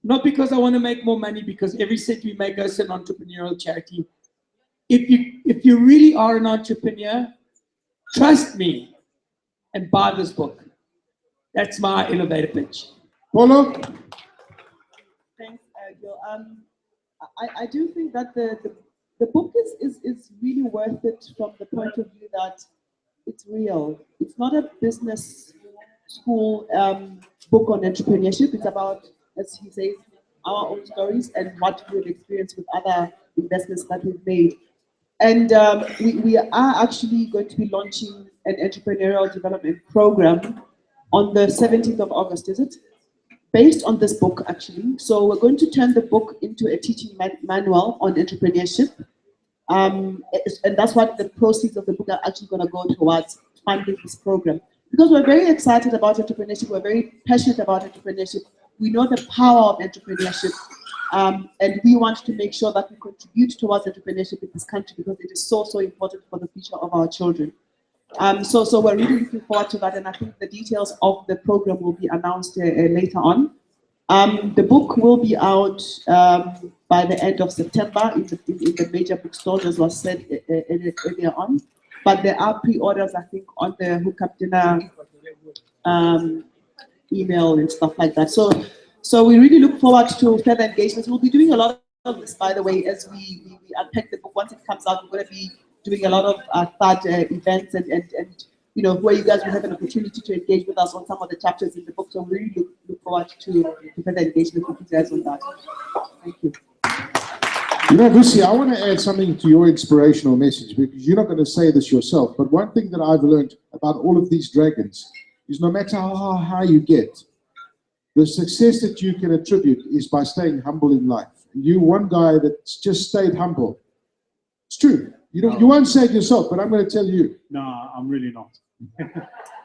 not because I want to make more money, because every cent we make goes to an entrepreneurial charity. If you really are an entrepreneur, trust me and buy this book. That's my elevator pitch. Polo? Thanks, Gil. I do think that the book is really worth it from the point of view that it's real. It's not a business school book on entrepreneurship. It's about, as he says, our own stories and what we've experienced with other investments that we've made. And we are actually going to be launching an entrepreneurial development program on the 17th of August, is it? Based on this book, actually. So we're going to turn the book into a teaching manual on entrepreneurship. And that's what the proceeds of the book are actually going to go towards funding this program. Because we're very excited about entrepreneurship, we're very passionate about entrepreneurship. We know the power of entrepreneurship, and we want to make sure that we contribute towards entrepreneurship in this country because it is so, so important for the future of our children. So we're really looking forward to that, and I think the details of the program will be announced later on. The book will be out by the end of September in the major bookstores, as was said earlier on. But there are pre-orders, I think, on the Hookup Dinner email and stuff like that. So we really look forward to further engagements. We'll be doing a lot of this, by the way, as we unpack the book. Once it comes out, we're going to be doing a lot of THUD events and you know, where you guys will have an opportunity to engage with us on some of the chapters in the book. So we really look forward to further engagement with you guys on that. Thank you. You know, Lucy, I want to add something to your inspirational message, because you're not going to say this yourself, but one thing that I've learned about all of these dragons is no matter how high you get, the success that you can attribute is by staying humble in life. You're one guy that's just stayed humble. It's true. You know, you won't say it yourself, but I'm going to tell you. No, I'm really not.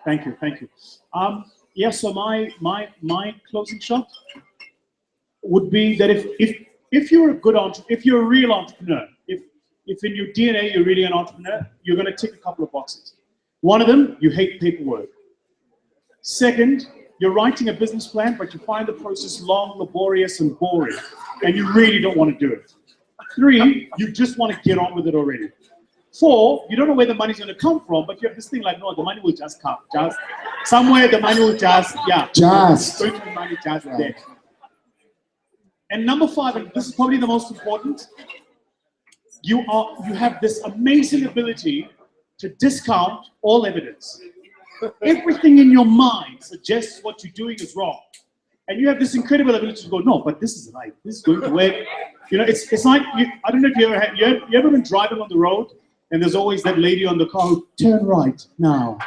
Thank you, thank you. Yeah, so my closing shot would be that if you're a good entrepreneur, if you're a real entrepreneur, if in your DNA you're really an entrepreneur, you're going to tick a couple of boxes. One of them, you hate paperwork. Second, you're writing a business plan, but you find the process long, laborious, and boring, and you really don't want to do it. 3, you just want to get on with it already. 4, you don't know where the money's going to come from, but you have this thing like, no, the money will just come. Just somewhere the money will just, yeah. Just. Going to be money just there. And number 5, and this is probably the most important, you have this amazing ability to discount all evidence. Everything in your mind suggests what you're doing is wrong. And you have this incredible ability to go, no, but this is right. This is going to work. You know, it's like, I don't know if you ever been driving on the road and there's always that lady on the car who, turn right now.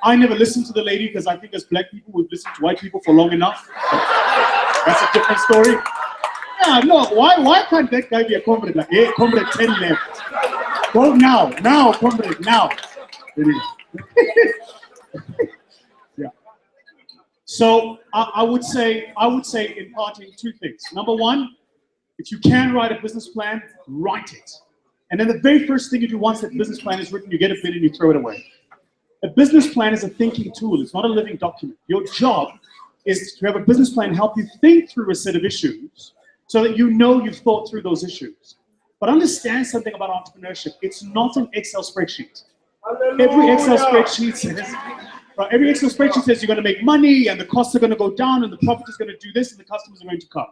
I never listen to the lady because I think as black people, we've listened to white people for long enough. That's a different story. Yeah, no, why can't that guy be a comrade? Like, hey, comrade, 10 left. Go now, comrade, now. Yeah. So I would say in parting 2 things. Number 1, if you can write a business plan, write it. And then the very first thing you do once that business plan is written, you get a bid and you throw it away. A business plan is a thinking tool. It's not a living document. Your job is to have a business plan help you think through a set of issues so that you know you've thought through those issues. But understand something about entrepreneurship. It's not an Excel spreadsheet. Every Excel spreadsheet says, every Excel spreadsheet says you're going to make money and the costs are going to go down and the profit is going to do this and the customers are going to come.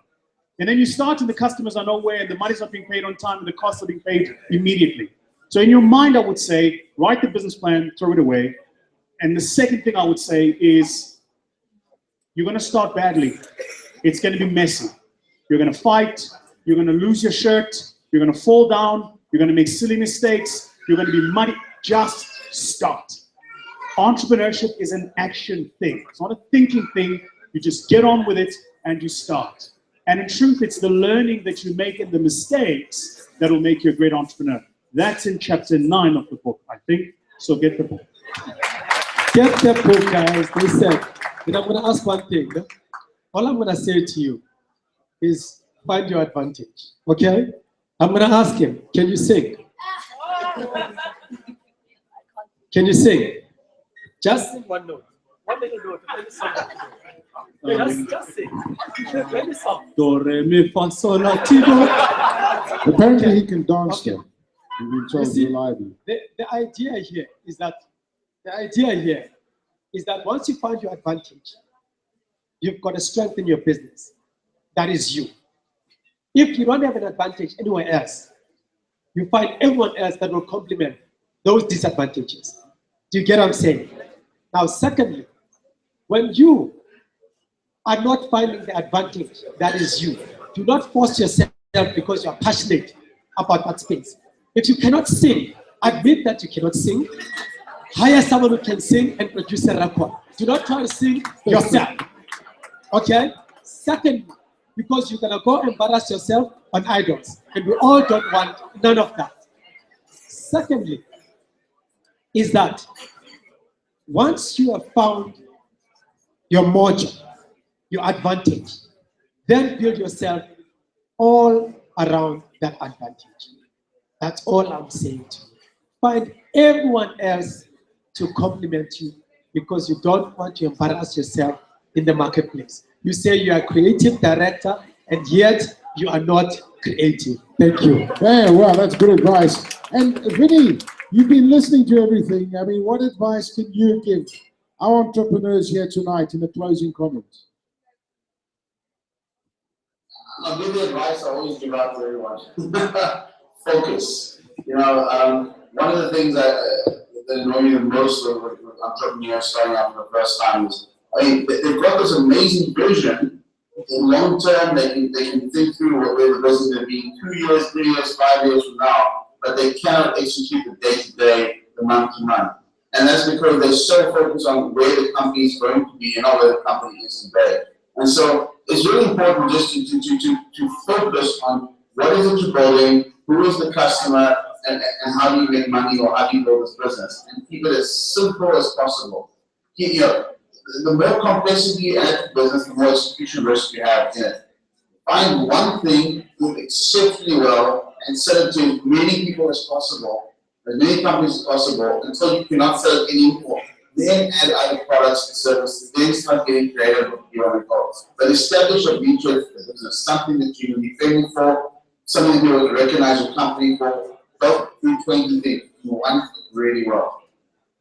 And then you start and the customers are nowhere and the money's not being paid on time and the costs are being paid immediately. So in your mind, I would say, write the business plan, throw it away. And the second thing I would say is, you're going to start badly. It's going to be messy. You're going to fight. You're going to lose your shirt. You're going to fall down. You're going to make silly mistakes. You're going to be muddy. Just start. Entrepreneurship is an action thing. It's not a thinking thing. You just get on with it and you start. And in truth, it's the learning that you make and the mistakes that will make you a great entrepreneur. That's in chapter 9 of the book, I think. So get the book. Get the book, guys. Listen, and I'm going to ask one thing. All I'm going to say to you is find your advantage. Okay? I'm going to ask him, can you sing? Can you sing? Just sing one note. One little note. Just sing. Play the song. Do, re, mi, fa, sol, la, ti, do. Apparently he can dance though. We've been told see, reliably. The idea here is that once you find your advantage, you've got a strength in your business. That is you. If you don't have an advantage anywhere else, you find everyone else that will complement those disadvantages. Do you get what I'm saying? Now, secondly, when you are not finding the advantage, that is you. Do not force yourself because you are passionate about that space. If you cannot sing, admit that you cannot sing. Hire someone who can sing and produce a record. Do not try to sing yourself. Okay? Secondly, because you're going to go embarrass yourself on idols. And we all don't want none of that. Secondly, is that once you have found your mojo, your advantage, then build yourself all around that advantage. That's all I'm saying to you. Find everyone else to compliment you because you don't want to embarrass yourself in the marketplace. You say you are a creative director and yet you are not creative. Thank you. Yeah, well, that's good advice. And Vinny, you've been listening to everything. I mean, what advice can you give our entrepreneurs here tonight in the closing comments? I'll give the advice I always give out to everyone. Focus. You know, one of the things that annoy me the most with entrepreneurs starting out for the first time is, I mean, they've got this amazing vision. In long term, they can think through where the business is going to be in 2 years, 3 years, 5 years from now, but they cannot execute the day-to-day, the month-to-month. And that's because they're so focused on where the company is going to be and not where the company is today. And so it's really important just to focus on what is it you're building, who is the customer, and how do you make money or how do you build this business, and keep it as simple as possible. You know, the more complexity you add to business, the more execution risk you have in it. Find one thing, do it exceptionally well, and sell it to as many people as possible, as many companies as possible, until you cannot sell it anymore. Then add other products and services, then start getting creative with your own goals. But establish a feature business, something that you will be famous for, something that you will recognize your company for. Don't do 20 things. You want it really well.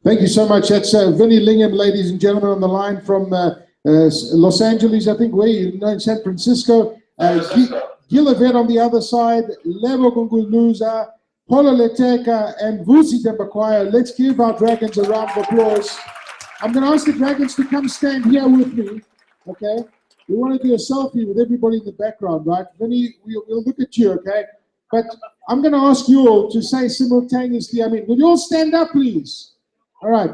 Thank you so much. That's Vinny Lingham, ladies and gentlemen, on the line from Los Angeles, I think, where you know, in San Francisco. Gilavet on the other side, Lebo Gunguluza, Polo Leteka, and Vusi Tembakwaya. Let's give our dragons a round of applause. I'm going to ask the dragons to come stand here with me, okay? We want to do a selfie with everybody in the background, right? Vinny, we'll look at you, okay? But I'm going to ask you all to say simultaneously, I mean, will you all stand up, please? All right,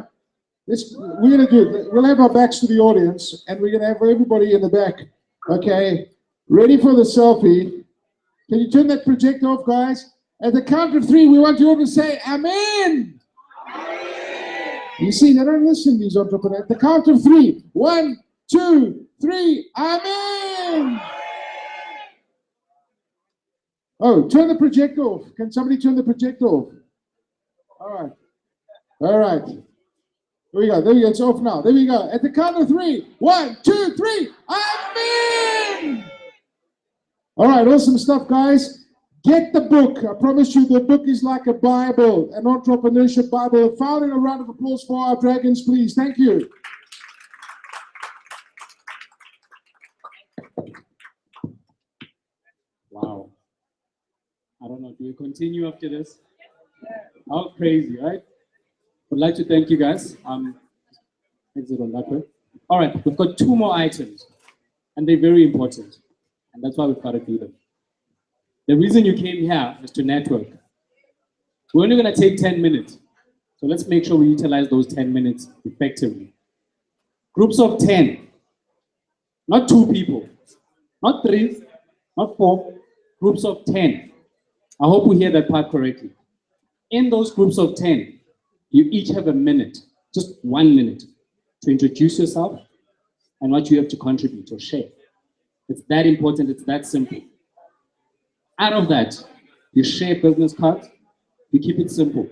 we're going to do it. We'll have our backs to the audience, and we're going to have everybody in the back. Okay, ready for the selfie. Can you turn that projector off, guys? At the count of 3, we want you all to say, Amen. Amen. You see, they don't listen, these entrepreneurs. At the count of 3, 1, 2, 3, Amen. Oh, turn the projector off. Can somebody turn the projector off? All right. All right. Here we go. There we go. It's off now. There we go. At the count of 3. 1, 2, 3. Amen. All right. Awesome stuff, guys. Get the book. I promise you, the book is like a Bible, an entrepreneurship Bible. A founding, a round of applause for our dragons, please. Thank you. Wow. I don't know. Do we continue after this? How crazy, right? I'd like to thank you guys. Exit on that way. All right, we've got 2 more items, and they're very important, and that's why we've got to do them. The reason you came here is to network. We're only going to take 10 minutes, so let's make sure we utilize those 10 minutes effectively. Groups of 10, not 2 people, not 3, not 4, groups of 10. I hope we hear that part correctly. In those groups of 10, you each have a minute, just 1 minute, to introduce yourself and what you have to contribute or share. It's that important, it's that simple. Out of that, you share business cards, you keep it simple.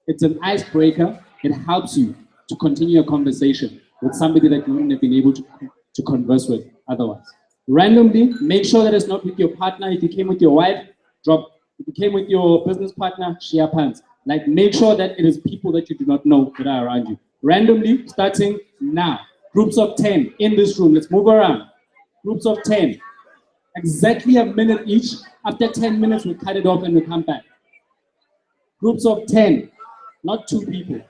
It's an icebreaker, it helps you to continue a conversation with somebody that you wouldn't have been able to converse with otherwise. Randomly, make sure that it's not with your partner. If you came with your wife, drop. If you came with your business partner, share pants. Like, make sure that it is people that you do not know that are around you. Randomly, starting now. Groups of 10 in this room. Let's move around. Groups of 10. Exactly a minute each. After 10 minutes, we cut it off and we come back. Groups of 10, not 2 people.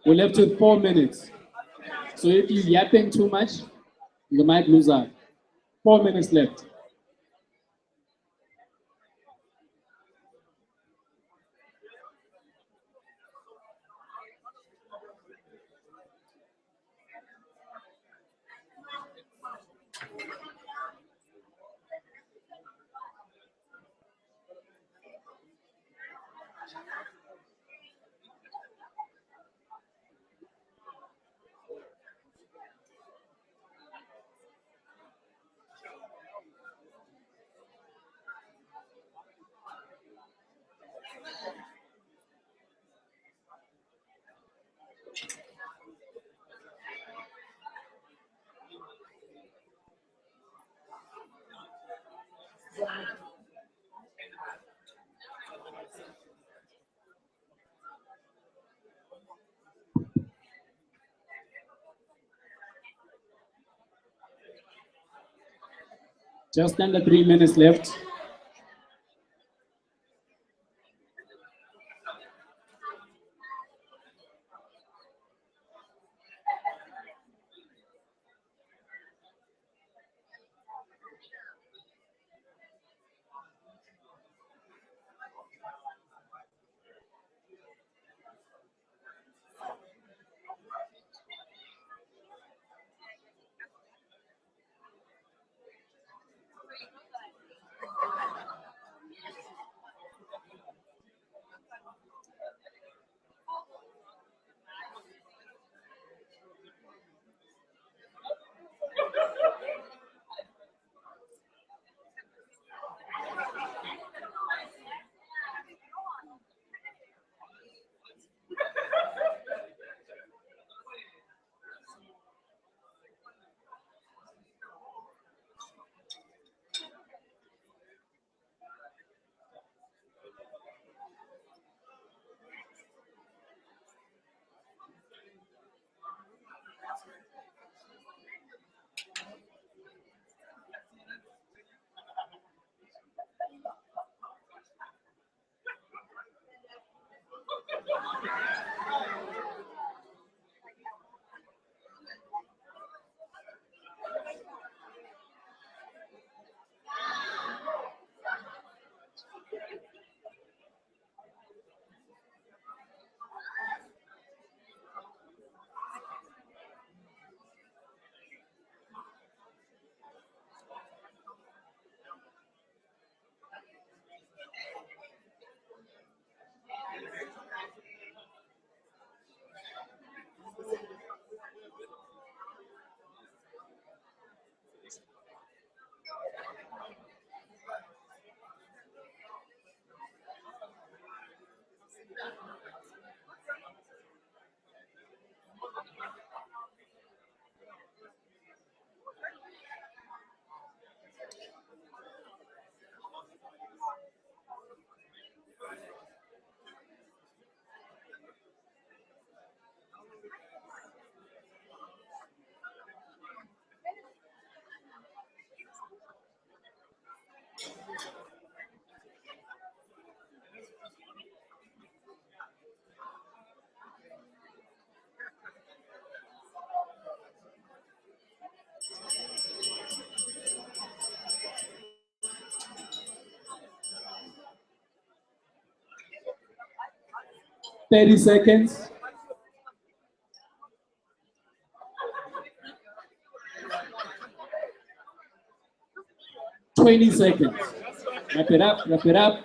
We're left with 4 minutes. So if you're yapping too much, you might lose out. 4 minutes left. Just under 3 minutes left. 30 seconds. $20 seconds. Wrap it up, wrap it up.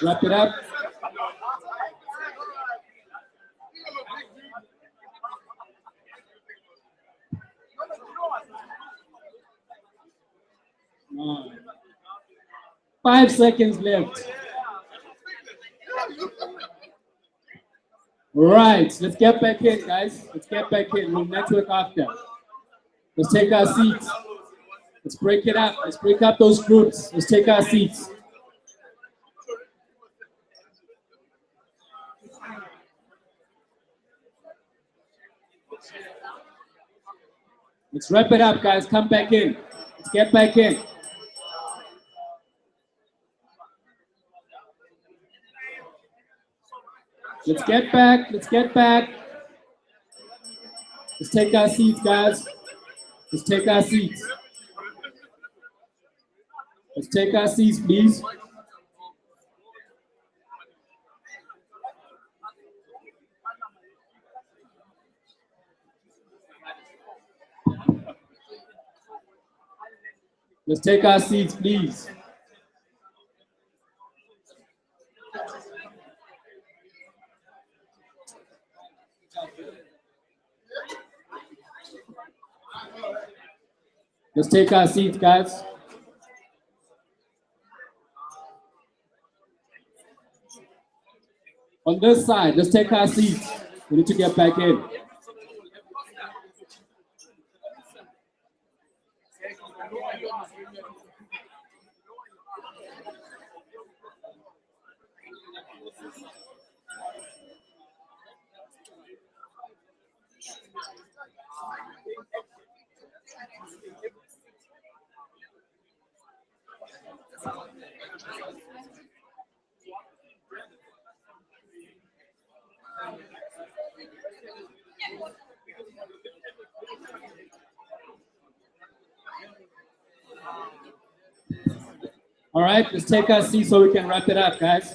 Wrap it up. Nine. 5 seconds left. Right, let's get back in, guys. Let's get back in. We'll network after. Let's take our seats. Let's break it up. Let's break up those groups. Let's take our seats. Let's wrap it up, guys. Come back in. Let's get back in. Let's get back. Let's get back. Let's take our seats, guys. Let's take our seats. Let's take our seats, please. Let's take our seats, please. Let's take our seats, guys. On this side, let's take our seats. We need to get back in. All right, let's take our seats so we can wrap it up, guys.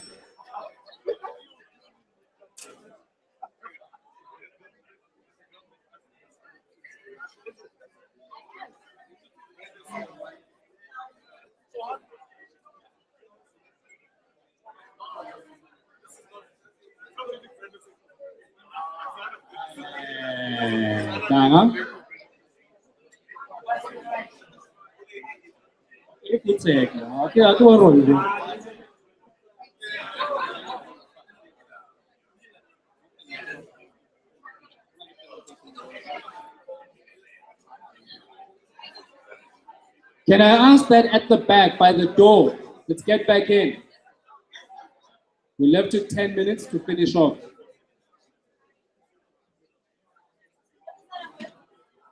Can I ask that at the back by the door? Let's get back in. We left you 10 minutes to finish off.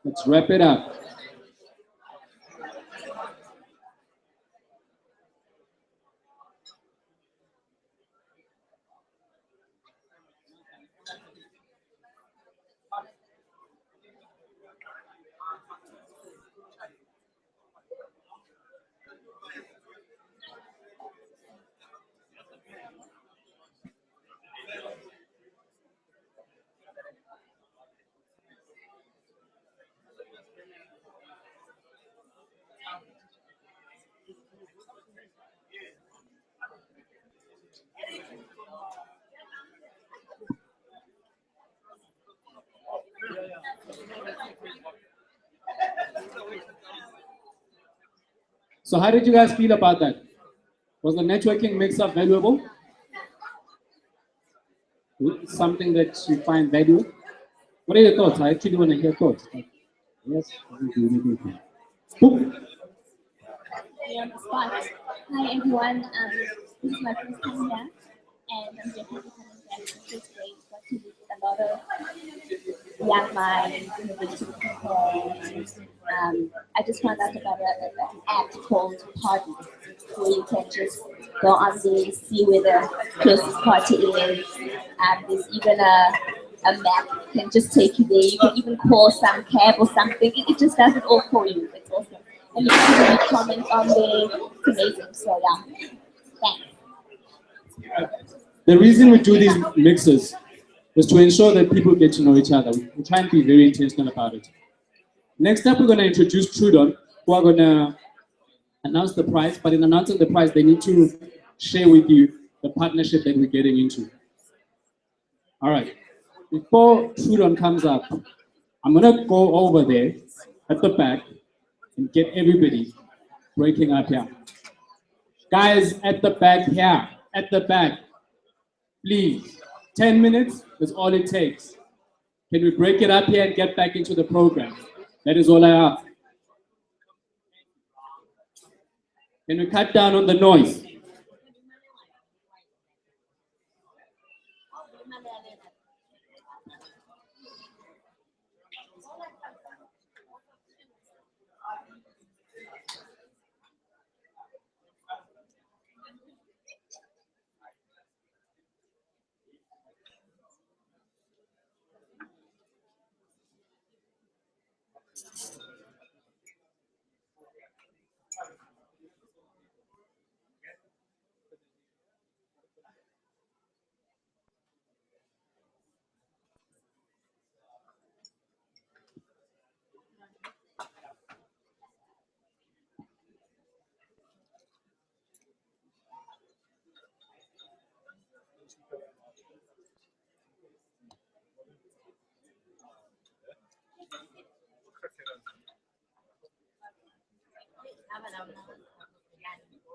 Let's wrap it up. So how did you guys feel about that? Was the networking mix-up valuable? Something that you find valuable? What are your thoughts? I actually want to hear thoughts. Yes. On the spot. Hi everyone, this is my first time here, and I'm definitely coming back to this place. Got to meet a lot of young minds, innovative people. I just found out about an app called Party, where you can just go on there, see where the closest party is. There's even a map can just take you there. You can even call some cab or something. It just does it all for you. It's awesome. And you can even comment on there. It's amazing. So yeah, Thanks. The reason we do these mixes is to ensure that people get to know each other. We try and be very intentional about it. Next up, we're going to introduce Trudon, who are going to announce the prize. But in announcing the prize, they need to share with you the partnership that we're getting into. All right. Before Trudon comes up, I'm going to go over there at the back and get everybody breaking up here. Guys, at the back here, at the back, please, 10 minutes is all it takes. Can we break it up here and get back into the program? That is all I ask. Can we cut down on the noise?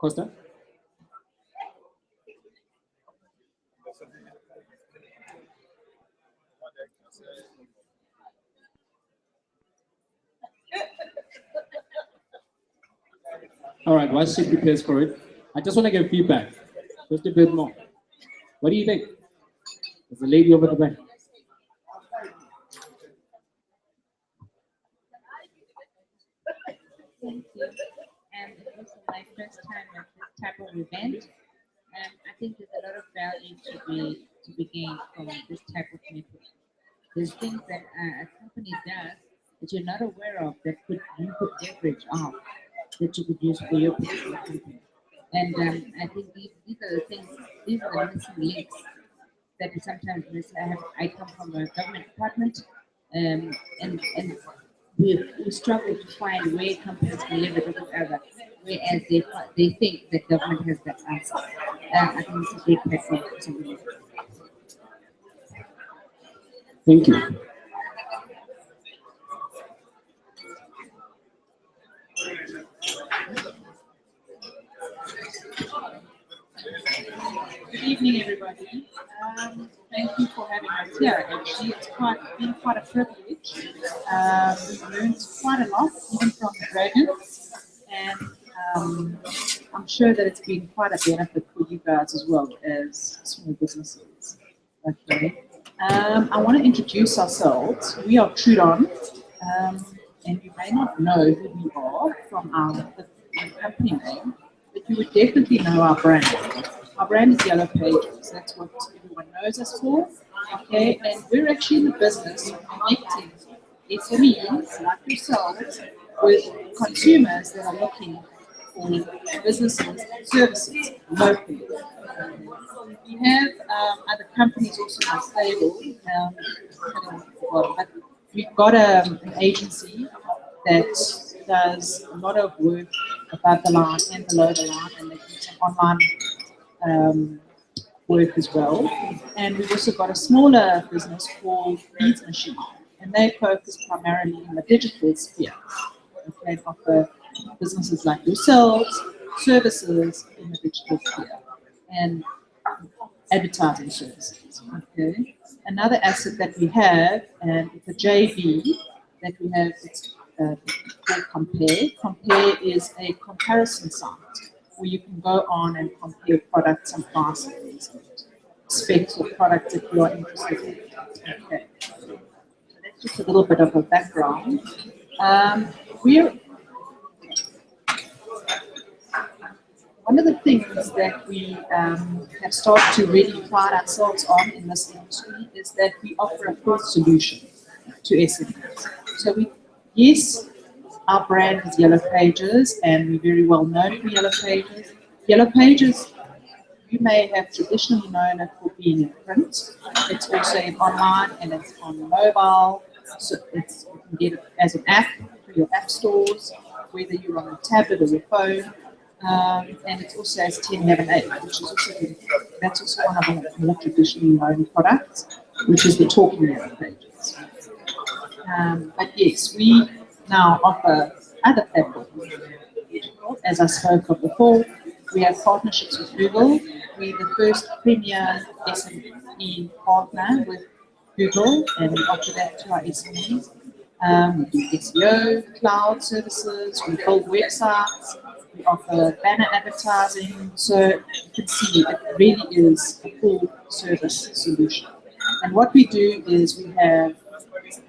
Costa? All right, while she prepares for it, I just want to get feedback, just a bit more. What do you think? There's a lady over the back. Thank you. And it was my first time at this type of event. I think there's a lot of value to be gained from this type of network. There's things that a company does that you're not aware of that you could leverage off, that you could use for your particular company. And I think these are the things, these are the missing links that we sometimes miss. I come from a government department, and we struggle to find where companies can leverage with each other, whereas they think that government has that answer. I think it's a great platform to be. Thank you. Good evening, everybody. Thank you for having us here. Actually, it's been quite a privilege. We've learned quite a lot, even from the Dragons, and I'm sure that it's been quite a benefit for you guys as well as small businesses. Okay. I want to introduce ourselves. We are Trudon, and you may not know who we are from the company name, but you would definitely know our brand. Our brand is Yellow Pages. That's what everyone knows us for. Okay, and we're actually in the business of connecting SMEs like yourselves with consumers that are looking for businesses and services locally. We have other companies also in our stable, but we've got an agency that does a lot of work above the line and below the line, and they do some online work as well. And we've also got a smaller business called Beads Machine, and they focus primarily in the digital sphere. Okay, and offer businesses like yourselves services in the digital sphere and advertising services. Okay. Another asset that we have, and it's a JV that we have, it's called Compare. Compare is a comparison site where you can go on and compare products and prices and specs of products if you are interested in. Okay. So that's just a little bit of a background. One of the things that we have started to really pride ourselves on in this industry is that we offer a full solution to SMEs. So yes, our brand is Yellow Pages, and we're very well known for Yellow Pages. Yellow Pages you may have traditionally known it for being in print. It's also in online and it's on mobile. So you can get it as an app through your app stores, whether you're on a tablet or your phone. And it's also as 1011A, which is also that's also one of the more traditionally known products, which is the talking yellow pages. But yes, we now offer other platforms. As I spoke of before, we have partnerships with Google. We're the first premier SME partner with Google, and we offer that to our SMEs. We do SEO, cloud services, we build websites, we offer banner advertising. So you can see it really is a full service solution. And what we do is we have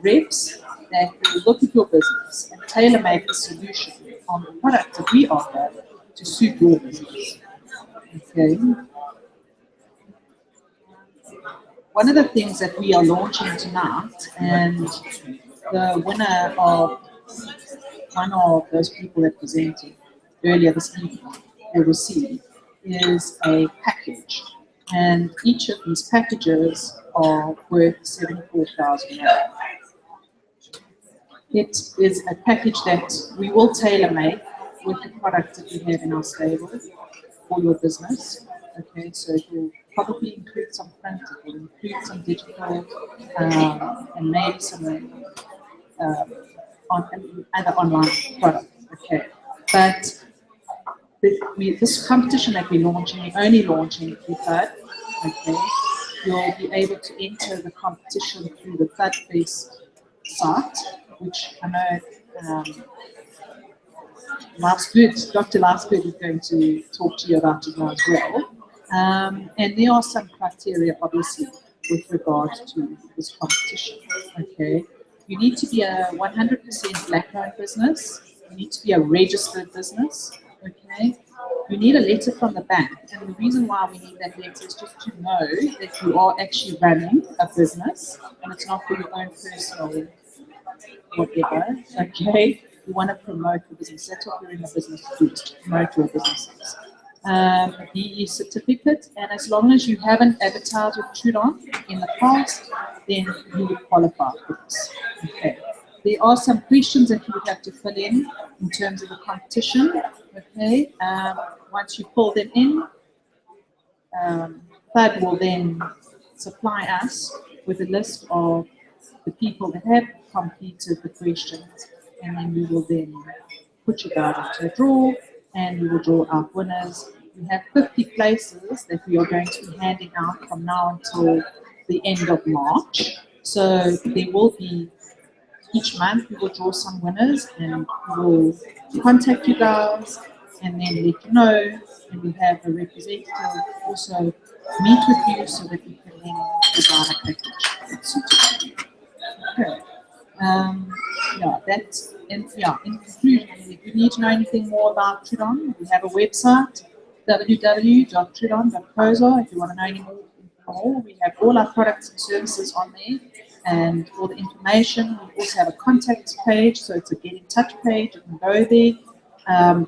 reps that will look at your business and tailor-make a solution on the product that we offer to suit your business. Okay. One of the things that we are launching tonight, and the winner of one of those people that presented earlier this evening will receive, is a package. And each of these packages are worth 74,000 rand. It is a package that we will tailor-make with the products that we have in our stable for your business. Okay, so it will probably include some print, it will include some digital, and maybe some other online products. Okay, but this competition that we're launching, we're only launching through THUD. Okay, you'll be able to enter the competition through the THUD-based site, which I know Dr. Lifegood is going to talk to you about it now as well. And there are some criteria, obviously, with regard to this competition. Okay, you need to be a 100% black-owned business. You need to be a registered business. Okay, you need a letter from the bank, and the reason why we need that letter is just to know that you are actually running a business, and it's not for your own personal whatever. Okay, you want to promote the business. That's what you're in the business to do, to promote your businesses. A DE certificate, and as long as you haven't advertised with THUDturns in the past, then you would qualify for this. Okay. There are some questions that you would have to fill in terms of the competition. Okay. Once you fill them in, THUD will then supply us with a list of the people that have completed the questions, and then we will then put you guys into a draw, and we will draw out winners. We have 50 places that we are going to be handing out from now until the end of March. So there will be, each month we will draw some winners, and we will contact you guys and then let you know, and we have a representative also meet with you so that we can then design a package that's suitable. Okay. In conclusion, if you need to know anything more about THUDturns, we have a website, www.thudturns.co.za. If you want to know any more, we have all our products and services on there and all the information. We also have a contact page, so it's a get in touch page. You can go there.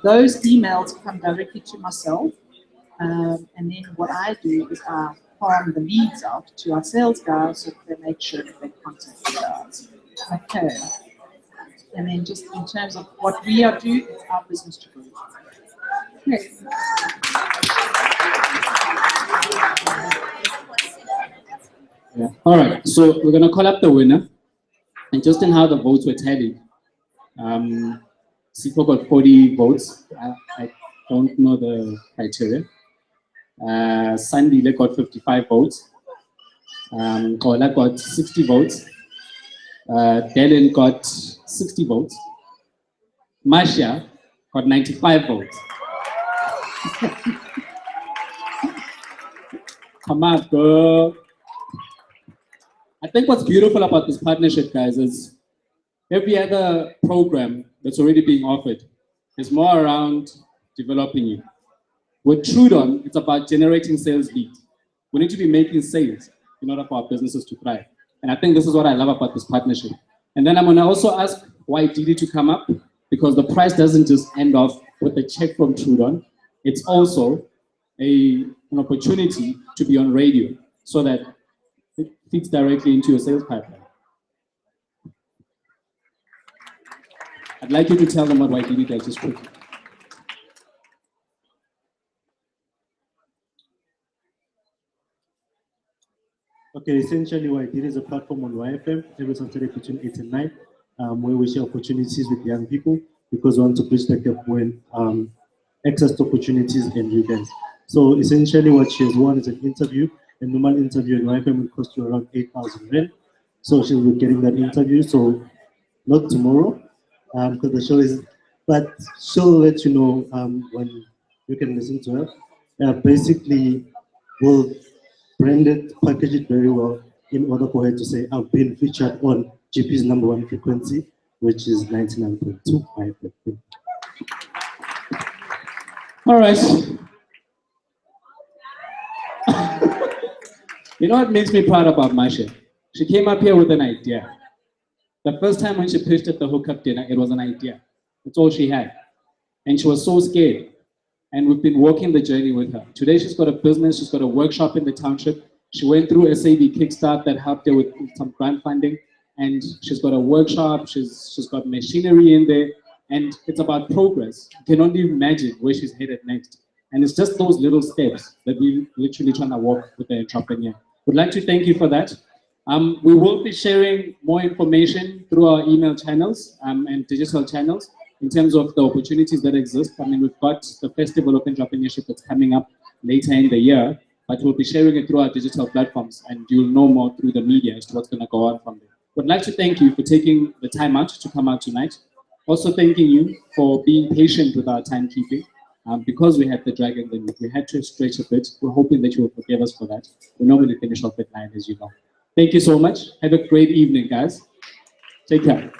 Those emails come directly to myself, and then what I do is I farm the leads out to our sales guys so that they make sure that they contact you guys. Okay. And then just in terms of what we are doing, it's our business to grow. Okay. Yeah. All right, so we're going to call up the winner. And just in how the votes were tallied, Sipho got 40 votes. I don't know the criteria. Sandile got 55 votes. Kola got 60 votes. Dylan got 60 votes. Marcia got 95 votes. Come on, girl. I think what's beautiful about this partnership, guys, is every other program that's already being offered is more around developing you. With THUDturns, it's about generating sales leads. We need to be making sales in order for our businesses to thrive. And I think this is what I love about this partnership. And then I'm going to also ask YDD to come up, because the prize doesn't just end off with a check from THUDturns. It's also an opportunity to be on radio so that it fits directly into your sales pipeline. I'd like you to tell them what YTD does just quickly. Okay, essentially YTD is a platform on YFM every Saturday between 8 and 9, where we share opportunities with young people because we want to bridge the gap when access to opportunities and you guys. So essentially what she has won is an interview. A normal interview in YFM will cost you around 8,000 rand. So she'll be getting that interview. So not tomorrow, because the show is, but she'll let you know when you can listen to her. Basically, we'll brand it, package it very well in order for her to say, I've been featured on GP's #1 frequency, which is 99.2 YFM. All right. You know what makes me proud about Masha? She came up here with an idea. The first time when she pitched at the hookup dinner, it was an idea. That's all she had. And she was so scared. And we've been walking the journey with her. Today she's got a business, she's got a workshop in the township. She went through SAB Kickstart that helped her with some grant funding. And she's got a workshop, she's got machinery in there. And it's about progress. You can only imagine where she's headed next. And it's just those little steps that we're literally trying to walk with the entrepreneur. We'd like to thank you for that. We will be sharing more information through our email channels and digital channels in terms of the opportunities that exist. I mean, we've got the Festival of Entrepreneurship that's coming up later in the year, but we'll be sharing it through our digital platforms and you'll know more through the media as to what's going to go on from there. We'd like to thank you for taking the time out to come out tonight. Also thanking you for being patient with our timekeeping. Because we had the dragon limit, we had to stretch a bit. We're hoping that you will forgive us for that. We normally finish off at 9, as you know. Thank you so much. Have a great evening, guys. Take care.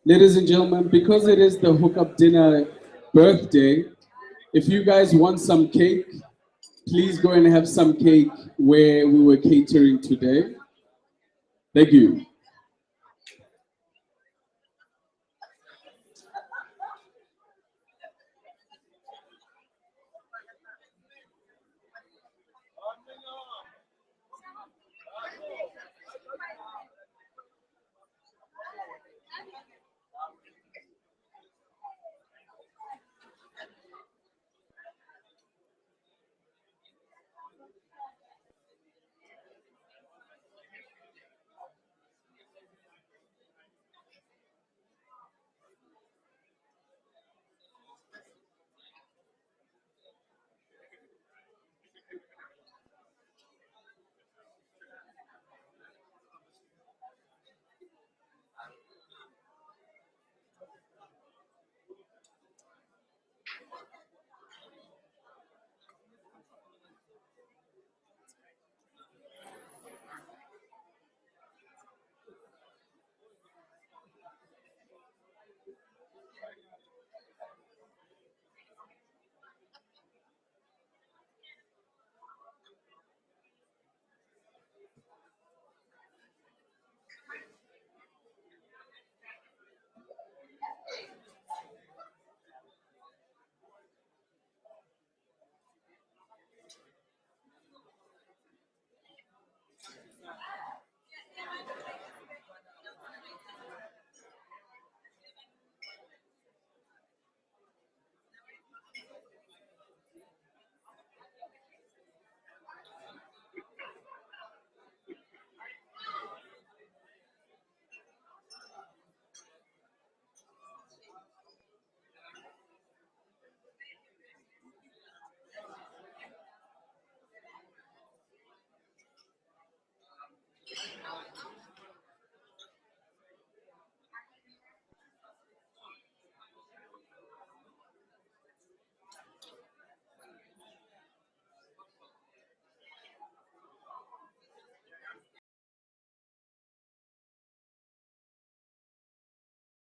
Ladies and gentlemen, because it is the hookup dinner birthday, if you guys want some cake, please go and have some cake where we were catering today. Thank you.